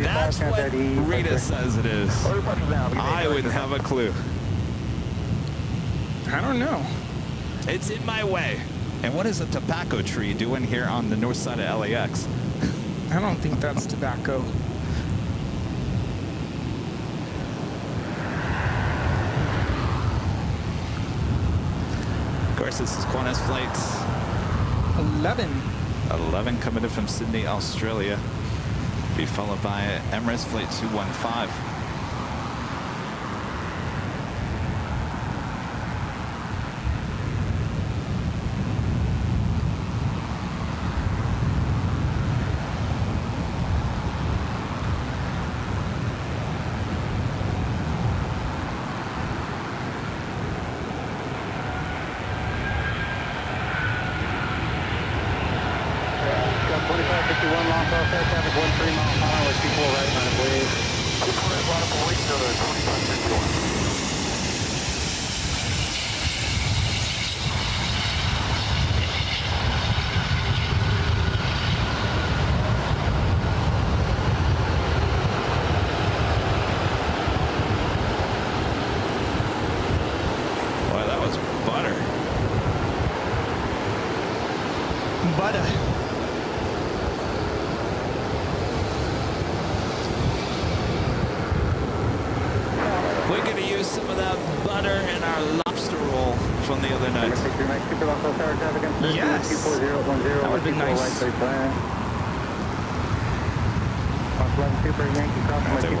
That's what Rita says it is. I wouldn't have a clue. I don't know. It's in my way. And what is a tobacco tree doing here on the north side of LAX? I don't think that's tobacco. Of course, this is Qantas flight 11 coming in from Sydney, Australia. Be followed by Emirates flight 215. We're going to use some of that butter in our lobster roll from the other night. Yes. That would be nice. We'll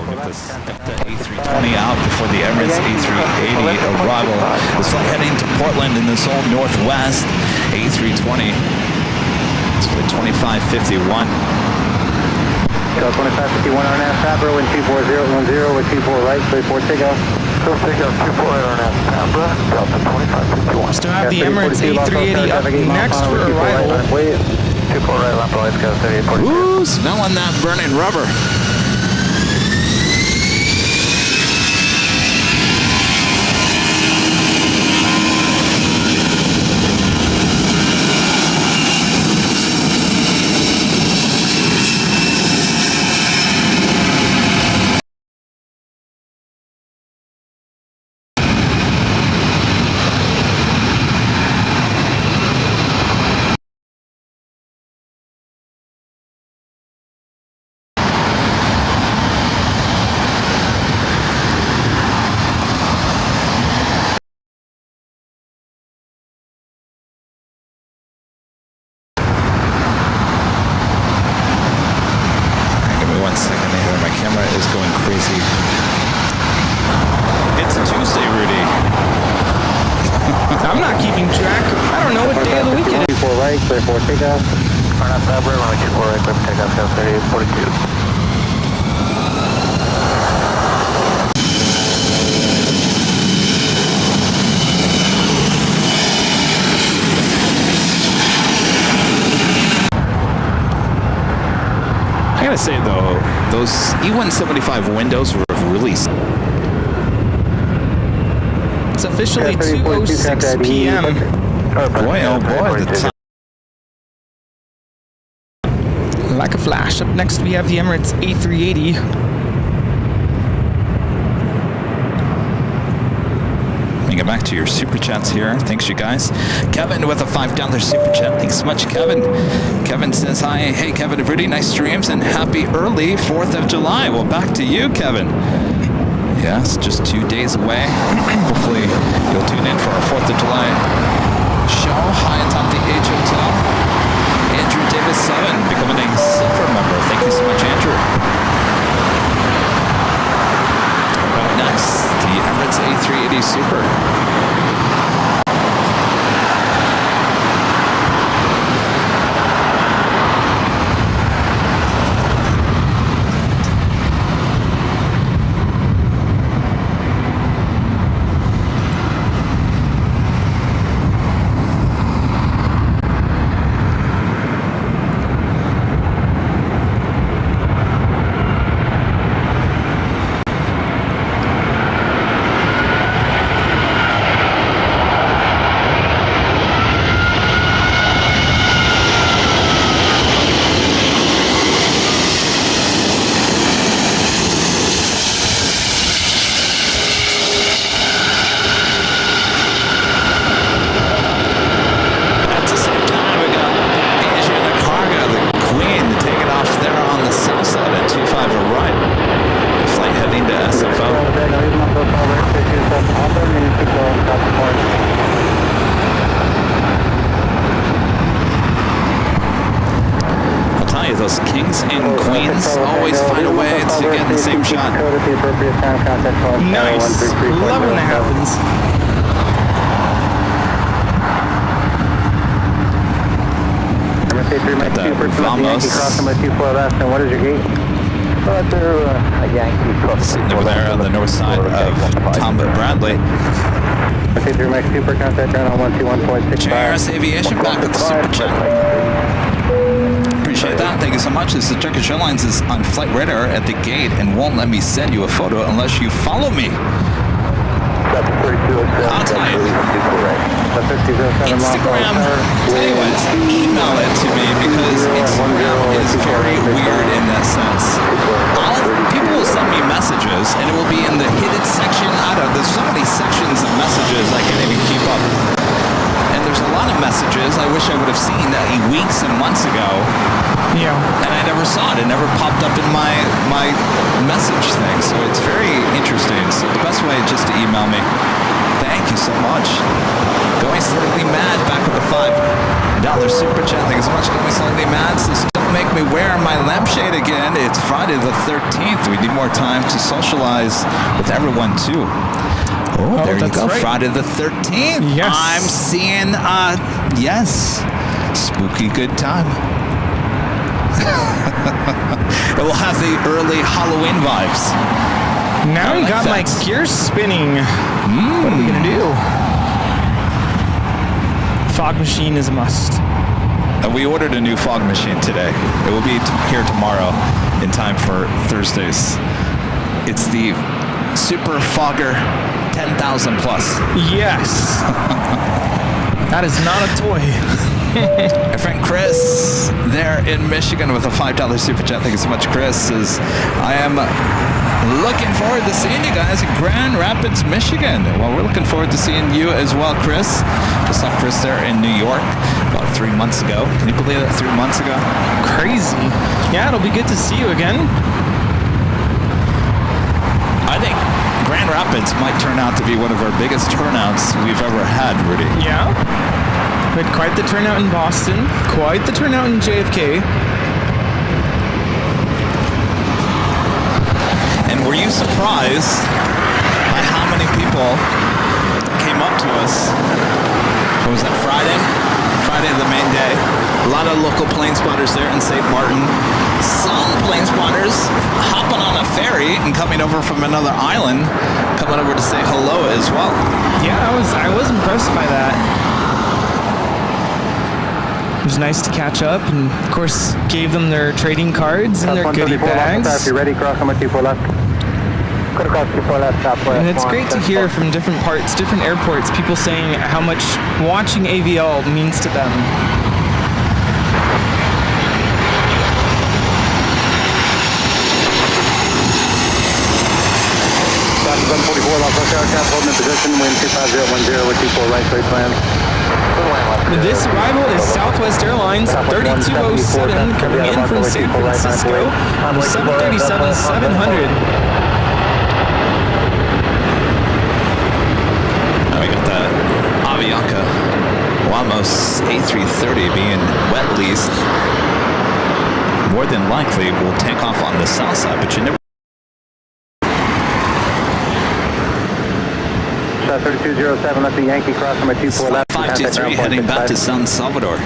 get this A320 out before the Emirates A380 arrival. This flight heading to Portland in the Seoul Northwest. A320. It's for 2551. 2551 RNAV, Fabra, wind 24010, with 24 right, 34 takeoff. So takeoff 24 right RNAV, Fabra, Delta 2551. Still have the Emirates A380 up next for arrival. 24 right, left, let's go, 3842. Ooh, smelling that burning rubber. I'm not keeping track. I don't know what day of the week it is. 24 right, 34 takeoff. RNAV Fabra, 24 right, 34 takeoff, 3842. I gotta say though, those E175 windows were really. It's officially 2:06 p.m. Boy, oh boy, the time. Like a flash. Up next we have the Emirates A380. Let me get back to your super chats here. Thanks, you guys. Kevin with a $5 super chat. Thanks so much, Kevin. Kevin says, hi. Hey, Kevin, really nice streams and happy early 4th of July. Well, back to you, Kevin. Yes, just 2 days away. Hopefully, you'll tune in for our 4th of July show. Hi, atop the H Hotel. Andrew Davis 7 becoming a silver member. Thank you so much, Andrew. Next, the Emirates A380 Super. those kings and queens always find a way to get in the same shot. Nice. Love when that happens. Vamos. And what is your gate? Sitting over there on the north side of Tom Bradley. Cheers, Aviation, back with the super chat. Appreciate that. Thank you so much. This is Jockeys Airlines is on flight radar at the gate and won't let me send you a photo unless you follow me. I'll tell you. Instagram, tell you what, email it to me because Instagram is very weird in that sense. People will send me messages and it will be in the hidden section. There's so many sections of messages I can't even keep up. And there's a lot of messages I wish I would have seen weeks and months ago. Yeah. And I never saw it. It never popped up in my message thing. So it's very interesting. So the best way is just to email me. Thank you so much. Going Slightly Mad, back with the $5 super chat. Thank you so much. Going Slightly Mad says, don't make me wear my lampshade again. It's Friday the 13th. We need more time to socialize with everyone too. Oh, there you go. Right. Friday the 13th. Yes. I'm seeing, yes, spooky good time. It will have the early Halloween vibes. Now you got my gears spinning. What are we gonna do? Fog machine is a must. And we ordered a new fog machine today. It will be here tomorrow in time for Thursdays. It's the Super Fogger 10,000 plus. Yes. That is not a toy. My friend Chris there in Michigan with a $5 super chat. Thank you so much, Chris. Says, I am looking forward to seeing you guys in Grand Rapids, Michigan. Well, we're looking forward to seeing you as well, Chris. Just saw Chris there in New York about 3 months ago. Can you believe that? 3 months ago? Crazy. Yeah, it'll be good to see you again. I think Grand Rapids might turn out to be one of our biggest turnouts we've ever had, Rudy. Yeah. We had quite the turnout in Boston, quite the turnout in JFK. And were you surprised by how many people came up to us? What was that, Friday? Friday, the main day. A lot of local plane spotters there in St. Martin. Some plane spotters hopping on a ferry and coming over from another island, coming over to say hello as well. Yeah, I was impressed by that. It was nice to catch up, and of course gave them their trading cards and their goodie bags. And it's great to hear from different parts, different airports, people saying how much watching AVL means to them. This arrival is Southwest Airlines 3207 coming in from San Francisco for 737-700. Now we got the Avianca Wamos A330 being wet leased. More than likely will take off on the south side, but you never. 3207, let the Yankee cross on my 24 left. 523 heading back to San Salvador.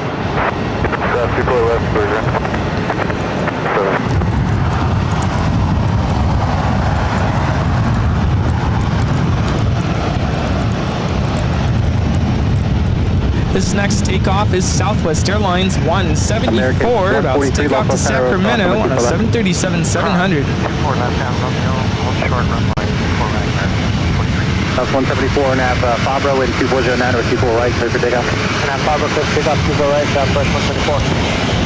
This next takeoff is Southwest Airlines 174, about to take off to Sacramento on a 737-700. That's 174 nav, Fabro in 2409 or 24 right, clear for takeoff. And Fabro, clear for takeoff, 24 right, Southwest 174.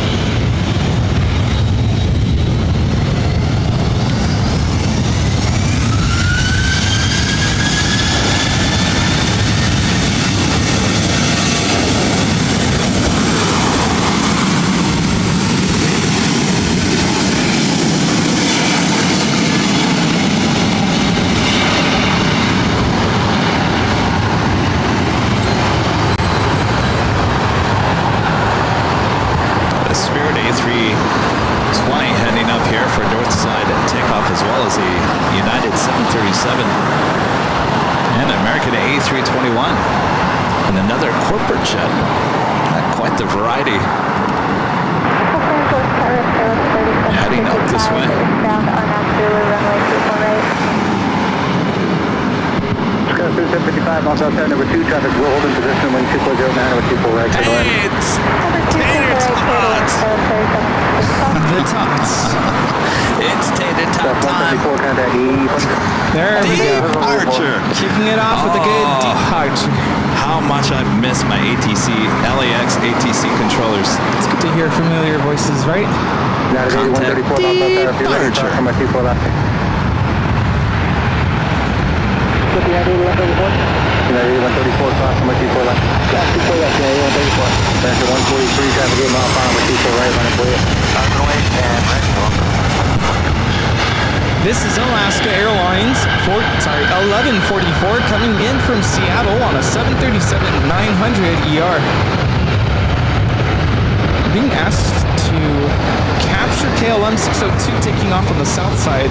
heading up here for north side takeoff, as well as a United 737 and an American A321 and another corporate jet. Quite the variety. Heading up this way. Sky 755, also outside number 2, traffic will hold in position, wind 2.09, number 24 right. Hey, it's tater tots. The tots. It's tater tot time. 174, contact E. There we go. Departure. Kicking it off with a good departure. How much I've missed my LAX ATC controllers. It's good to hear familiar voices, right? United 134, outside, if you're ready, start from my 24 left. United 134, cross from my 24 left. Gas 24 left, United 134. Center 143, traffic 8 mile per hour, 24 right, running for you. And right. This is Alaska Airlines 1144 coming in from Seattle on a 737-900 ER. Being asked to capture KLM 602 taking off on the south side.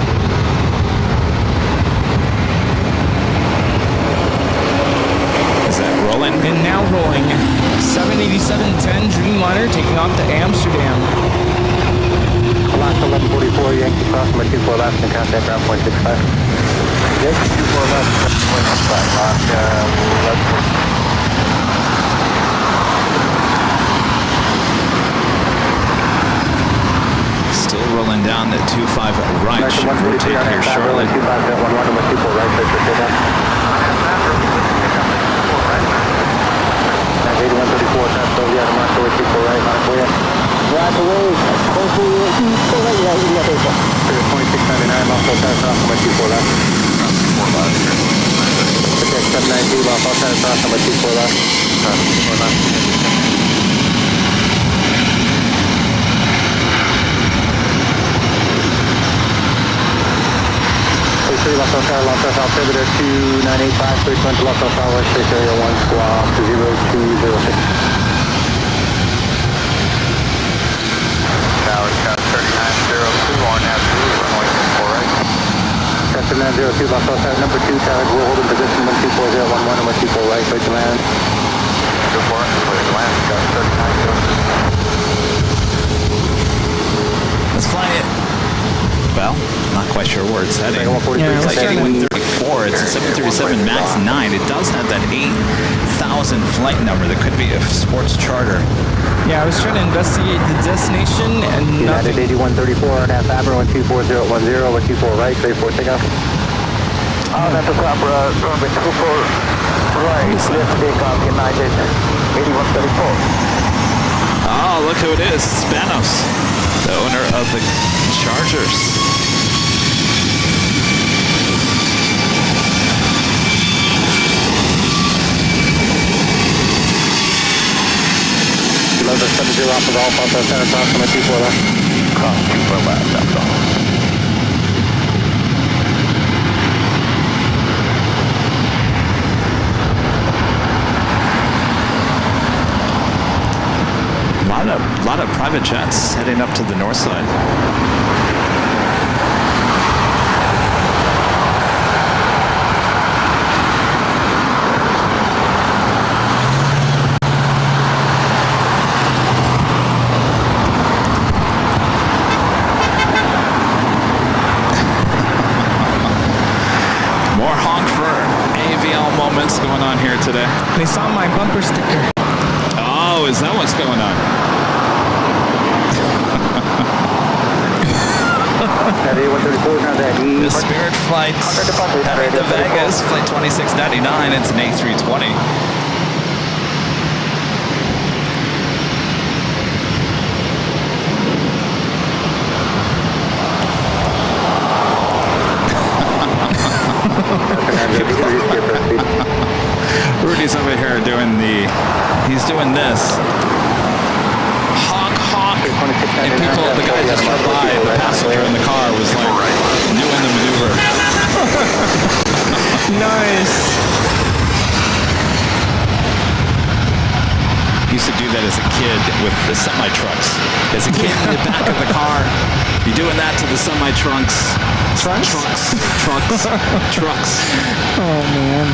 Is that rolling? And now rolling. 787-10 Dreamliner taking off to Amsterdam. Alaska 1144, Yankee cross from my 24 left and contact ground point 65. Yankee 24 left, point 65, Alaska 1144. Still rolling down the 25 right. Should rotate here shortly. 25 11 my 24 right, so stay down. 8134, traffic over the Mark 24 right, Mark for you. Right away, hopefully, right, yeah, 2699, also pass off on my 24 left. 24 left. Okay, 792, off, I'll pass off on my 24 left. 24 left. 3 Los Angeles, altimeter 2985, frequent Los Angeles, space area 1, squawk 0206. Tower Scott 3902 on absolute runway 4 right. Scott 3902, Los Angeles, number 2, tower will hold in position 124011, number 24 right, clear to land. Good for it, clear to land, Scott 3902. Let's fly it. Well, not quite sure where it's heading. Yeah, It's like 8134. It's a 737 MAX 9. It does have that 8,000 flight number that could be a sports charter. Yeah, I was trying to investigate the destination and United nothing. 8134 and half Abra 124010 with 24 right, clear for takeoff. That's a top runway 24 right, clear for takeoff, United 8134. Oh, look who it is. Spanos, the owner of the Chargers. Loader 70 off of Alpha, center cross from the 24 left. Cross 24 left, that's all. A lot of private jets heading up to the north side. More honk for AVL moments going on here today. They saw my bumper sticker. Oh, is that what's going on? The Spirit flight heading to Vegas, flight 2699. It's an A320. Rudy's over here doing he's doing this. Honk, honk. And people, the guy just drove by, the passenger in the car was like doing the maneuver. Nice. Used to do that as a kid with the semi-trucks. As a kid in the back of the car. You're doing that to the semi-trunks. Trunks? Trucks. Oh, man.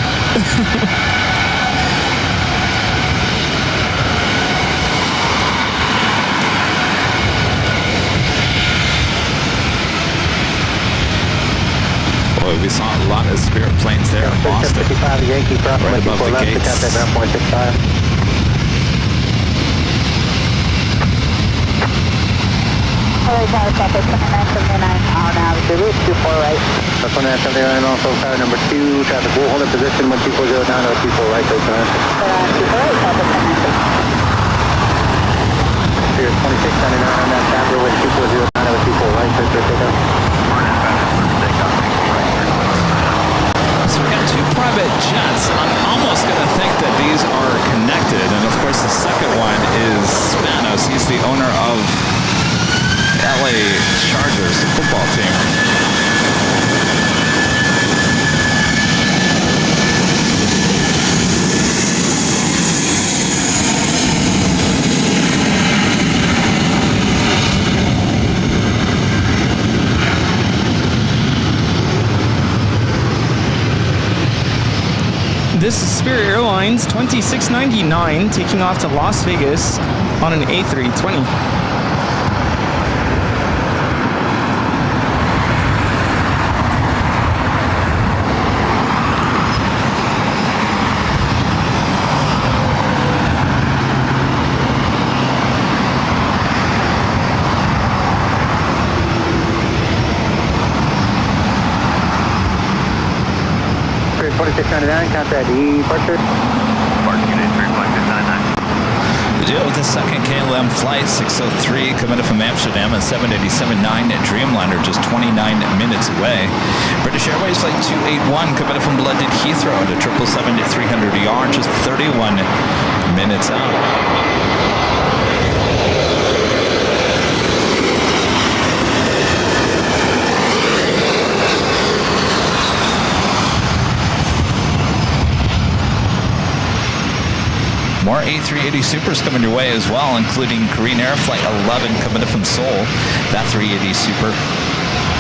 Boy, we saw a lot of Spirit planes there in Boston. 55 Yankee, Right above the gates. Contact 9.65. That's 1979, also tower number 2, traffic will hold in position 12409 or 24 right, please. Spirit 2699 on that tower with 2409 or 24 right, please, takeoff. So we got two private jets. I'm almost going to think that these are connected. And of course, the second one is Spanos. He's the owner of LA Chargers, the football team. This is Spirit Airlines 2699 taking off to Las Vegas on an A320. Spirit 2699, contact departure. The deal with the second KLM flight 603 coming from Amsterdam and 787-9 Dreamliner just 29 minutes away. British Airways flight 281 coming from London Heathrow at a 777-300ER just 31 minutes out. More A380 Supers coming your way as well, including Korean Air Flight 11 coming in from Seoul. That 380 Super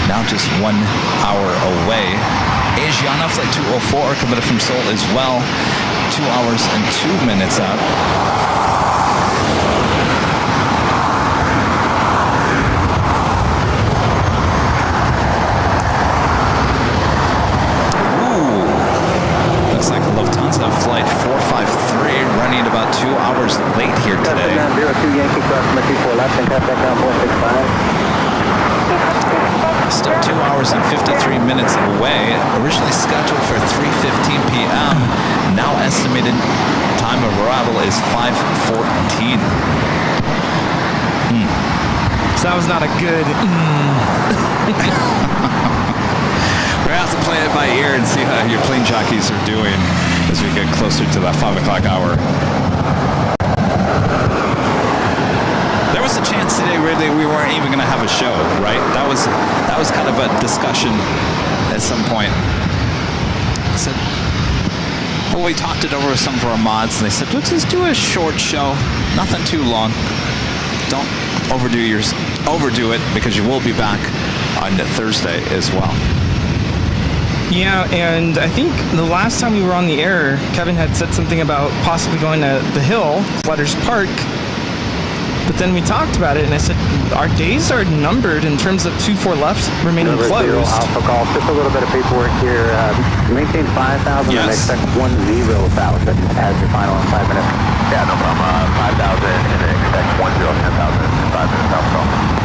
now just 1 hour away. Asiana Flight 204 coming in from Seoul as well. 2 hours and 2 minutes out. Looks like a Lufthansa Flight 453 running about 2 hours late here today. 02 Yankee crossing 24 left and contact down 465. Still 2 hours and 53 minutes away. Originally scheduled for 3:15 p.m. Now estimated time of arrival is 5:14. So that was not a good. We're going to have to play it by ear and see how your plane jockeys are doing as we get closer to that 5 o'clock hour. There was a chance today really we weren't even going to have a show, right? That was kind of a discussion at some point. I said, well, we talked it over with some of our mods and they said, let's just do a short show, nothing too long. Don't overdo it because you will be back on Thursday as well. Yeah, and I think the last time we were on the air, Kevin had said something about possibly going to the Hill, Clutters Park. But then we talked about it, and I said, our days are numbered in terms of 2-4 left remaining closed. Alpha Golf, just a little bit of paperwork here. Maintain 5,000 and expect 10,000 as your final in 5 minutes. Yeah, no problem. 5,000 and expect 10,000 in 5 minutes. Alpha Golf.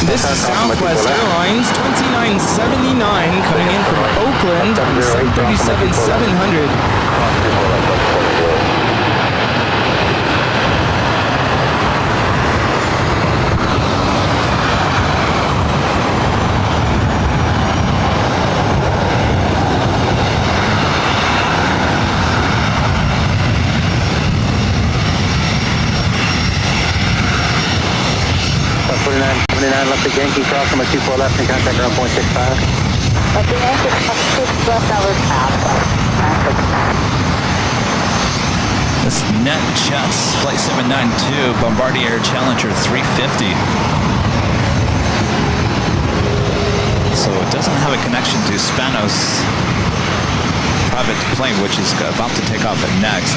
This is Southwest Airlines 2979 coming in from Oakland on 737-700. Yankee crossing with 24 left and contact around 0.65. Okay, Yankee 6 left over south. This NetJets Flight 792 Bombardier Challenger 350. So it doesn't have a connection to Spanos private plane, which is about to take off at next.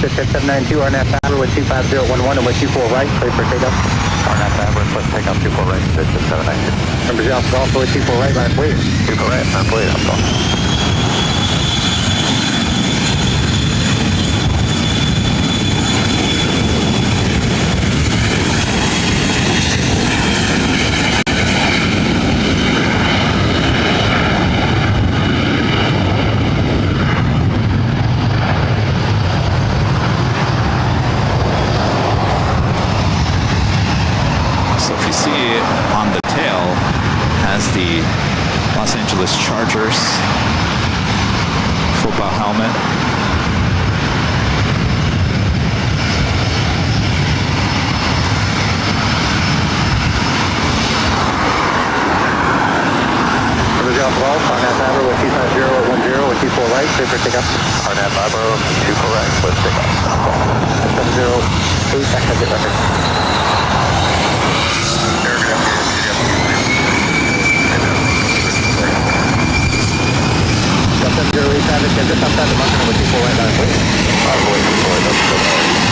Jet 792, RNAV Faber with 25011 and with 24 right, clear for takeoff. RNAV Faber, let's take off 24 right, Jet 792. Number 0 Alpha with 24 right, line please. 24 right, line please, I'm going. Chargers football helmet. Golf 12, RNAV Faber with 25010 with 24 right, clear for takeoff. RNAV Faber, 2 correct, let's take off. 708, exit record. Delta 08 traffic, just outside the bunker with 24 right line, please. 5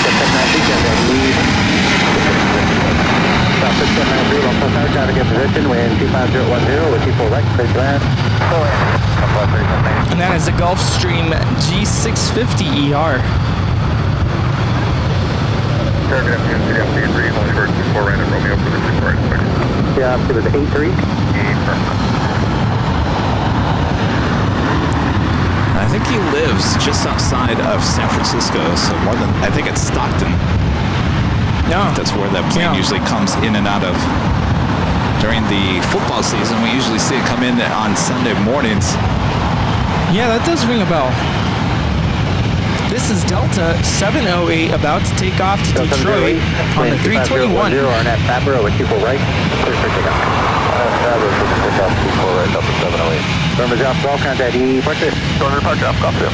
Jet 792, South 6793, long plus tower, traffic in position, wind 25010 with 24 right, clear to land. And that is the Gulfstream G650ER. Paragraph 3, only for 24 right and Romeo for the 24 right. Yeah, it was 83. I think he lives just outside of San Francisco, so more than, I think it's Stockton. No. That's where that plane usually comes in and out of. During the football season, we usually see it come in on Sunday mornings. Yeah, that does ring a bell. This is Delta 708 about to take off to Detroit on the 321. RNAV Faber with 24 right, clear for takeoff. Faber with 24 right, Delta 708. Remember, drop golf, contact E, departure. Going to departure, off golf, yeah.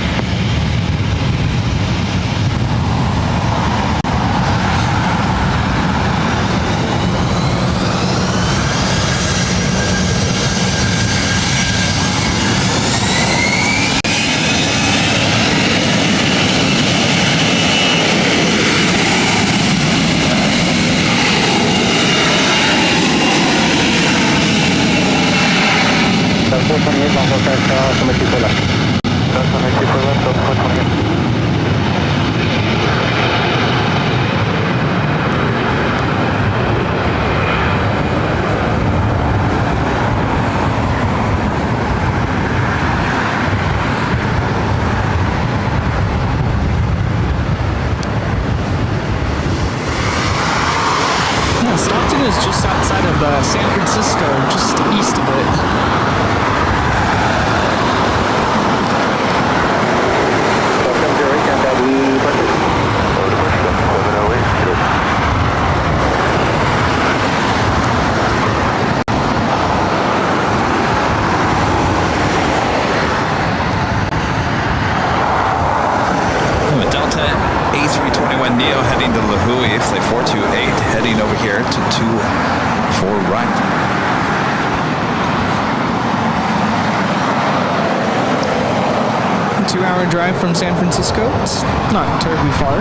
Stockton is just outside of San Francisco, just east of it. Delta A321neo heading to La Jolla, flight 428, heading over here to 24 right. A 2-hour drive from San Francisco. It's not terribly far.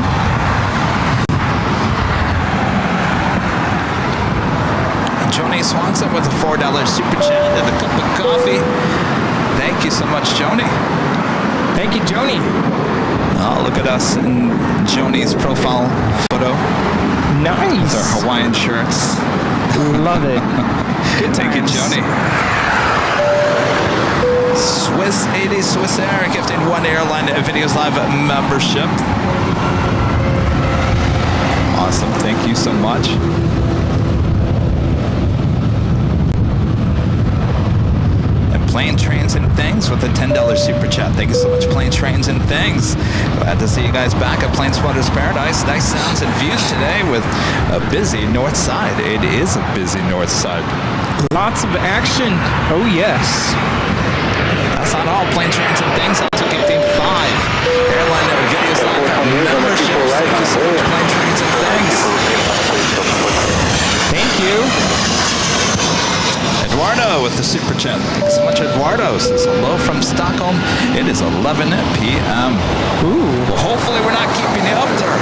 Joni Swanson with a $4 super chat and a cup of coffee. Thank you so much, Joni. Thank you, Joni. Oh, look at us in Joni's profile photo. Nice. With our Hawaiian shirts. Love it. Good Thank you, Joni. Swiss 80 Swiss Air gifting 1 Airline Videos Live membership. Awesome. Thank you so much. Plane, Trains, and Things with a $10 super chat. Thank you so much, Plane, Trains, and Things. Glad to see you guys back at Plane Spotters Paradise. Nice sounds and views today with a busy north side. It is a busy north side. Lots of action. Oh, yes. That's not all. Plane, Trains, and Things. Also Team 5. AirLineVideos Live memberships. Thank you so much, Plane, Trains, and Things. Thank you. Eduardo with the super chat. Thanks so much, Eduardo. Says hello from Stockholm. It is 11 p.m. Ooh. Well, hopefully we're not keeping you up there.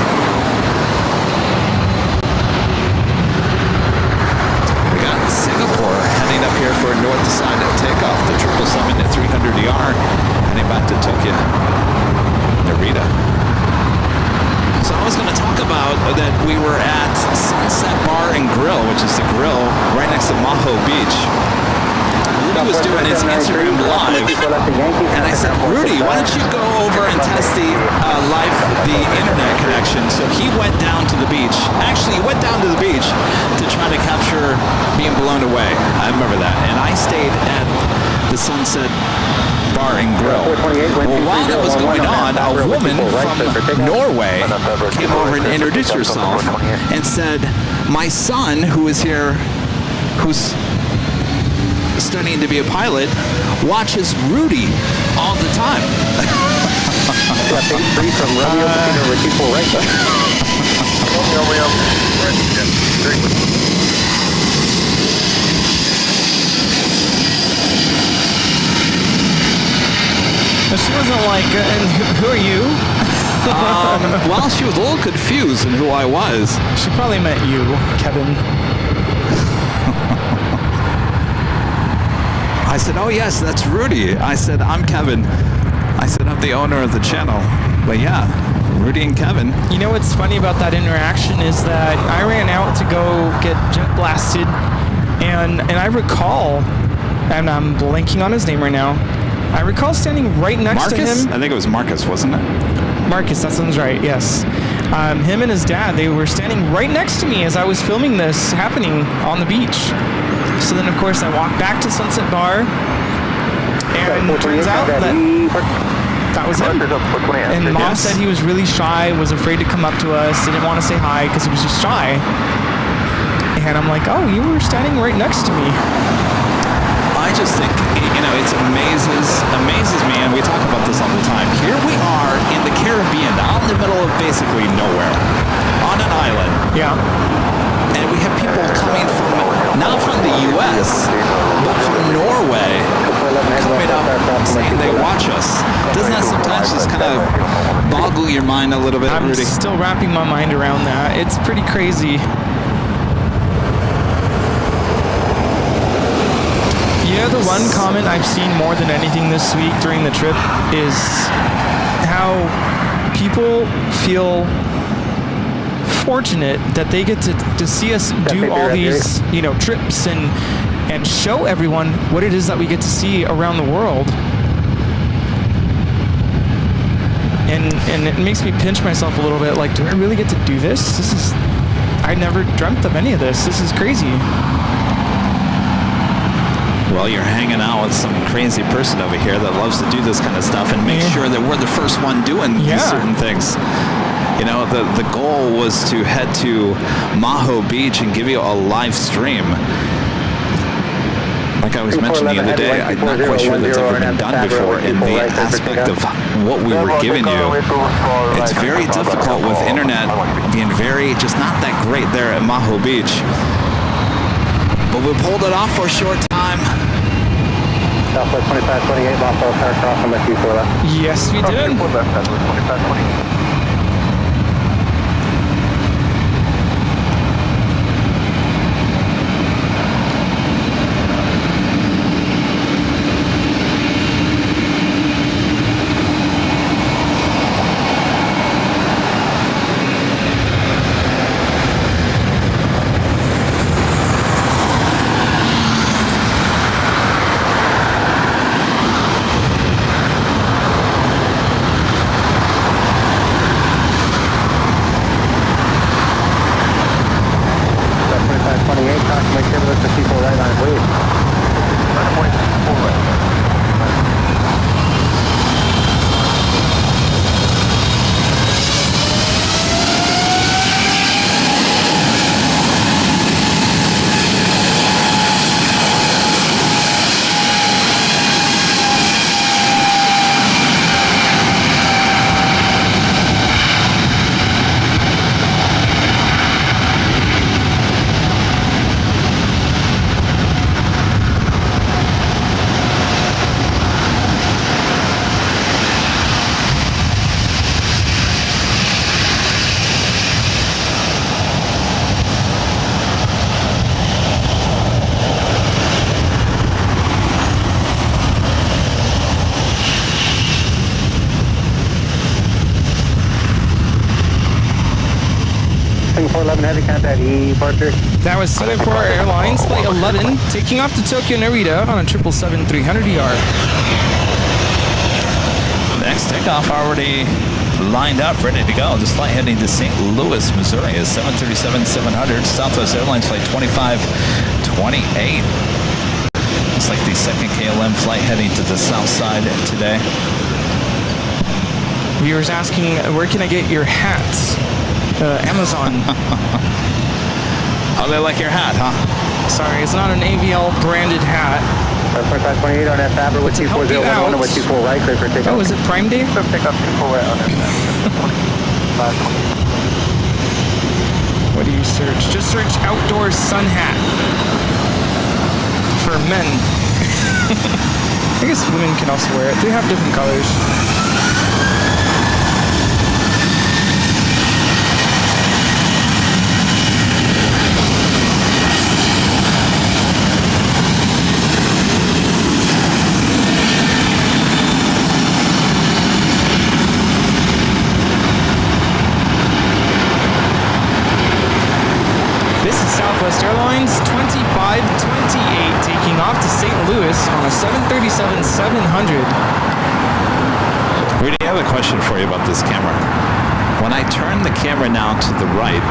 We got Singapore heading up here for a north side takeoff. The 777 at 300ER heading back to Tokyo. Narita. So I was going to talk about that we were at Sunset Bar and Grill, which is the grill right next to Maho Beach. Rudy was doing his Instagram live, and I said, Rudy, why don't you go over and test the internet connection? So he went down to the beach. Actually, he went down to the beach to try to capture being blown away. I remember that. And I stayed at the Sunset Bar and Grill. Well, while that was going on, a woman from Norway came over and introduced herself and said, my son, who is here, who's studying to be a pilot, watches Rudy all the time. She wasn't like, and who are you? Well, she was a little confused in who I was. She probably meant you, Kevin. I said, oh yes, that's Rudy. I said, I'm Kevin. I said, I'm the owner of the channel. But yeah, Rudy and Kevin. You know what's funny about that interaction is that I ran out to go get jet blasted, and I recall, and I'm blanking on his name right now, I recall standing right next to him. I think it was Marcus, wasn't it? Marcus, that sounds right, yes. Him and his dad, they were standing right next to me as I was filming this happening on the beach. So then, of course, I walked back to Sunset Bar, and it turns out that was him. And Mom said he was really shy, was afraid to come up to us, didn't want to say hi because he was just shy. And I'm like, oh, you were standing right next to me. I just think, you know, it amazes me, and we talk about this all the time. Here we are in the Caribbean, out in the middle of basically nowhere, on an island. Yeah. And we have people coming from, not from the U.S., but from Norway, coming up saying they watch us. Doesn't that sometimes just kind of boggle your mind a little bit, I'm Rudy? still wrapping my mind around that. It's pretty crazy. You know, the one comment I've seen more than anything this week during the trip is how people feel fortunate that they get to see us do all these, you know, trips and show everyone what it is that we get to see around the world. And it makes me pinch myself a little bit, like, do I really get to do this? I never dreamt of any of this. This is crazy. Well, you're hanging out with some crazy person over here that loves to do this kind of stuff and make sure that we're the first one doing these certain things. You know, the goal was to head to Maho Beach and give you a live stream. Like I was mentioning the other day, I'm not quite sure that's ever been done before. In the aspect of what we were giving you, it's very difficult with internet being just not that great there at Maho Beach. But we pulled it off for a short time. Southwest 2528, Buffalo, Power Cross, on Yes, we did. Make sure with the people right on, please. 11 Heavy, contact departure. That was Singapore Airlines Flight 11 taking off to Tokyo Narita on a 777-300ER. Next takeoff already lined up, ready to go. This flight heading to St. Louis, Missouri is 737-700, Southwest Airlines Flight 2528. It's like the second KLM flight heading to the south side today. Viewers asking, where can I get your hats? Amazon. Oh, they like your hat, huh? Sorry, it's not an AVL branded hat. 4528 on that Faber with To help you 2401 out. with 24 right, clear for takeoff. Oh, is it Prime Day? Takeoff 24 right on that. What do you search? Just search outdoor sun hat for men. I guess women can also wear it. They have different colors. This is Southwest Airlines 2528 taking off to St. Louis on a 737-700. Rudy, I have a question for you about this camera. When I turn the camera now to the right,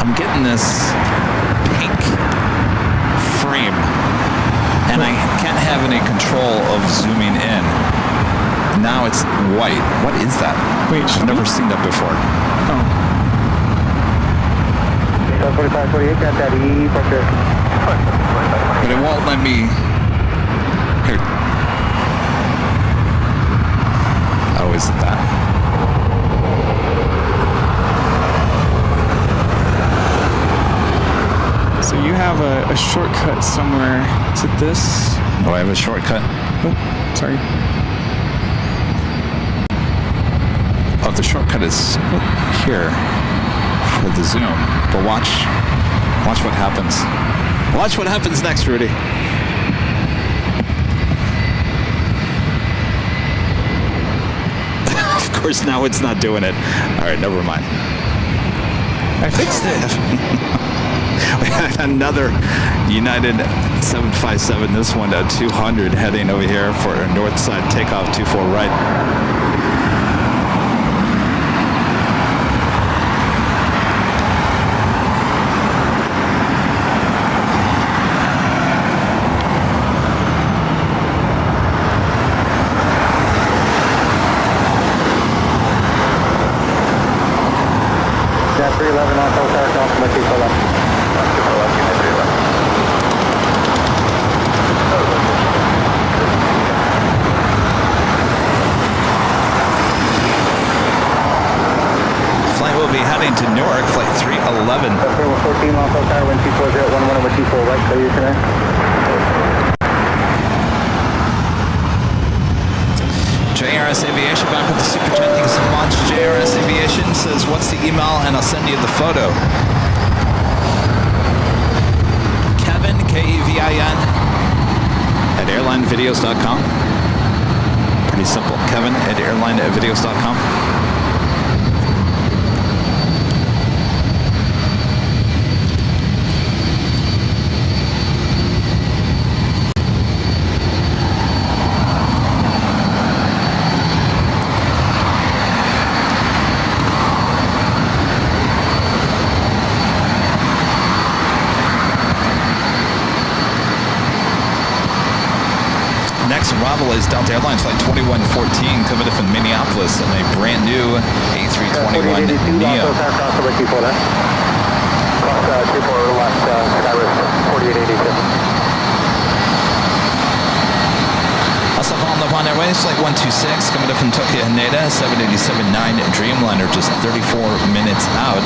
I'm getting this pink frame, and I can't have any control of zooming in. Now it's white. What is that? Wait, I've never seen that before. Oh. 4528, contact departure. But it won't let me. Here. Oh, is it that? So you have a shortcut somewhere. Is it this? Oh, I have a shortcut. Oh, sorry. Oh, the shortcut is here for the zoom. But watch what happens. Watch what happens next, Rudy. Of course, now it's not doing it. All right, never mind. I fixed it. We had another United 757, this one at 200, heading over here for a north side takeoff 24 right. Jet 311 on full tower, cross from 24 left. Flight will be heading to Newark, flight 311. 14 on full tower, wind 24011 with 24 right, clear you connect. JRS Aviation back with the super chat. Thanks so much. JRS Aviation says, what's the email? And I'll send you the photo. Kevin, K-E-V-I-N, at airlinevideos.com. Pretty simple. Kevin at airlinevideos.com. Next arrival is Delta Airlines Flight 2114 coming in from Minneapolis on a brand new A321 Neo. Also following up on Airways Flight 126 coming up from Tokyo Haneda, 787-9 Dreamliner, just 34 minutes out.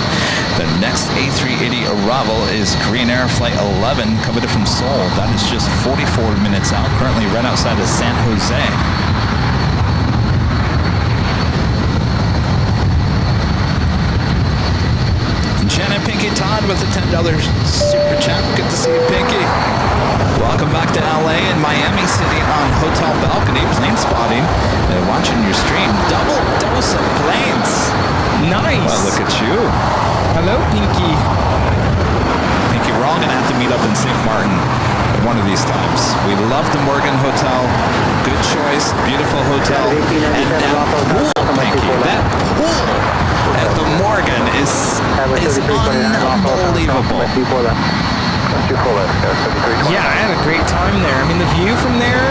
The next A380 arrival is Korean Air Flight 11 coming in from Seoul. That is just 44 minutes out, currently right outside of San Jose. Janet Pinky Todd with a $10 super chat. Good to see you, Pinky. Welcome back to LA and Miami, sitting on hotel balcony, plane spotting, and watching your stream. Double dose of planes. Nice. Well, look at you. Hello, Pinky. Pinky, we're all going to have to meet up in St. Martin one of these times. We love the Morgan Hotel. Good choice. Beautiful hotel. And that pool, Pinky, that pool at the Morgan is unbelievable. Yeah, I had a great time there. I mean, the view from there,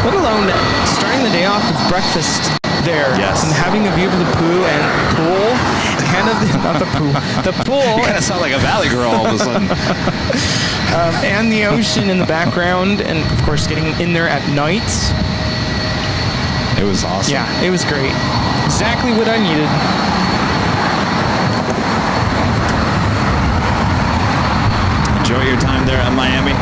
let alone starting the day off with breakfast there. Yes. And having a view of the pool and not the pool, the pool. You kind of sound like a valley girl all of a sudden. And the ocean in the background, and of course getting in there at night. It was awesome. Yeah, it was great. Exactly what I needed. Enjoy your time there in Miami.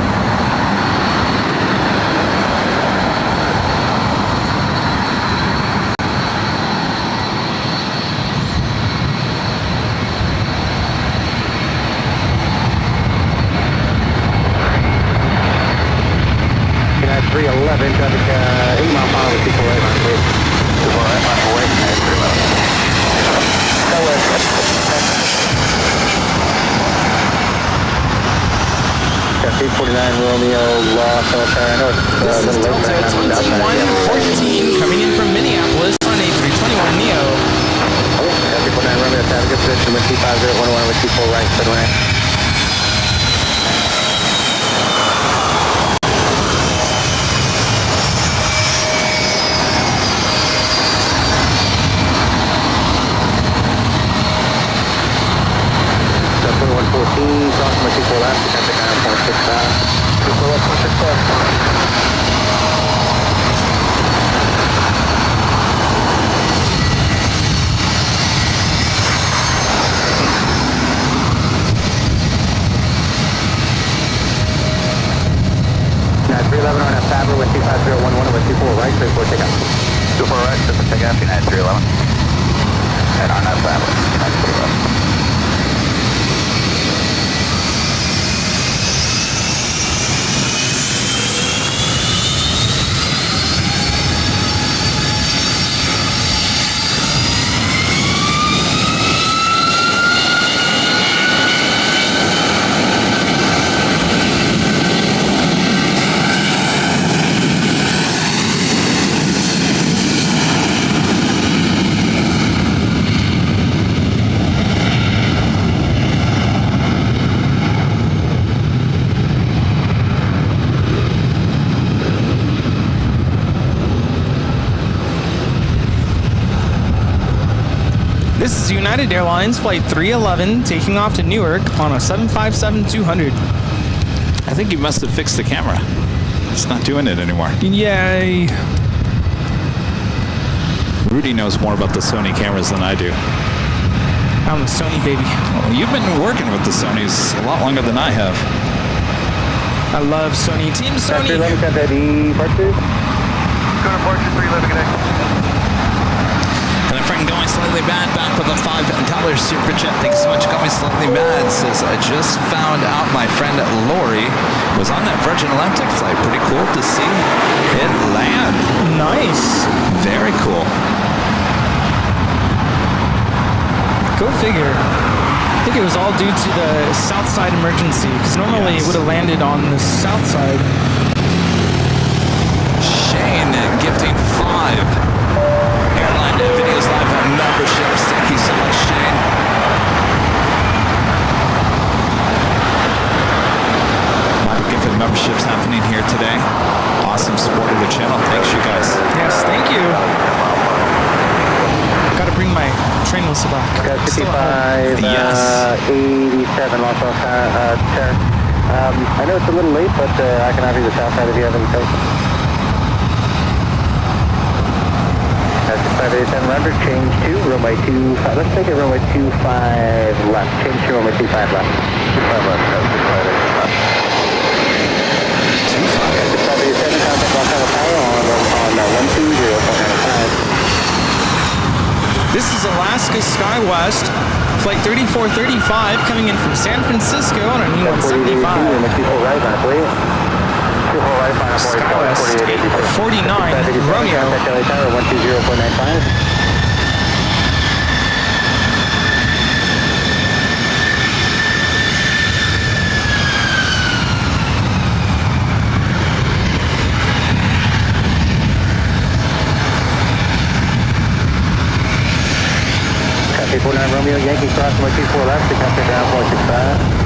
United 311, traffic 8 mile per hour with people right on, please. 849 Romeo, Los North. This is Delta 2114 coming in from Minneapolis on A321 Neo. 849 Romeo, traffic good position with T5011 with T4 right, good one. Crossing my 24 left, you can take 9.65. 24 left, 311 on that Faber with 25011 with 24 right, 34 takeoff. 24 right, 34 takeoff, United 311. And on that Faber, United 311. This is United Airlines Flight 311 taking off to Newark on a 757-200. I think you must have fixed the camera. It's not doing it anymore. Yay. Rudy knows more about the Sony cameras than I do. I'm a Sony baby. Well, you've been working with the Sonys a lot longer than I have. I love Sony. Team Sony. 311, got that departure. Go to Porture 311, good day. And a friend going slightly bad back with a $5 super chat. Thanks so much. Going slightly bad says, I just found out my friend Lori was on that Virgin Atlantic flight. Pretty cool to see it land. Nice. Very cool. Go figure. I think it was all due to the south side emergency, because normally it would have landed on the south side. Shane gifting 5 AirLineVideos live memberships. Thank you so much, Shane. A lot of gifted memberships happening here today. Awesome support of the channel. Thanks, you guys. Yes, thank you. Gotta bring my train whistle back. Got Still at home. 55, Yes. 87 Los Angeles, I know it's a little late, but I can offer you the south side if you have any coast. 587 Roger, change to runway 25. Let's take it runway 25 left. Change to runway 25 left. 25 left. That's 587, contact Los Angeles Tower on 120.95. This is Alaska SkyWest, Flight 3435, coming in from San Francisco on a new 175. SkyWest 849 Romeo. Yankee crossing with 24 left, to come down 465.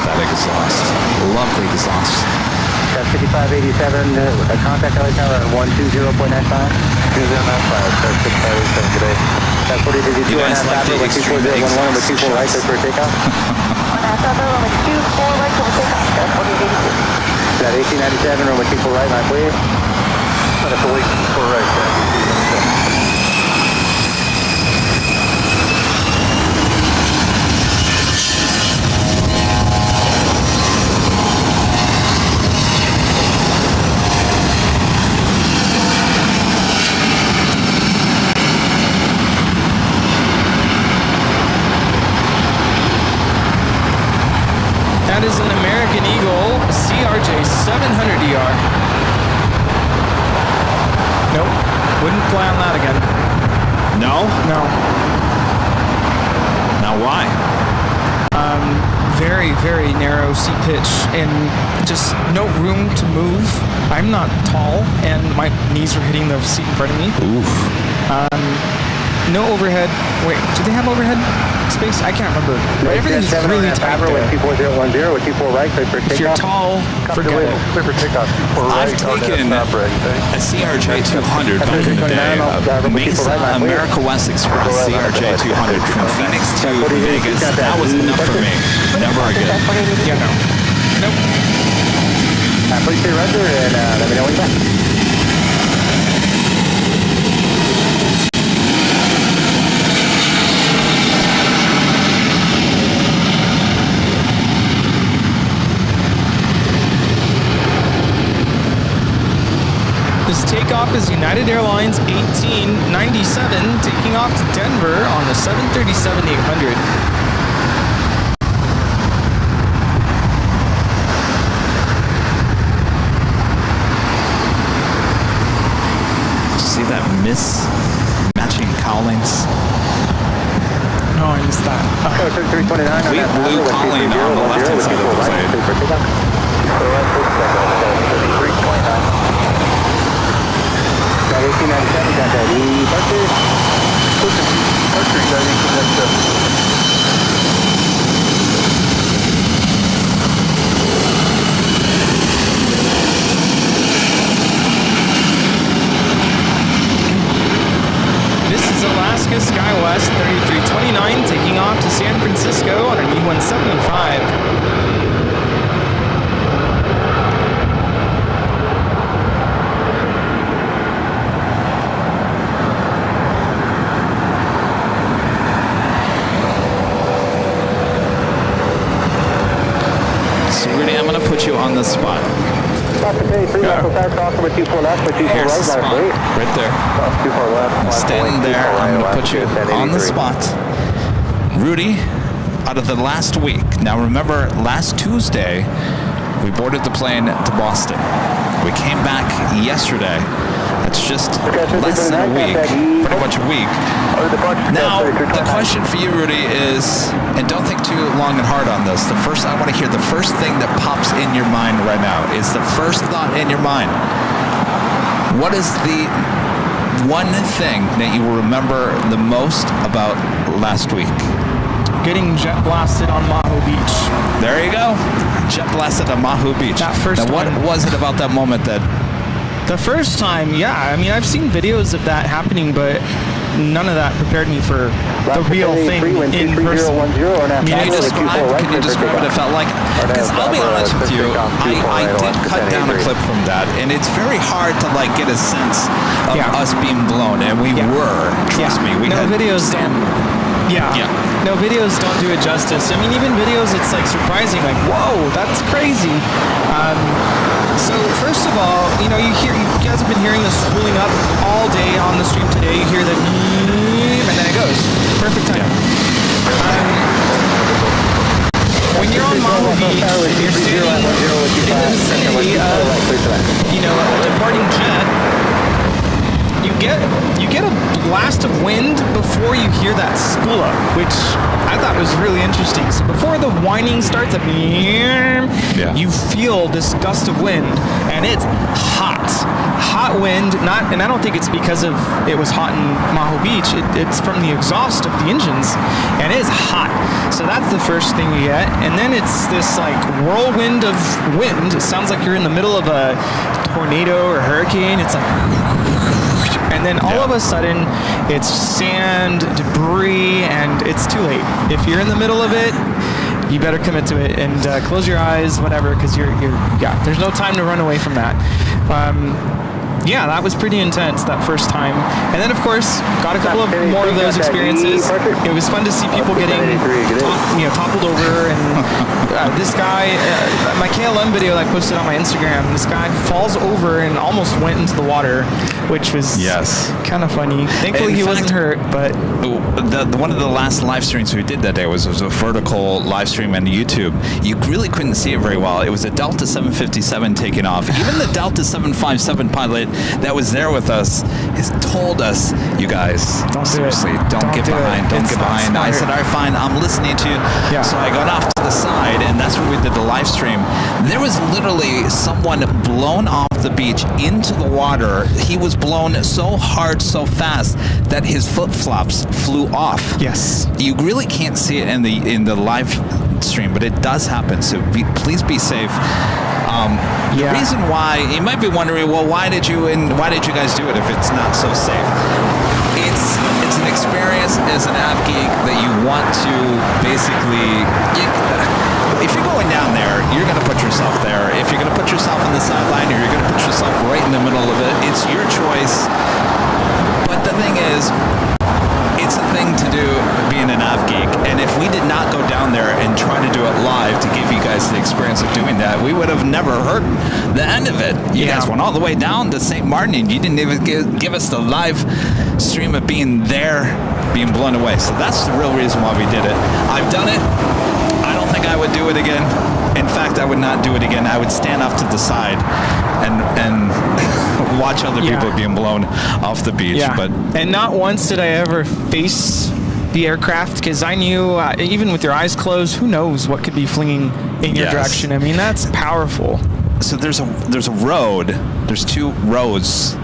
That exhaust. Love the exhaust. 5587, contact LA tower at 120.95. 209.5, 6587 today. That's 40 to 2 and a half after, with 24011, with 24 right, clear for takeoff. 1 half hour, runway 24 right, clear for takeoff. That's 4882. That 1897, runway 24 right, line clear. That's a week 24 right, That is an American Eagle CRJ 700ER. Nope, wouldn't fly on that again. No? No. Now why? Very, very narrow seat pitch and just no room to move. I'm not tall and my knees were hitting the seat in front of me. Oof. No overhead. Wait, do they have overhead space? I can't remember. But everything's really tight with there. 24010, with 24 right, clear for takeoff. If you're tall, forget it. Clear for takeoff. I've taken a CRJ 200 back in the day, a Mesa America West Express CRJ 200 from Phoenix to Vegas. That was enough for me. Never again. Yeah, no. Nope. Please stay render and let me know when you're back. This takeoff is United Airlines 1897, taking off to Denver on the 737-800. See that mismatching cowlings? No, I missed that. We blue cowling on the left-hand side of the plane. That 1897, got that departure. Departure, got 1897. This is Alaska SkyWest 3329, taking off to San Francisco on an E-175. I'm going to put you on the spot. Here's the spot, right there. Standing there, I'm going to put you on the spot. Rudy, out of the last week, now remember, last Tuesday, we boarded the plane to Boston. We came back yesterday. That's just less than a week, pretty much a week. Now, the question for you, Rudy, is, and don't think too long and hard on this, I want to hear the first thing that pops in your mind right now. Is the first thought in your mind, what is the one thing that you will remember the most about last week? Getting jet blasted on Maho Beach. There you go. Jet blasted on Maho Beach. That first now, what was it about that moment that... The first time, yeah. I mean, I've seen videos of that happening, but none of that prepared me for the real thing in person. Can you describe what it felt like? Because I'll be honest with you, I did cut down a clip from that, and it's very hard to like get a sense of us being blown, and we were. Trust me, we had videos. No, videos don't do it justice. I mean, even videos, it's like surprising, like, whoa, that's crazy. So first of all, you know, you guys have been hearing the spooling up all day on the stream today. You hear the and then it goes. Perfect time. When you're on Maho Beach, you're standing in the vicinity of, you know, a departing jet. You get a blast of wind before you hear that spool up, which I thought was really interesting. So before the whining starts, you feel this gust of wind, and it's hot wind. And I don't think it's because of it was hot in Maho Beach. It's from the exhaust of the engines, and it is hot. So that's the first thing you get, and then it's this like whirlwind of wind. It sounds like you're in the middle of a tornado or hurricane. It's like, and then all of a sudden it's sand, debris, and it's too late. If you're in the middle of it, you better commit to it and close your eyes, whatever, because there's no time to run away from that. Yeah, that was pretty intense that first time. And then, of course, got a couple of more of those experiences. It was fun to see people getting toppled over. And this guy, my KLM video that I posted on my Instagram, this guy falls over and almost went into the water, which was kind of funny. Thankfully, he wasn't hurt, but... One of the last live streams we did that day was a vertical live stream on YouTube. You really couldn't see it very well. It was a Delta 757 taking off. Even the Delta 757 pilot that was there with us has told us, you guys, don't get behind. I said, all right, fine, I'm listening to you. Yeah. So I got off to the side, and that's where we did the live stream. There was literally someone blown off the beach into the water. He was blown so hard, so fast that his flip-flops flew off. Yes. You really can't see it in the live stream, but it does happen. So please be safe. The reason why, you might be wondering, well, why did you guys do it if it's not so safe? It's an experience as an av geek that you want to basically. If you're going down there, you're going to put yourself there. If you're going to put yourself on the sideline, or you're going to put yourself right in the middle of it, it's your choice. But the thing is, it's a thing to do being an av geek, and if we did not go down there and try to do it live to give you guys the experience of doing that, we would have never heard the end of it. You guys went all the way down to St. Martin, and you didn't even give us the live stream of being there, being blown away. So that's the real reason why we did it. I've done it. I don't think I would do it again. In fact, I would not do it again. I would stand off to the side and watch other people being blown off the beach. Yeah. But and not once did I ever face the aircraft, because I knew, even with your eyes closed, who knows what could be flinging in your direction. I mean, that's powerful. So there's a road. There's two roads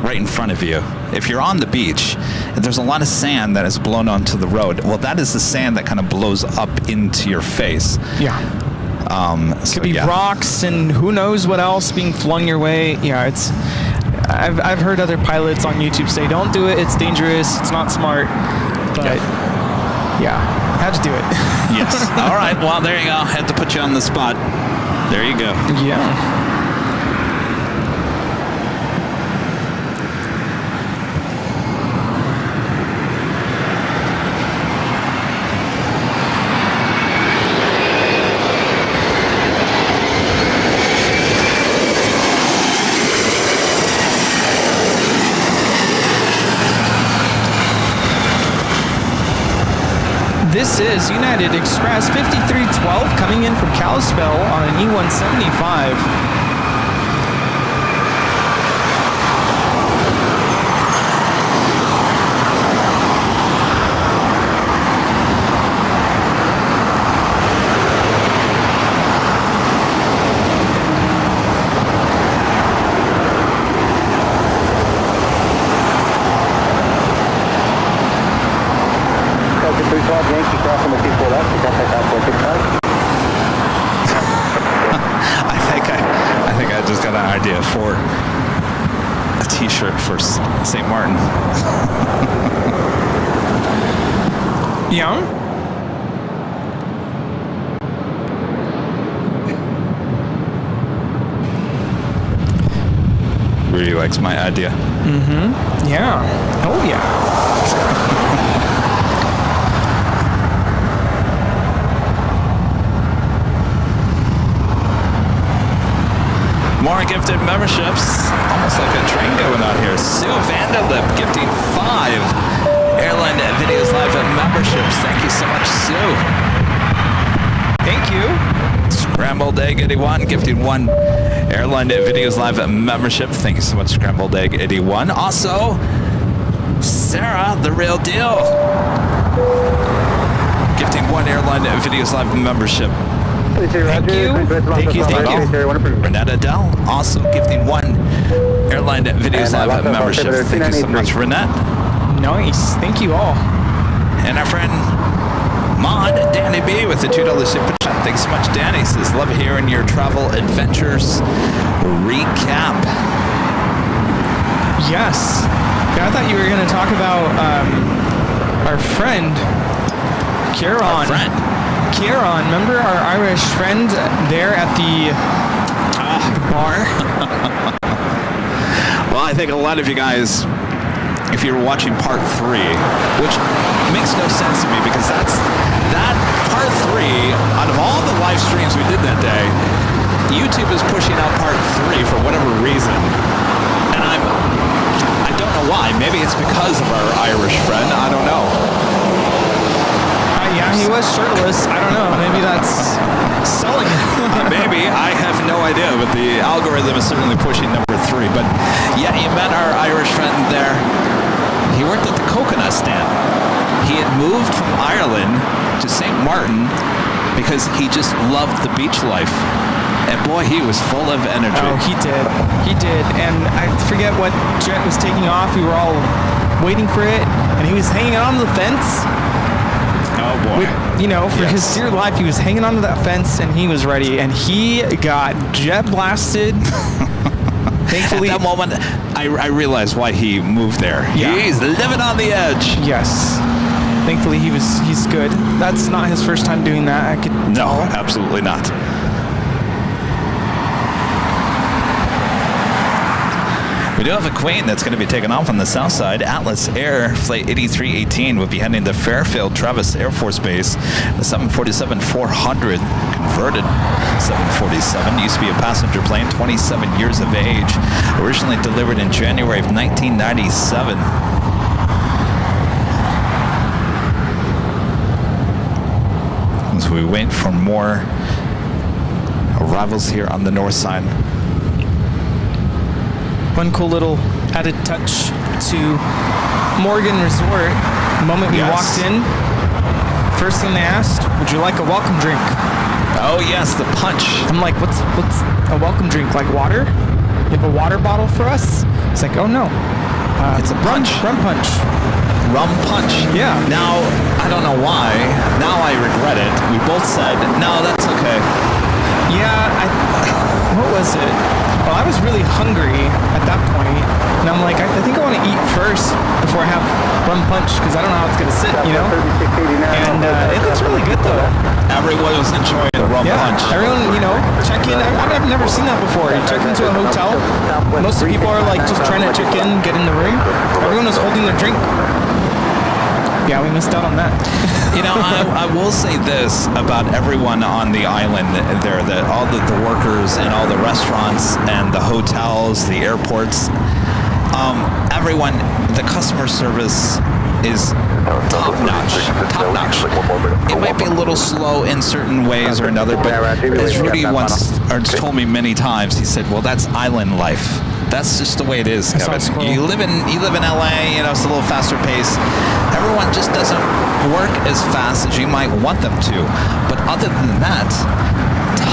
right in front of you. If you're on the beach, there's a lot of sand that is blown onto the road. Well, that is the sand that kind of blows up into your face. Yeah. Could be rocks and who knows what else being flung your way. Yeah, it's. I've heard other pilots on YouTube say, "Don't do it. It's dangerous. It's not smart." But had to do it. Yes. All right. Well, there you go. Had to put you on the spot. There you go. Yeah. This is United Express 5312 coming in from Kalispell on an E175. I think I just got an idea for a t-shirt for St. Martin. Yeah. Really likes my idea. Mm-hmm. Yeah. Oh, yeah. More gifted memberships. Almost like a train going on here. Sue Vanderlip gifting 5 Airline Videos Live memberships. Thank you so much, Sue. Thank you. Scrambled Egg 81 gifting 1 Airline Videos Live membership. Thank you so much, Scrambled Egg 81. Also, Sarah, the real deal, gifting 1 Airline Videos Live membership. Thank you. Thank you. Renetta Dell, also gifting 1 Airline Videos Live membership. Thank you so much, Renette. Nice. Thank you all. And our friend Mod Danny B with the $2 super chat. Thanks so much, Danny. Says, love hearing your travel adventures recap. Yes. Yeah, I thought you were going to talk about our friend, Kieran. Our friend. Kieran, remember our Irish friend there at the bar? Well, I think a lot of you guys, if you're watching part 3, which makes no sense to me because that part 3, out of all the live streams we did that day, YouTube is pushing out part 3 for whatever reason. And I don't know why. Maybe it's because of our Irish friend. I don't know. Yeah, he was shirtless. I don't know. Maybe that's selling it. Maybe. I have no idea, but the algorithm is certainly pushing number 3. But yeah, you met our Irish friend there. He worked at the coconut stand. He had moved from Ireland to St. Martin because he just loved the beach life. And boy, he was full of energy. Oh, he did. He did. And I forget what jet was taking off. We were all waiting for it, and he was hanging on the fence. Oh, boy. For his dear life, he was hanging onto that fence, and he was ready. And he got jet blasted. Thankfully, at that moment, I realized why he moved there. Yeah. He's living on the edge. Yes. Thankfully, he's good. That's not his first time doing that. I could No, tell. absolutely not. We do have a Queen that's going to be taking off on the south side. Atlas Air Flight 8318 will be heading to Fairfield Travis Air Force Base. The 747-400 converted 747 used to be a passenger plane, 27 years of age. Originally delivered in January of 1997. As we wait for more arrivals here on the north side. One cool little added touch to Morgan Resort. The moment we walked in, first thing they asked, would you like a welcome drink? Oh yes, the punch. I'm like, what's a welcome drink? Like water? You have a water bottle for us? It's like, oh no. It's a punch. Rum punch. Rum punch. Yeah. Now, I don't know why. Now I regret it. We both said, no, that's okay. Yeah, what was it? Well, I was really hungry at that point, and I'm like, I think I want to eat first before I have rum punch, because I don't know how it's going to sit, And it looks really good, though. Everyone was enjoying the rum punch. Everyone, check in. I've never seen that before. You check into a hotel, most of the people are like just trying to check in, get in the room. Everyone was holding their drink. Yeah, we missed out on that. I will say this about everyone on the island there, that all the workers and all the restaurants and the hotels, the airports, everyone, the customer service is top notch. It might be a little slow in certain ways or another, but as Rudy once told me many times, he said, well, that's island life. That's just the way it is, Kevin. You live in LA, it's a little faster pace. Everyone just doesn't work as fast as you might want them to. But other than that,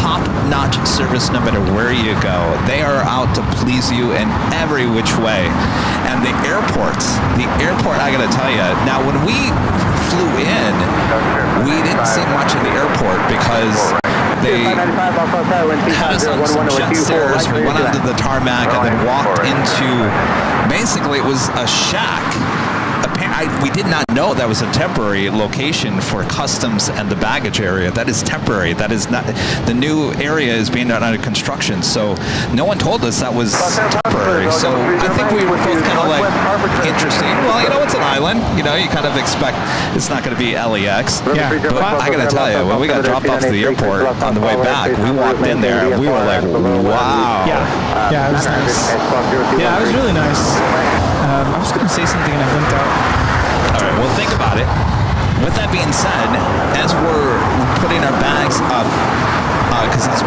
top-notch service no matter where you go. They are out to please you in every which way. And the airport, I gotta tell you, now when we flew in, we didn't see much of the airport because they had us on some jet stairs. We went onto the tarmac and then walked into, basically it was a shack. We did not know that was a temporary location for customs and the baggage area. That is temporary. That is not, the new area is being under construction. So no one told us that was temporary. So I think we were both kind of like interesting. Well, it's an island. You kind of expect it's not going to be LAX. Yeah. But I got to tell you, when we got dropped off to the airport on the way back, we walked in there and we were like, wow. Yeah, it was nice. Yeah, it was really nice. I was going to say something and I blinked out. All right, well, think about it. With that being said, as we're putting our bags up, because it's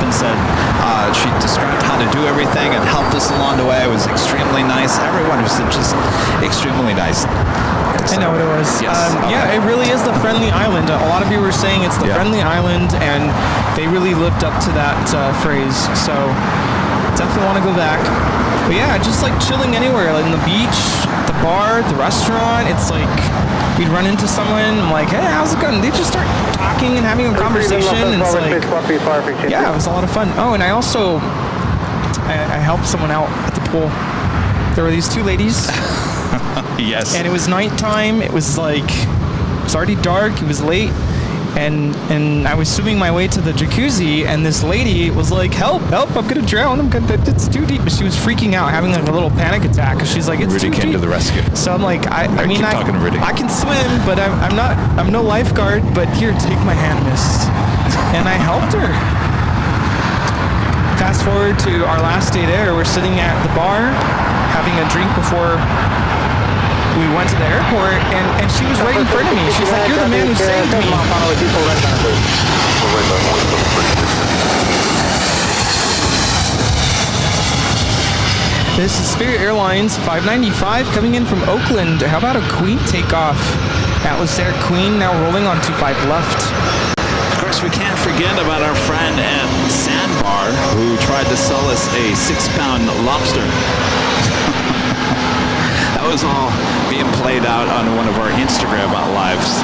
and said she described how to do everything and helped us along the way. It was extremely nice. Everyone was just extremely nice. I know what it was. Yes. Yeah, it really is the friendly island. A lot of you were saying it's the friendly island, and they really lived up to that phrase. So definitely want to go back. But yeah, just like chilling anywhere, like in the beach, the bar, the restaurant. It's like we'd run into someone. I'm like, hey, how's it going? They just start talking and having a conversation. And it's like, yeah, it was a lot of fun. Oh, and I also I helped someone out at the pool. There were these two ladies. Yes. And it was nighttime. It was like, it's already dark. It was late. And I was swimming my way to the jacuzzi, and this lady was like, help, I'm gonna drown. It's too deep. But she was freaking out, having like a little panic attack. Because she's like, it's Rudy too deep. came to the rescue. So I'm like, I mean, talking to Rudy. I can swim, but I'm no lifeguard. But here, take my hand, miss. And I helped her. Fast forward to our last day there. We're sitting at the bar, having a drink before we went to the airport, and she was right in front of me. She's like, you're the man who saved me. This is Spirit Airlines 595 coming in from Oakland. How about a Queen takeoff? Atlas Air Queen now rolling on 25 left. Of course, we can't forget about our friend at Sandbar who tried to sell us a 6-pound lobster. That was all being played out on one of our Instagram lives.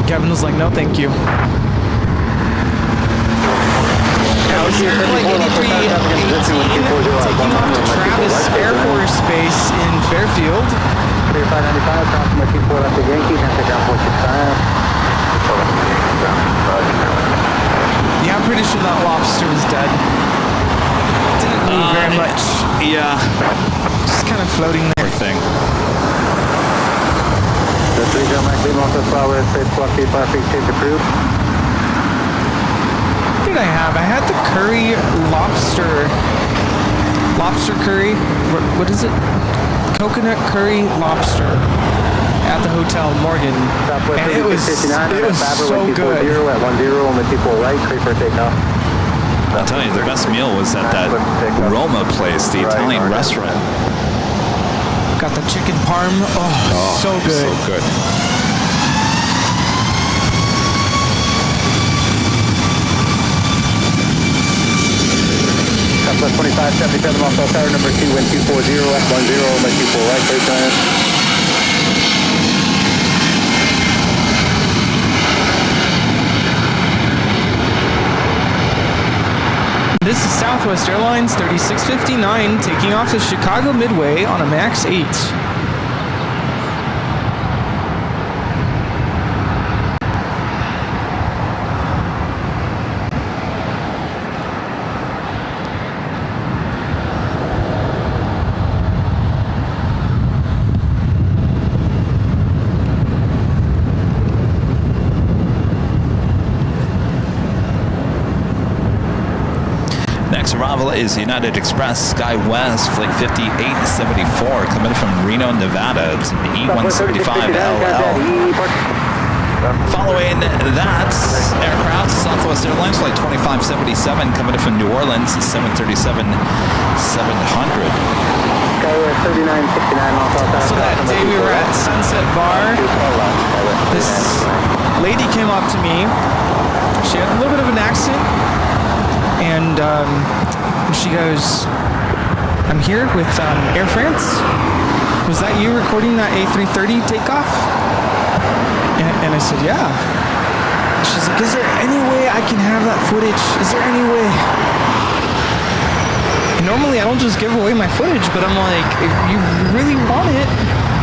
Kevin was like, no, thank you. I was here for like 8318, taking off to Travis Air Force Base in Fairfield. 595, approximate 24 left to Yankees, and take down 465. Yeah, I'm pretty sure that lobster was dead. Didn't move very much. Yeah. Just kind of floating there. Poor thing. The 3 John Mike Lima, also flower, space block, fire feet, change approved. What did I have? I had the curry lobster curry. What is it? Coconut curry lobster at the Hotel Morgan. And it was so good. At 10 on the people right, clear for takeoff. I'll tell you, the best meal was at that Roma place, the Italian restaurant. Got the chicken parm. Oh, so good. So good. Southwest 2577 off tower number 2, wind 240 at 10 on the people right, clear time. This is Southwest Airlines 3659 taking off to Chicago Midway on a MAX 8. Arrival is United Express SkyWest Flight 5874 coming from Reno, Nevada. It's an E175LL. Following that aircraft, Southwest Airlines Flight 2577 coming from New Orleans, 737-700. So that day we were at Sunset Bar, this lady came up to me. She had a little bit of an accent. And she goes, I'm here with Air France. Was that you recording that A330 takeoff? And I said, yeah. She's like, is there any way I can have that footage? Is there any way? And normally I don't just give away my footage, but I'm like, if you really want it.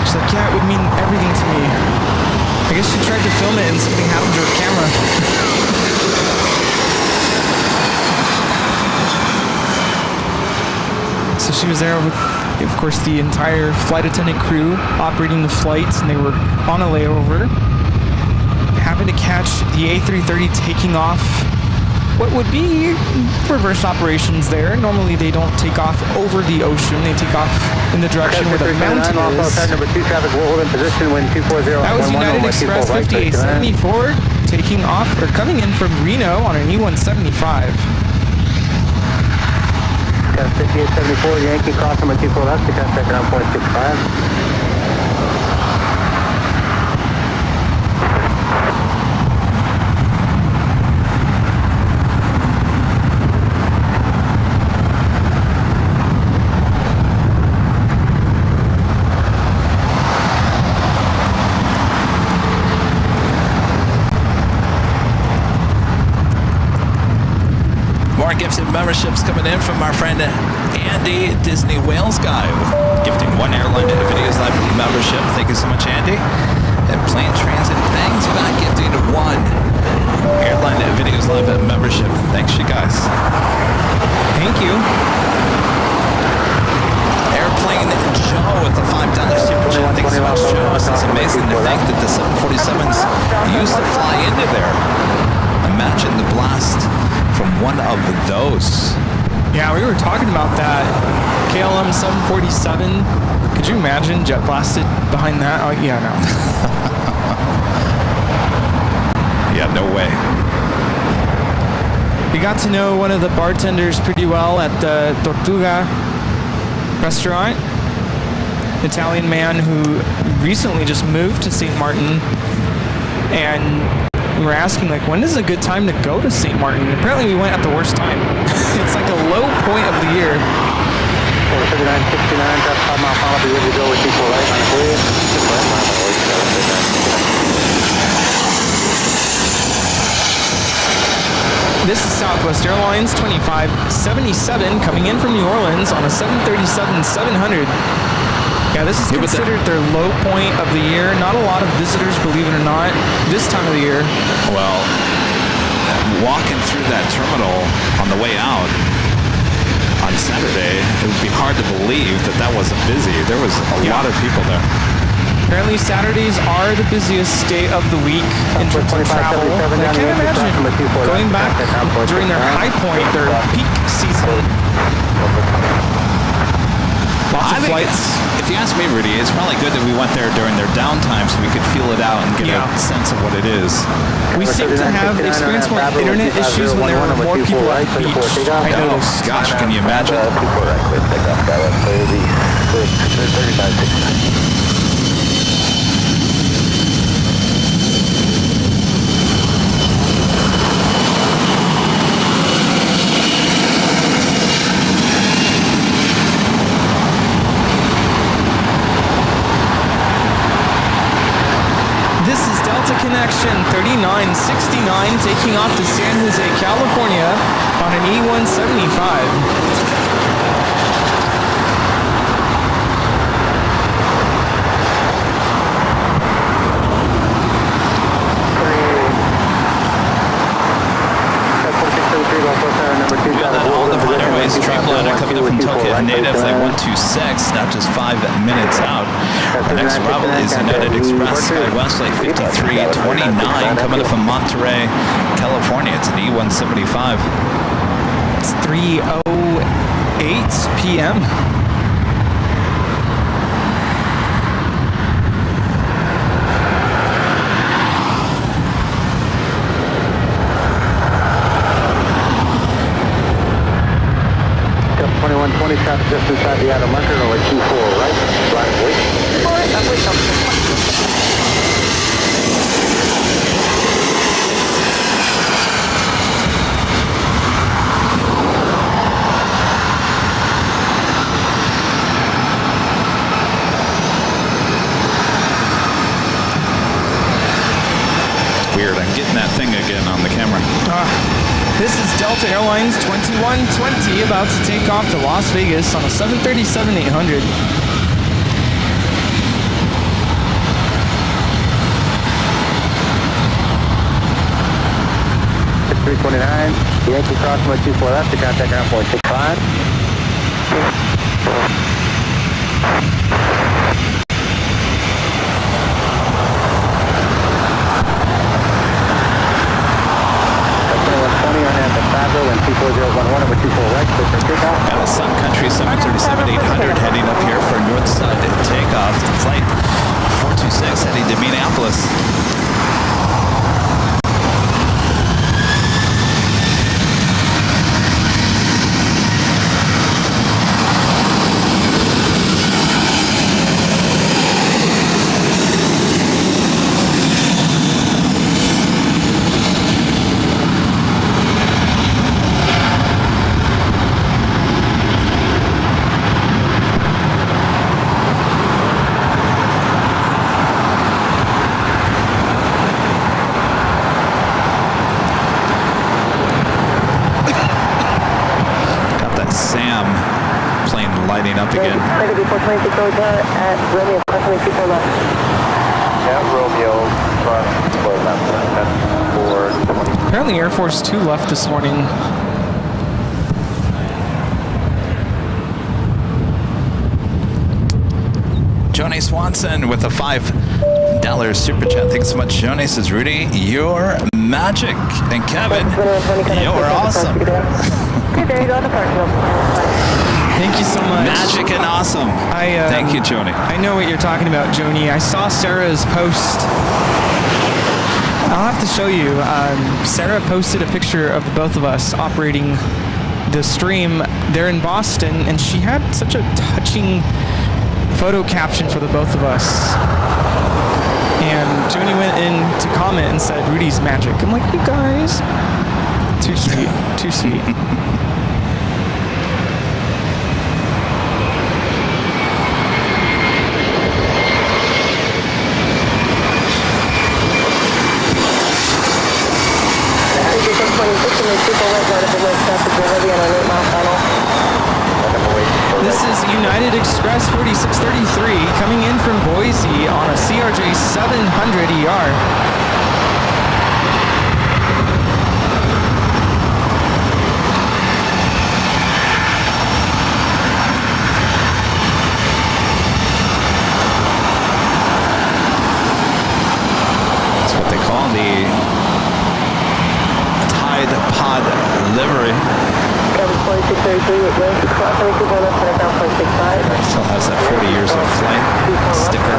She's like, yeah, it would mean everything to me. I guess she tried to film it and something happened to her camera. So she was there with, of course, the entire flight attendant crew operating the flights, and they were on a layover, having to catch the A330 taking off what would be reverse operations there. Normally they don't take off over the ocean, they take off in the direction where the mountain is. That was United Express 5874. taking off, or coming in from Reno on an E175. Got 5874, Yankee cross number 24 left to contact ground point 65. More gifted memberships coming in from our friend Andy, Disney Wales guy, gifting one AirLineVideos Live membership. Thank you so much, Andy. And Plane Transit, thanks back, gifting one AirLineVideos Live membership. Thanks, you guys. Thank you. Airplane Joe with the $5 super chat. Thanks so much, Joe. It's amazing to think that the 747s used to fly into there. Imagine the blast from one of those. Yeah, we were talking about that. KLM 747. Could you imagine jet blasted behind that? Oh, yeah, no. Yeah, no way. We got to know one of the bartenders pretty well at the Tortuga restaurant. Italian man who recently just moved to St. Martin, and we were asking, like, when is a good time to go to St. Martin? Apparently we went at the worst time. It's like a low point of the year. 7969, that's 5 mile final, be ready to go with people right on the clear. This is Southwest Airlines 2577 coming in from New Orleans on a 737-700. Yeah, this is considered their low point of the year. Not a lot of visitors, believe it or not, this time of the year. Well, walking through that terminal on the way out on Saturday, it would be hard to believe that that wasn't busy. There was a lot of people there. Apparently Saturdays are the busiest day of the week in terms of travel. I can't imagine going back during their high point, their peak season. Lots of flights. If you ask me, Rudy, it's probably good that we went there during their downtime so we could feel it out and get a sense of what it is. We seem to have experienced more internet issues when there were more people at the beach. I noticed. Gosh, can you imagine? Connection 3969 taking off to San Jose, California on an E175. All the Runways Dreamliner coming up from Tokyo native flight 126, now just 5 minutes out. Our next arrival is United Express SkyWest flight 5329 coming up from Monterey, California. It's an E175. It's 3:08 p.m. Traffic just inside the outer marker, runway 24 right, flat wait. All right, that wait comes. Weird, I'm getting that thing again on the camera. This is Delta Airlines 2120 about to take off to Las Vegas on a 737-800. 329, Yankee cross runway 24 left to contact ground point 65. Out of Sun Country 737-800 heading up here for Northside takeoff. Flight 426 heading to Minneapolis. 426 over at Romeo, approximately 24 left. Yeah, Romeo, front, 4 left, that's 420. Apparently Air Force 2 left this morning. Joni Swanson with a $5 super chat. Thanks so much, Joni. Says Rudy, you're magic. And Kevin, you're awesome. Okay, there you go, the park. Thank you so much. Magic and awesome. Thank you, Joni. I know what you're talking about, Joni. I saw Sarah's post. I'll have to show you. Sarah posted a picture of the both of us operating the stream there in Boston, and she had such a touching photo caption for the both of us. And Joni went in to comment and said, Rudy's magic. I'm like, you guys. Too sweet. Too sweet. This is United Express 4633 coming in from Boise on a CRJ 700 ER. That's what they call the Tide Pod livery. Still has that 40 years of flight sticker.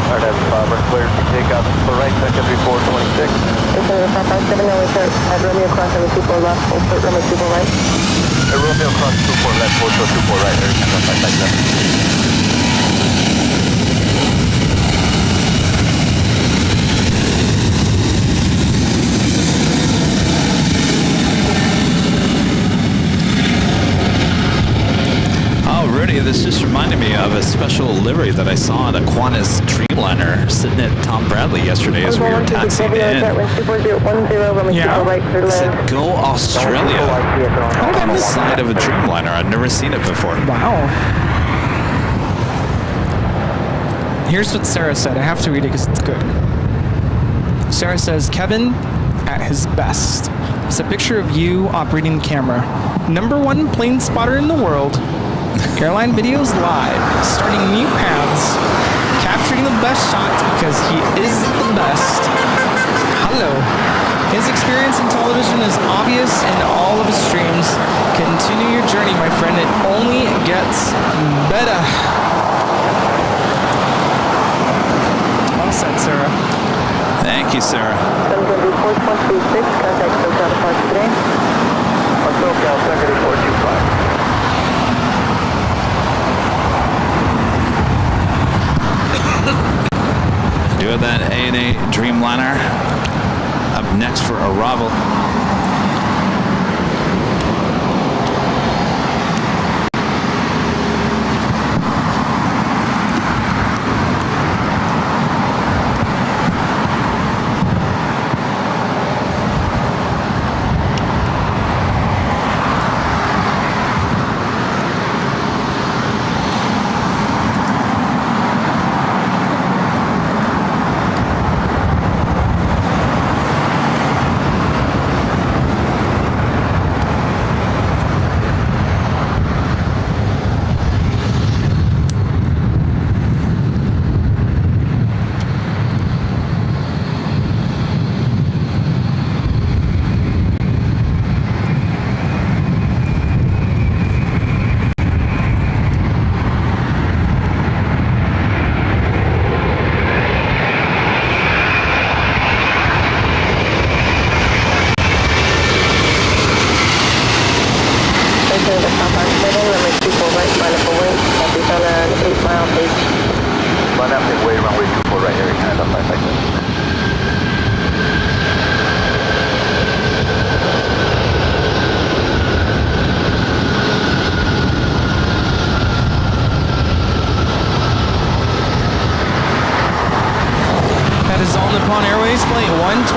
Alright, that's we're cleared to take off for right, second 426. At Romeo cross over 24 left, full foot Romeo 24 right. Romeo cross 24 left, 424 right, there's kind of like that. Rudy, this just reminded me of a special livery that I saw on a Qantas Dreamliner sitting at Tom Bradley yesterday as we were taxiing in. Yeah. It said, go Australia on the side of a Dreamliner. I'd never seen it before. Wow. Here's what Sarah said. I have to read it because it's good. Sarah says, Kevin at his best. It's a picture of you operating the camera. #1 plane spotter in the world. Airline videos live, starting new paths, capturing the best shots because he is the best. Hello. His experience in television is obvious in all of his streams. Continue your journey, my friend. It only gets better. Well said, Sarah. Thank you, Sarah. 724.36, contact SoCal departure today. SoCal, second 425. Doing that ANA Dreamliner up next for arrival.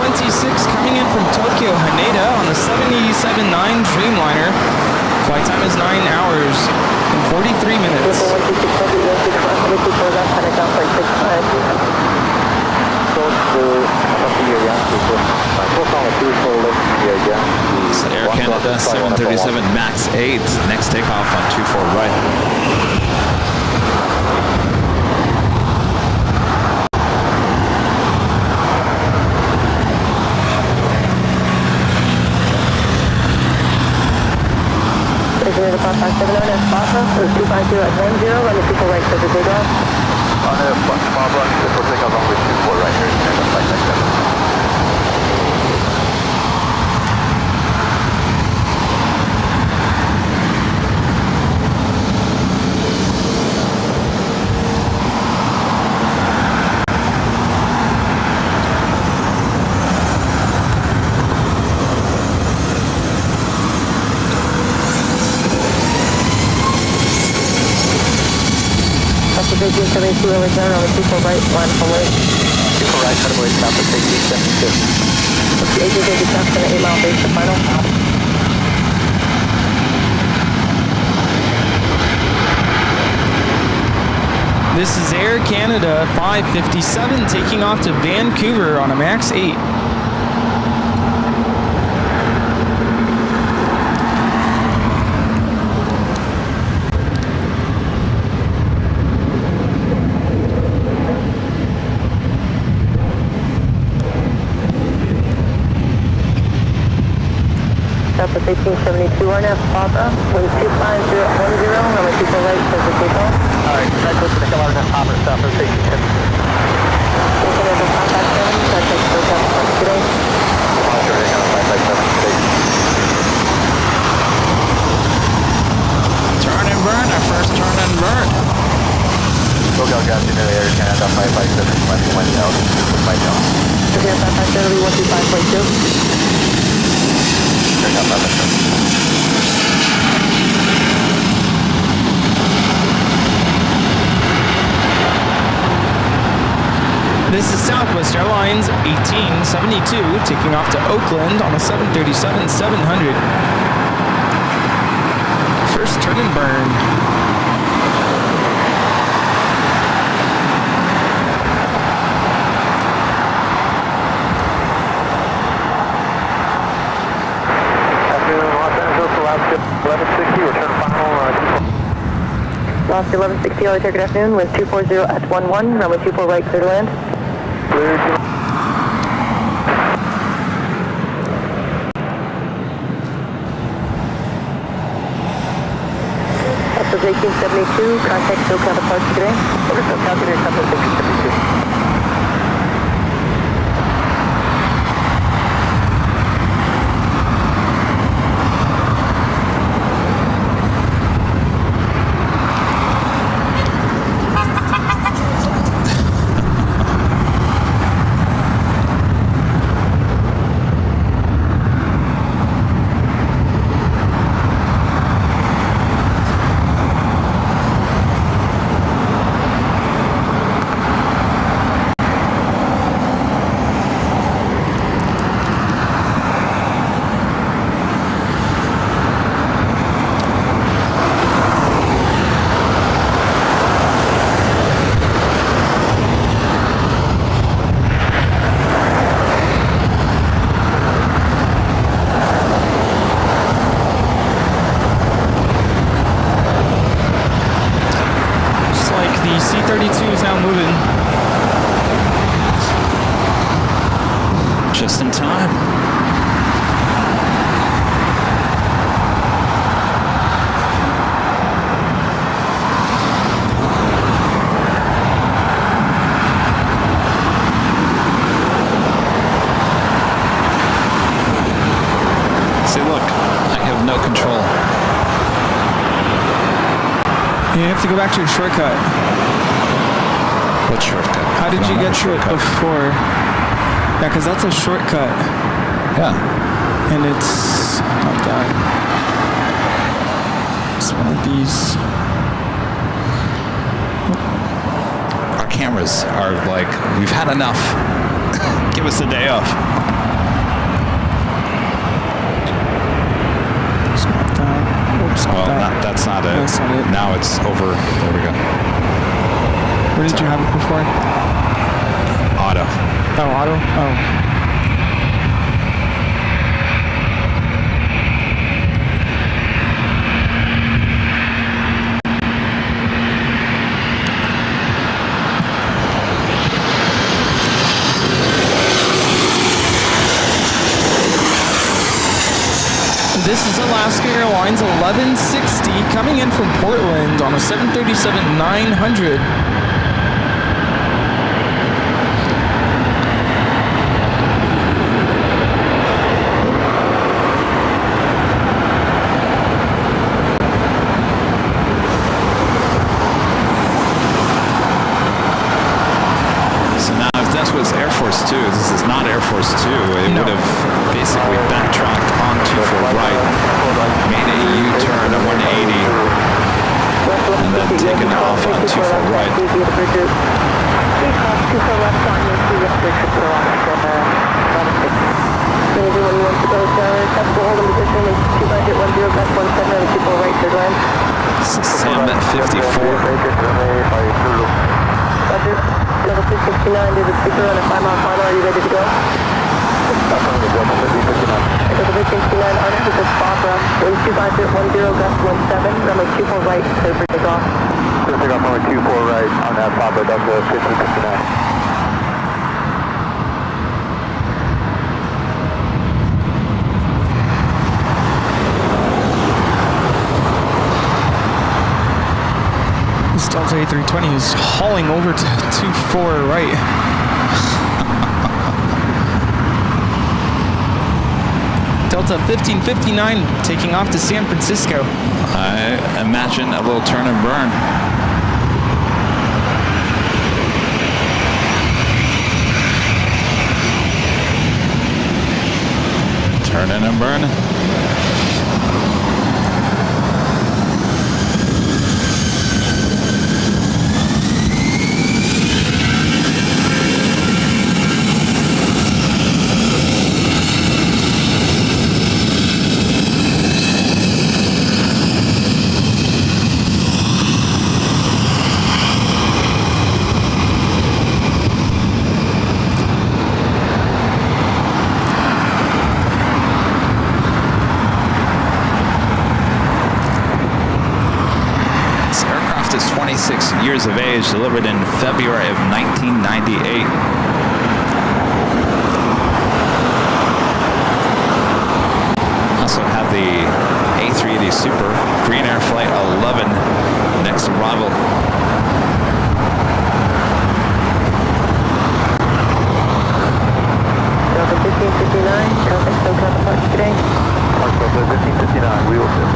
coming in from Tokyo Haneda on the 787-9 Dreamliner. Flight time is 9 hours and 43 minutes. It's Air Canada 737 MAX 8. Next takeoff on 24 right. Designated contact 79 at Papa, 250 at 90, run the people right to the takeoff. On a Barbara, for takeoff on with 24 right here, and flight 97. Aviation 72 over down on the people right, line from way. People right, cutaway south of safety 72. The agent will be tapped on the 8 mile base to final. This is Air Canada 557 taking off to Vancouver on a MAX 8. Southwest 1872 RNF, Papa, wind 250 at 10, number people right, says the takeoff. Alright, try to listen to Hell RNF Papa, Southwest 1872. Designated contact 7, contact SoCal Park today. Roger, hang on, flight 57 today. Turn and burn, our first turn and burn. SoCal gas in Air Canada 557, landing 1 out, flight down. Designated contact 125.2. Check out that mission. This is Southwest Airlines 1872 taking off to Oakland on a 737-700. First turn and burn. Lost 1160, early good afternoon, with 240 at 11, runway 24 right, clear to land. That's 1872, contact SoCal departure today. Okay, SoCal today, Southwest 1872. C-32 is now moving. Just in time. See, look, I have no control. You have to go back to your shortcut. What shortcut? How did you get to it before? Yeah, because that's a shortcut. Yeah. And it's not that. It's one of these. Our cameras are like, we've had enough. Give us a day off. Where did you have it before? Auto. Oh, auto? Oh. This is Alaska Airlines 1160 coming in from Portland on a 737-900. So now if this was Air Force 2, this is not Air Force 2. It would have basically backtracked on 24 right, made a U-turn of 180, and then taken off on 24 right. Sam at 54. Level 269 to the speaker on a 5-mile final. Are you ready to go? Level 269 on it. This is Barbara. Wind 25010, gust 17. Runway 24 right, clear for takeoff. Clear for takeoff, runway 24 right on that Barbara, Delta 1559. Delta A320 is hauling over to 24 right. Delta 1559 taking off to San Francisco. I imagine a little turn and burn. Turning and burning. Years of age, delivered in February of 1998. Also have the A380 Super, Green Air Flight 11, next arrival. Delta 1559, traffic still counterparts today. Delta 1559, we will sit.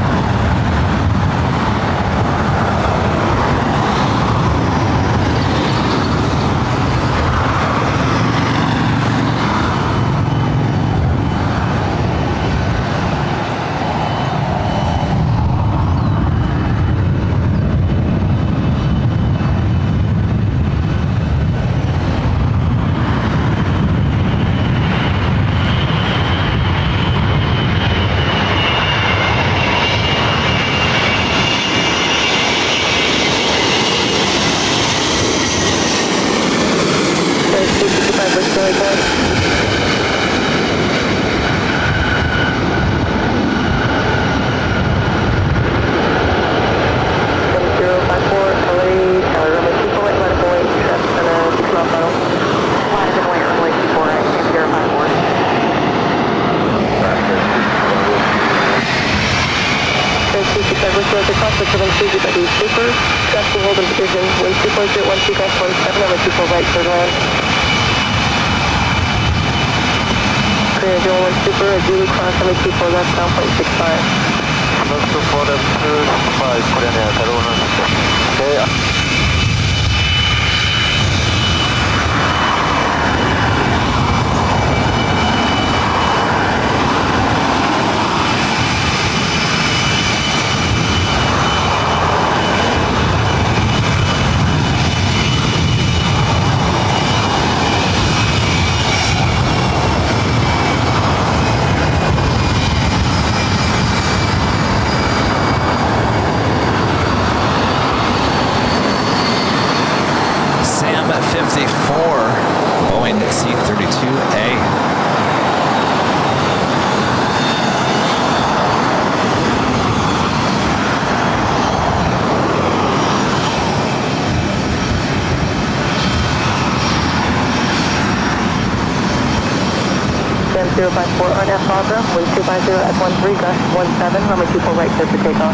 054 RNF Barbara, wind 250 at 13, gust 17, runway 24 right, clear for takeoff.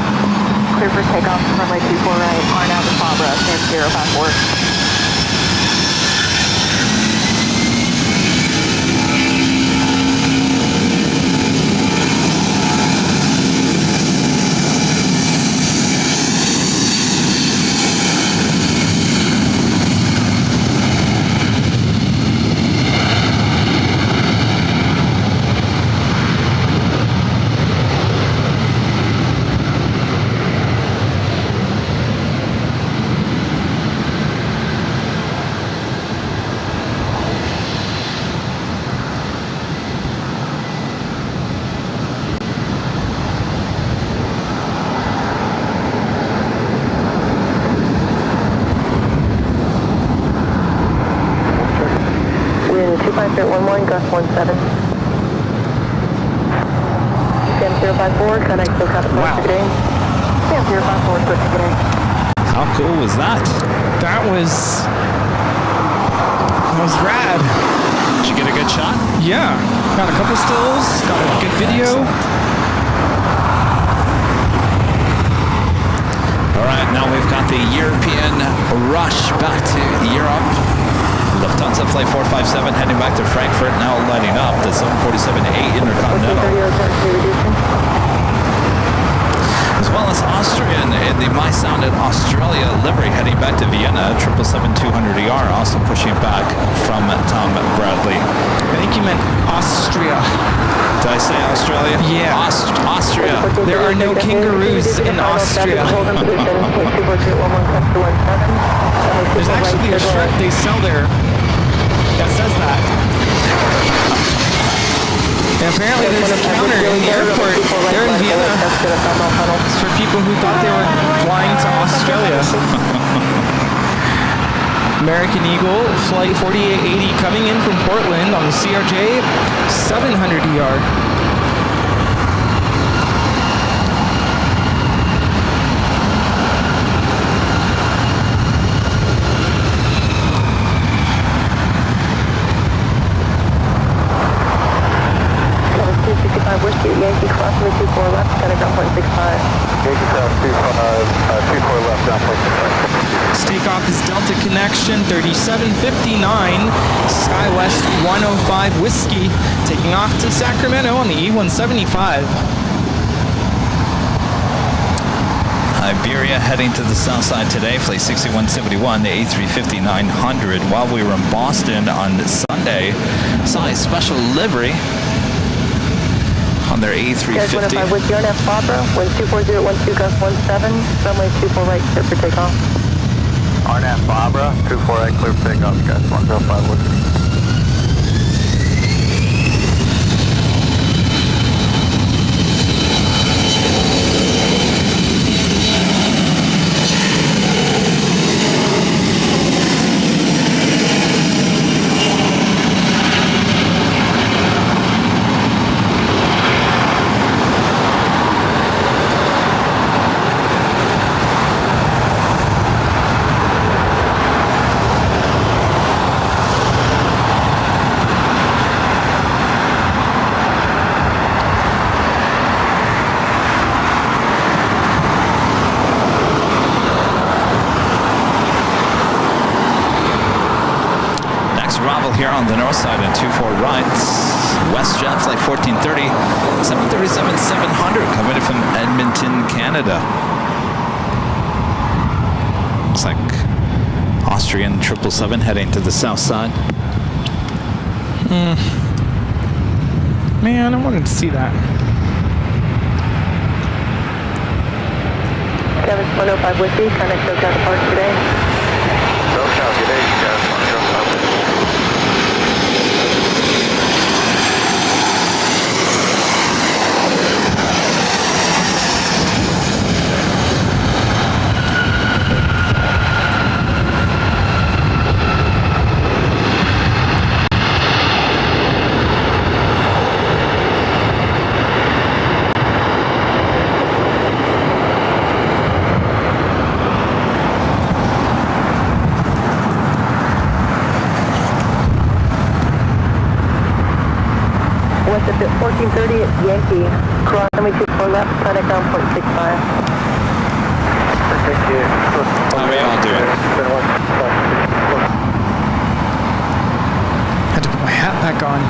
Clear for takeoff, runway 24 right, RNF Barbara, same 054. Wind 250 at 11, gust 17. Sam 054, connect to traffic Wow. today. Sam 054, switch today. How cool was that? That was rad. Did you get a good shot? Yeah, got a couple stills, got a good video. All right, now we've got the European rush back to Europe. Lufthansa Flight 457 heading back to Frankfurt, now lighting up the 747-8 Intercontinental. As well as Austrian in the My Sound in Australia livery heading back to Vienna, 777-200ER also pushing back from Tom Bradley. I think you meant Austria. Did I say Australia? Yeah. Austria. There are no kangaroos in Austria. There's actually a shirt they sell there that says that. And apparently there's a counter in the airport there in Vienna. It's for people who thought they were flying to Australia. American Eagle, flight 4880 coming in from Portland on the CRJ 700ER. Whiskey, Yankee crossing the 24 left, got a ground point 65. Yankee Cross 24 left, down point 65. Takeoff is Delta Connection 3759, SkyWest 105 Whiskey, taking off to Sacramento on the E175. Iberia heading to the south side today, flight 6171, the A350-900. While we were in Boston on Sunday, saw a special livery on their A350. 105 with RNF Barbara, wind 240 at 12, gust 17, runway 24 right, clear for takeoff. RNF Barbara, 24 right, clear for takeoff, guys, 105 with. Here on the north side and 24 right. WestJet flight 1430, 737-700 coming in from Edmonton, Canada. Looks like Austrian 777 heading to the south side. Man, I wanted to see that. Kevin 105 Whiskey, connect to Delta Park today. SoCal, good day, guys, 105 with. West of 1430 at Yankee. Cross runway 24 left, contact down 0.65. Thank you. How are y'all doing? Had to put my hat back on.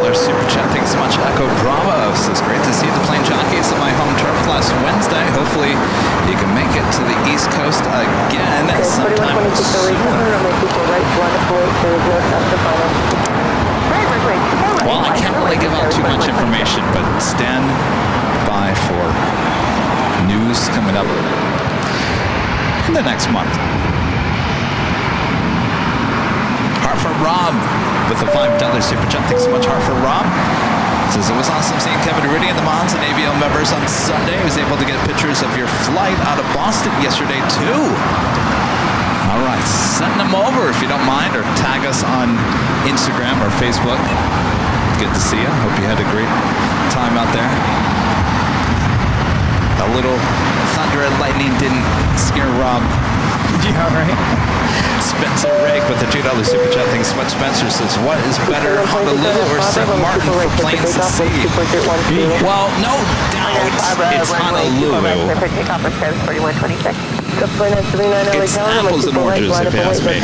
Super chat, thanks so much. Echo Bravo says, great to see the plane jockeys on my home turf last Wednesday. Hopefully you can make it to the East Coast again sometime soon. Well, I can't really give out too much information, but stand by for news coming up in the next month. Hartford Rob with the $5 super chat. Thanks so much, Hartford Rob. Says, it was awesome seeing Kevin Rudy and the Mons and Aviation members on Sunday. I was able to get pictures of your flight out of Boston yesterday, too. All right, send them over if you don't mind, or tag us on Instagram or Facebook. Good to see you. Hope you had a great time out there. A little thunder and lightning didn't scare Rob. Yeah, right. Spencer Rake with the $2 super chat. Thanks so much. Spencer says, what is better, Honolulu or St. Martin for planes to see? Well, no doubt it's Honolulu. It's apples and oranges, if you ask me.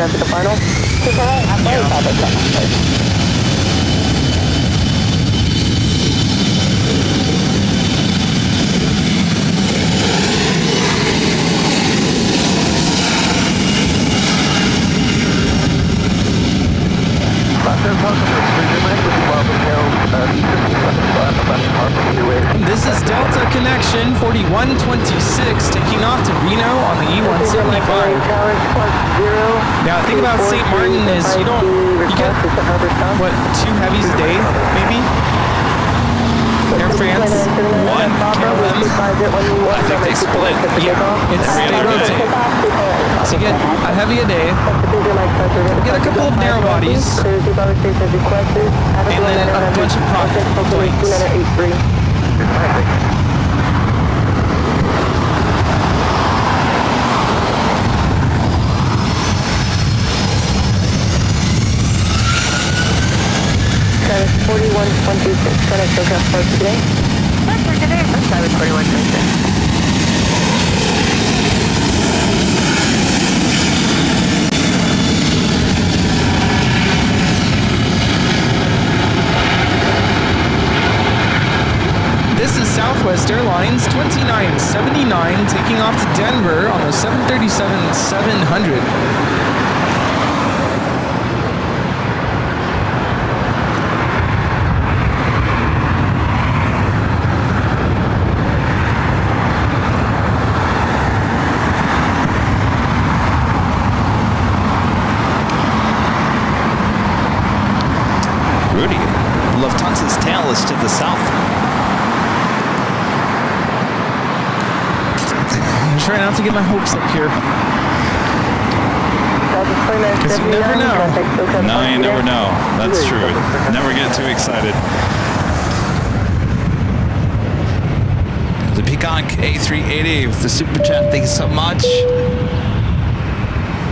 This is Delta Connection 4126 taking off to Reno on the E175. Now, the thing about St. Martin is you get, what, 2 heavies a day, maybe? Air France, one, KLM. I think they split. Yeah, they rotate. So you get a heavy a day, you get a couple of narrow bodies, and then a bunch of prop planes. That is 4126. Can I still have for today? That's for today. That is 4126. This is Southwest Airlines 2979 taking off to Denver on the 737-700. Rudy, Lufthansa's tail is to the south. I'm trying not to get my hopes up here. Because you never know. No, you never know. That's true. Never get too excited. The Peacock A380 with the super chat. Thank you so much.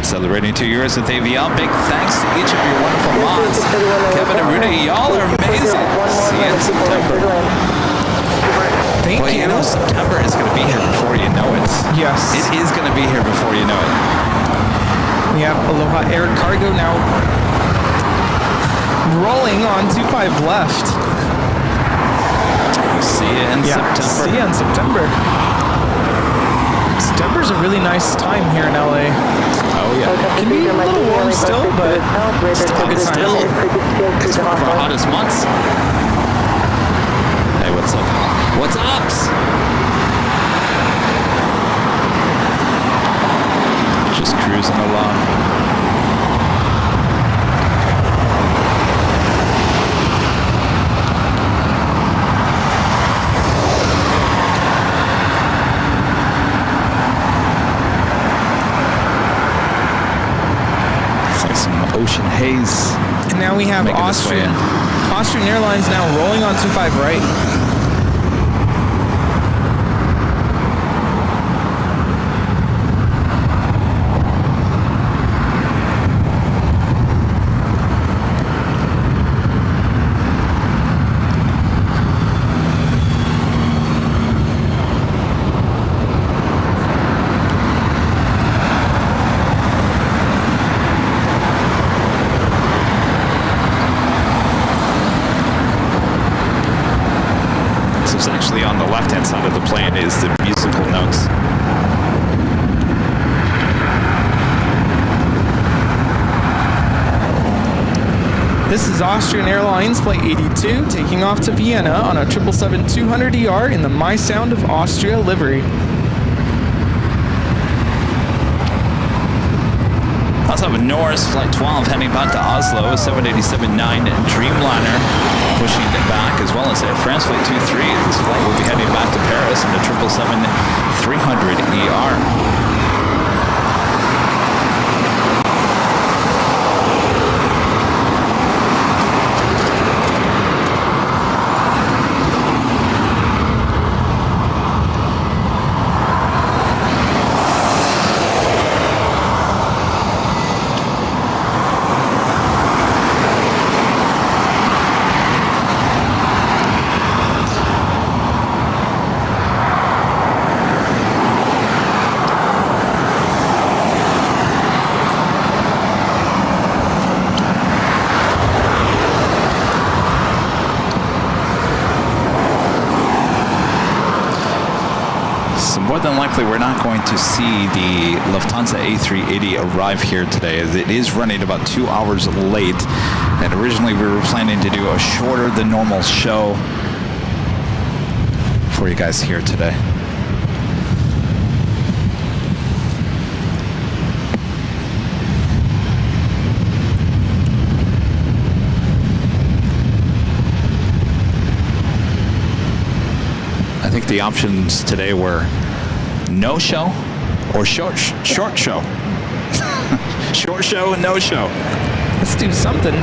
Celebrating 2 years with AVL. Big thanks to each of your wonderful mods. Kevin and Rudy, y'all are amazing. See you in September. Thank Well, you know, September is going to be here before you know it. Yes. It is going to be here before you know it. We have Aloha Air Cargo now rolling on 25 left. See you in September. See you in September. September's a really nice time here in LA. Oh, yeah. Can be a little warm still, but still a good time. It's one of our hottest months. Hey, what's up? What's ups? Just cruising along. he's And now we have making his way in. Austrian Airlines now rolling on 25 right. Actually on the left-hand side of the plane is the musical notes. This is Austrian Airlines Flight 82 taking off to Vienna on a 777-200ER in the My Sound of Austria livery. Also have a Norse Flight 12 heading back to Oslo, a 787-9 Dreamliner pushing it back, as well as a France Flight 23. This flight will be heading back to Paris in a 777-300ER. More than likely, we're not going to see the Lufthansa A380 arrive here today, as it is running about 2 hours late. And originally, we were planning to do a shorter than normal show for you guys here today. I think the options today were no show or short show. Short show and no show. Let's do something.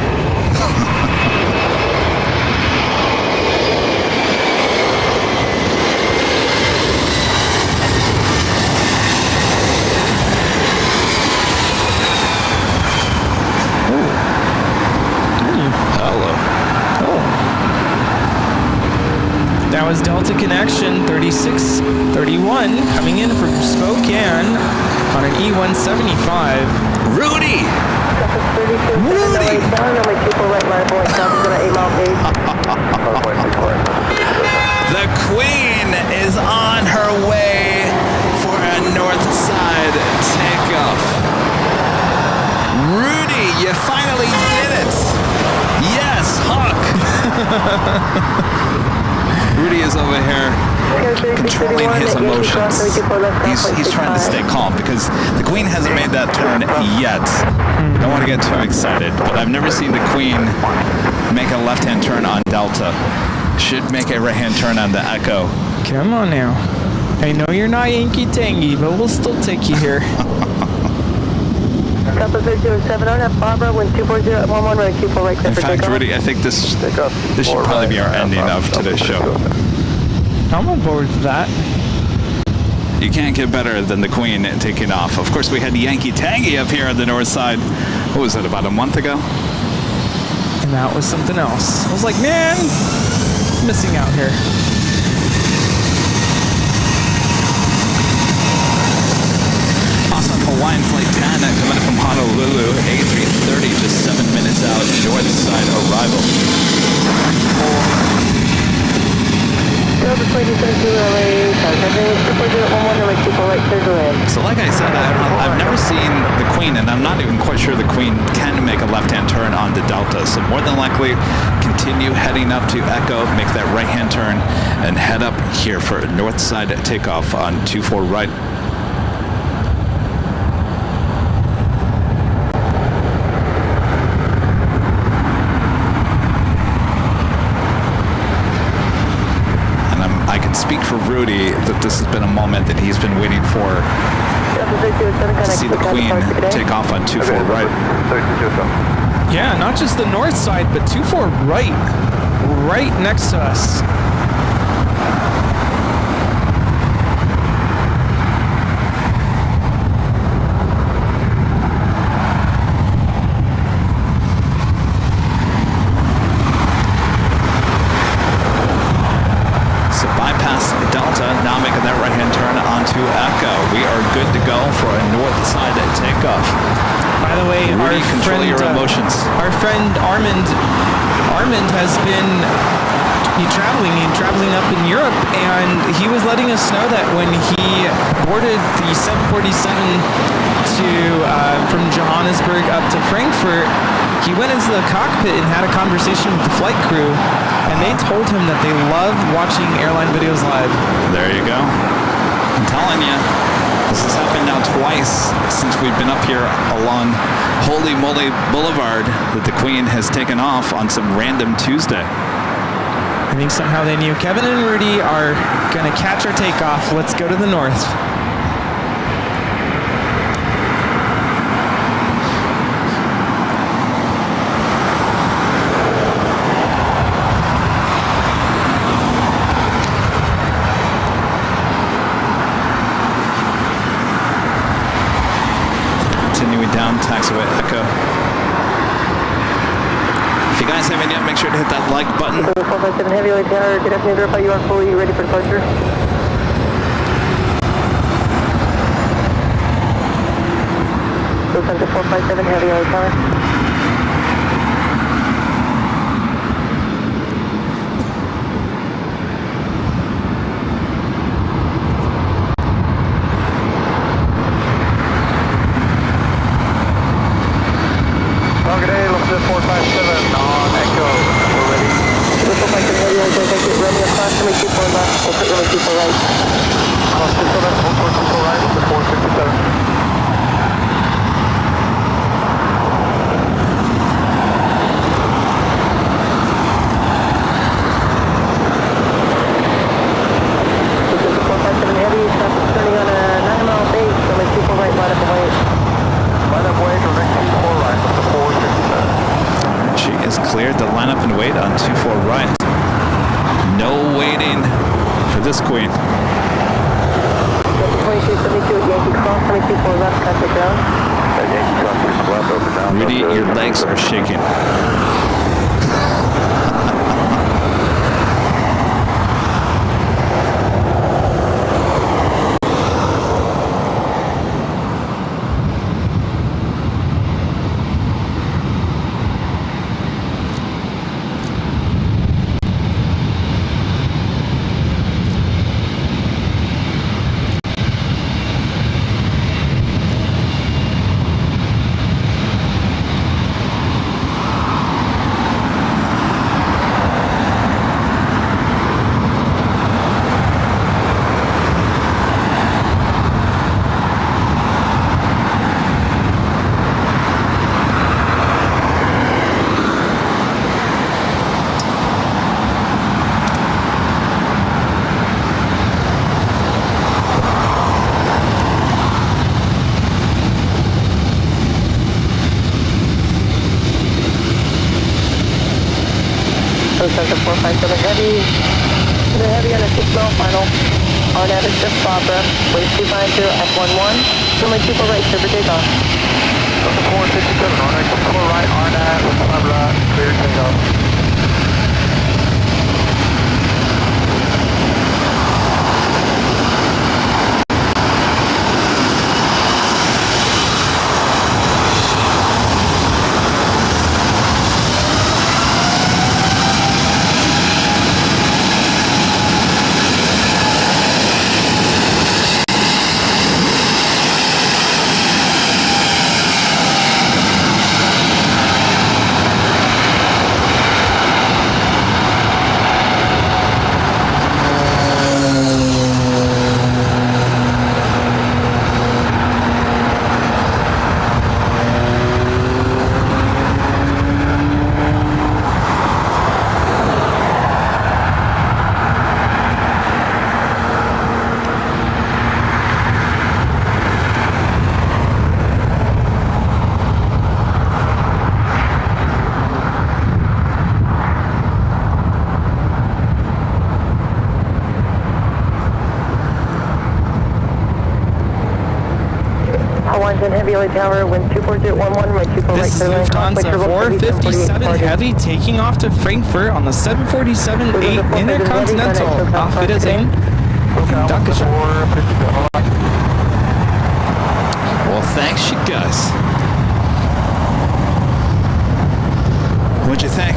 That was Delta Connection 3631 coming in from Spokane on an E175. Rudy! Rudy! The Queen is on her way for a north side takeoff. Rudy, you finally did it! Yes, Huck! Rudy is over here controlling his emotions. He's trying to stay calm because the Queen hasn't made that turn yet. I don't want to get too excited, but I've never seen the Queen make a left-hand turn on Delta. Should make a right-hand turn on the Echo. Come on now. I know you're not Yankee Tangy, but we'll still take you here. In fact, Rudy, I think this should probably be our ending of today's show. I'm on board with that. You can't get better than the Queen taking off. Of course, we had Yankee Tangy up here on the north side. What was it, about a month ago? And that was something else. I was like, man, missing out here. Awesome Hawaiian Flight 10 coming from Honolulu, A330, just 7 minutes out, north side arrival. So like I said, I've never seen the Queen, and I'm not even quite sure the Queen can make a left-hand turn on the Delta. So more than likely, continue heading up to Echo, make that right-hand turn, and head up here for north side takeoff on 24 right. Speak for Rudy that this has been a moment that he's been waiting for, to see the Queen take off on 24 right. Yeah, not just the north side, but 24 right next to us. Now making that right-hand turn onto Echo. We are good to go for a north side takeoff. By the way, Rudy, control your emotions. Our friend Armand has been traveling up in Europe, and he was letting us know that when he boarded the 747 from Johannesburg up to Frankfurt, he went into the cockpit and had a conversation with the flight crew, and they told him that they love watching airline videos live. There you go. I'm telling you, this has happened now twice since we've been up here along Holy Moly Boulevard that the Queen has taken off on some random Tuesday. I think somehow they knew Kevin and Rudy are going to catch our takeoff. Let's go to the north. Down taxiway Echo. If you guys haven't yet, make sure to hit that like button. 457 Heavy, Tower, good afternoon, verify you are fully ready for departure. Center 457 Heavy, Tower. Cleared to line up and wait on 24 right. No waiting for this Queen. 2272 Yankee Cross, 224 left, contact ground. Yankee Cross, left, over down. Rudy, your legs are shaking. Center 457 Heavy. The Heavy on a 6-mile final. On average, just Barbara. Wave 250 F11. Runway 24 right, clear for takeoff. Center 457, runway 24 right, RNAT, with Barbara, clear takeoff. BLA Tower, wind 24011, right 24 right. This is Lufthansa 457 Heavy taking off to Frankfurt on the 747-8 Intercontinental. Auf Wiedersehen. Dankeschön. Well, thanks, you guys. What'd you think?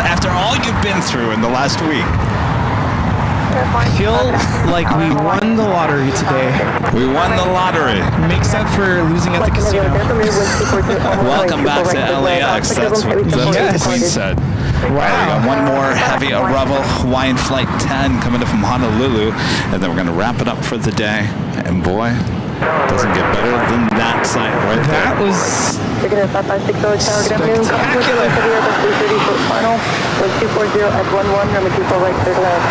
After all you've been through in the last week. I feel like we won the lottery today. We won the lottery. Makes up for losing at the casino. Welcome back to LAX. That's what the Queen said. Wow. We got one more heavy arrival, Hawaiian Flight 10 coming in from Honolulu, and then we're going to wrap it up for the day. And boy, doesn't get better than that site right there. That was spectacular. Final, wind 240 at 11, number 24 right, clear to land.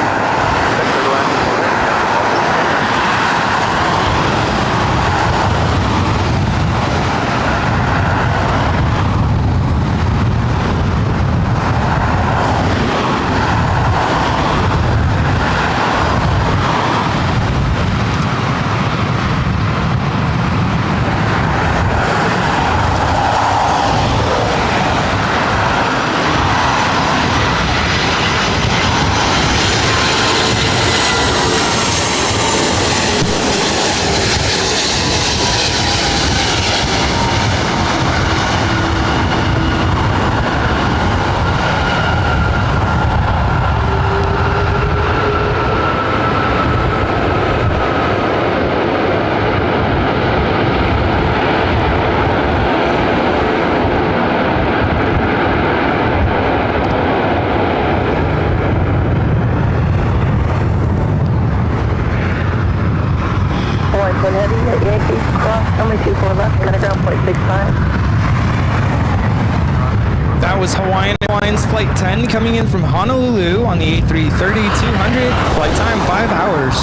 That was Hawaiian Airlines Flight 10 coming in from Honolulu on the A330-200. Flight time 5 hours.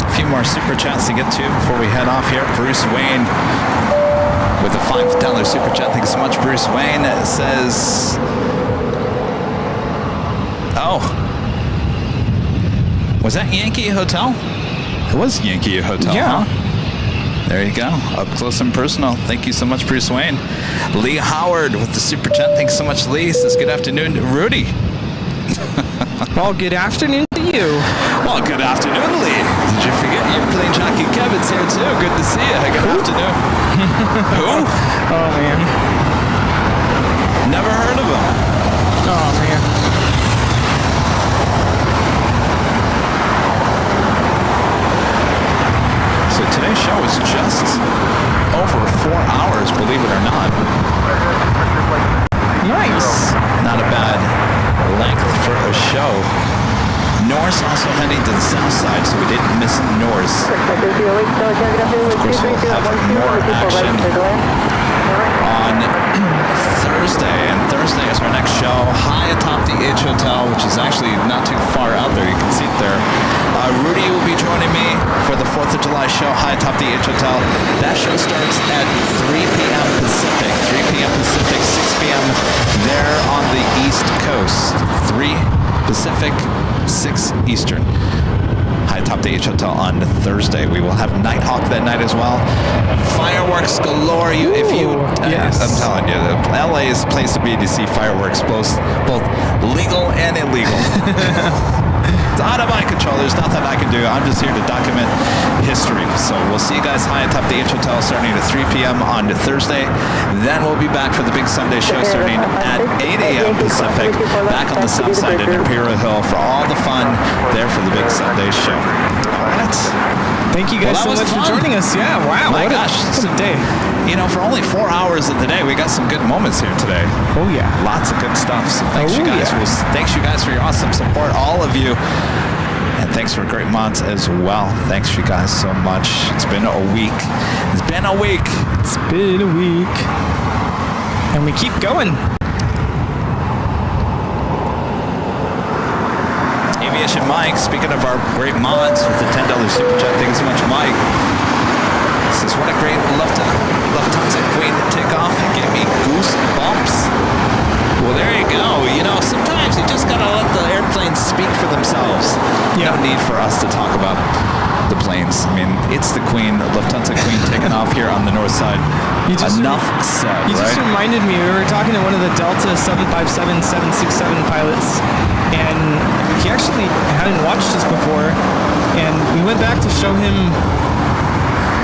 A few more super chats to get to before we head off here. Bruce Wayne with a $5 super chat. Thanks so much, Bruce Wayne. It says, oh, was that Yankee Hotel? It was Yankee Hotel, yeah. Huh? There you go. Up close and personal. Thank you so much, Bruce Wayne. Lee Howard with the super chat. Thanks so much, Lee. Says good afternoon, Rudy. Well, good afternoon to you. Well, good afternoon, Lee. Did you forget your plane jockey Kevin's here too? Good to see you. Good afternoon. Who? Oh, man. Never heard of him. Oh, man. So today's show is just over 4 hours, believe it or not. Nice. Not a bad length for a show. Norse also heading to the south side, so we didn't miss Norse. Of course, we'll have more action on Thursday, and Thursday is our next show, high atop the H Hotel, which is actually not too far out there. You can see it there. Rudy will be joining me for the 4th of July show, high atop the H Hotel. That show starts at 3 p.m. Pacific, 3 p.m. Pacific, 6 p.m. there on the East Coast. 3 Pacific, 6 Eastern. High atop the H Hotel on Thursday. We will have Nighthawk that night as well. Fireworks galore. Yes. I'm telling you, LA is the place to be to see fireworks, both legal and illegal. It's out of my control. There's nothing I can do. I'm just here to document history. So we'll see you guys high atop the H Hotel starting at 3 p.m. on Thursday. Then we'll be back for the big Sunday show starting at 8 a.m. Pacific, back on the south side at Imperial Hill for all the fun there for the big Sunday show. All right. Thank you guys so much for joining us. Yeah, wow. My gosh. What a day. You know, for only 4 hours of the day, we got some good moments here today. Oh, yeah. Lots of good stuff. So thanks you guys. Thanks you guys for your awesome support, all of you. And thanks for great mods as well. Thanks you guys so much. It's been a week. It's been a week. It's been a week. And we keep going. Aviation Mike, speaking of our great mods with the $10 super chat, thanks so much, Mike. This is what a great Lufthansa Queen takeoff. It gave me goosebumps. Well, there you go. You know, sometimes you just gotta let the airplanes speak for themselves. Yeah. No need for us to talk about the planes. I mean, it's the Queen, the Lufthansa Queen, taking off here on the north side. Enough said, You right? just reminded me, we were talking to one of the Delta 757, 767 pilots, and he actually hadn't watched us before, and we went back to show him,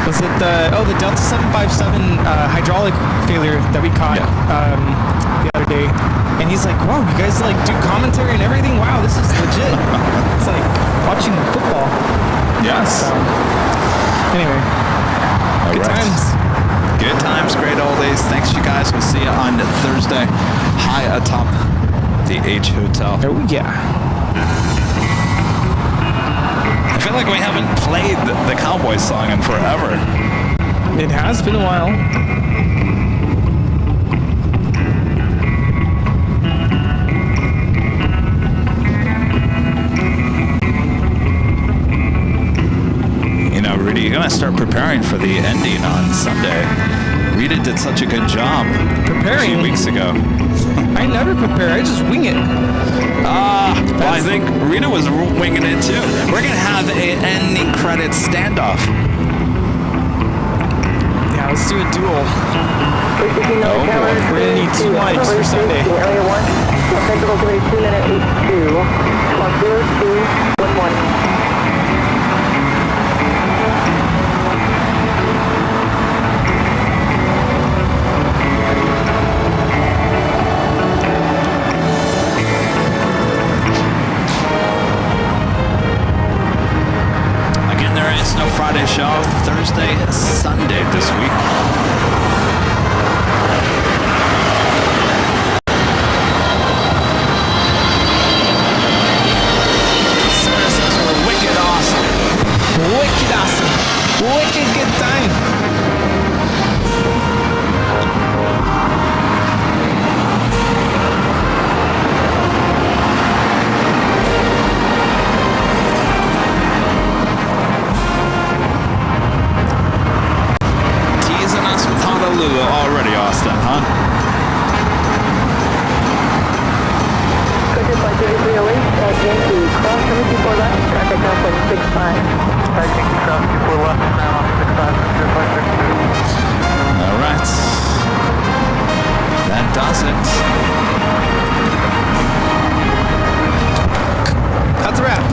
was it the Delta 757 hydraulic failure that we caught the other day, and he's like, wow, you guys like do commentary and everything? Wow, this is legit. It's like watching football. Yes. So, anyway, good times. Good times, great old days. Thanks, you guys. We'll see you on Thursday, high atop the H Hotel. Oh, yeah. I feel like we haven't played the Cowboys song in forever. It has been a while. Rudy, you're going to start preparing for the ending on Sunday. Rita did such a good job Preparing? a few weeks ago. I never prepare. I just wing it. Well, I think Rita was winging it too. We're going to have an ending credits standoff. Yeah, let's do a duel. Oh, boy. We're going to need 2 mics for Sunday. Area 1, technical committee 2-82, 0211. No Friday show, Thursday, Sunday this week. Sarah says we're wicked awesome. Wicked awesome. Wicked good time. Already, Austin, huh? Good flight 3308, Yankee, cross 74 left, traffic now 0.65. Yankee, cross 74 left, now 65, All right. That does it. That's a wrap.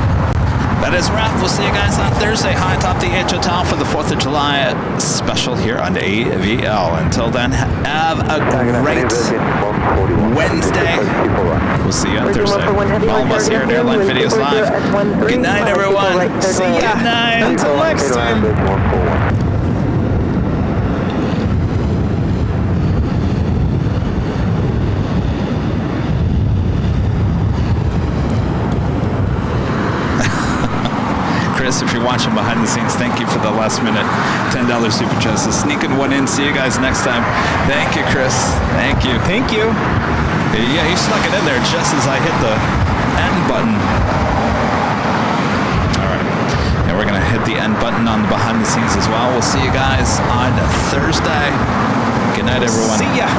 That is a wrap. We'll see you guys on Thursday, high atop the H Hotel for the 4th of July special here on AVL. Until then, have a great Wednesday. We'll see you on Thursday. All of us here at Airline Videos Live. Good night, everyone. See ya. Good night. Until next time. Chris, if you're watching behind the scenes, thank you for the last minute $10 super chat. So sneaking one in. See you guys next time. Thank you, Chris. Thank you. Thank you. Yeah, you snuck it in there just as I hit the end button. All right. And we're going to hit the end button on the behind the scenes as well. We'll see you guys on Thursday. Good night, everyone. See ya.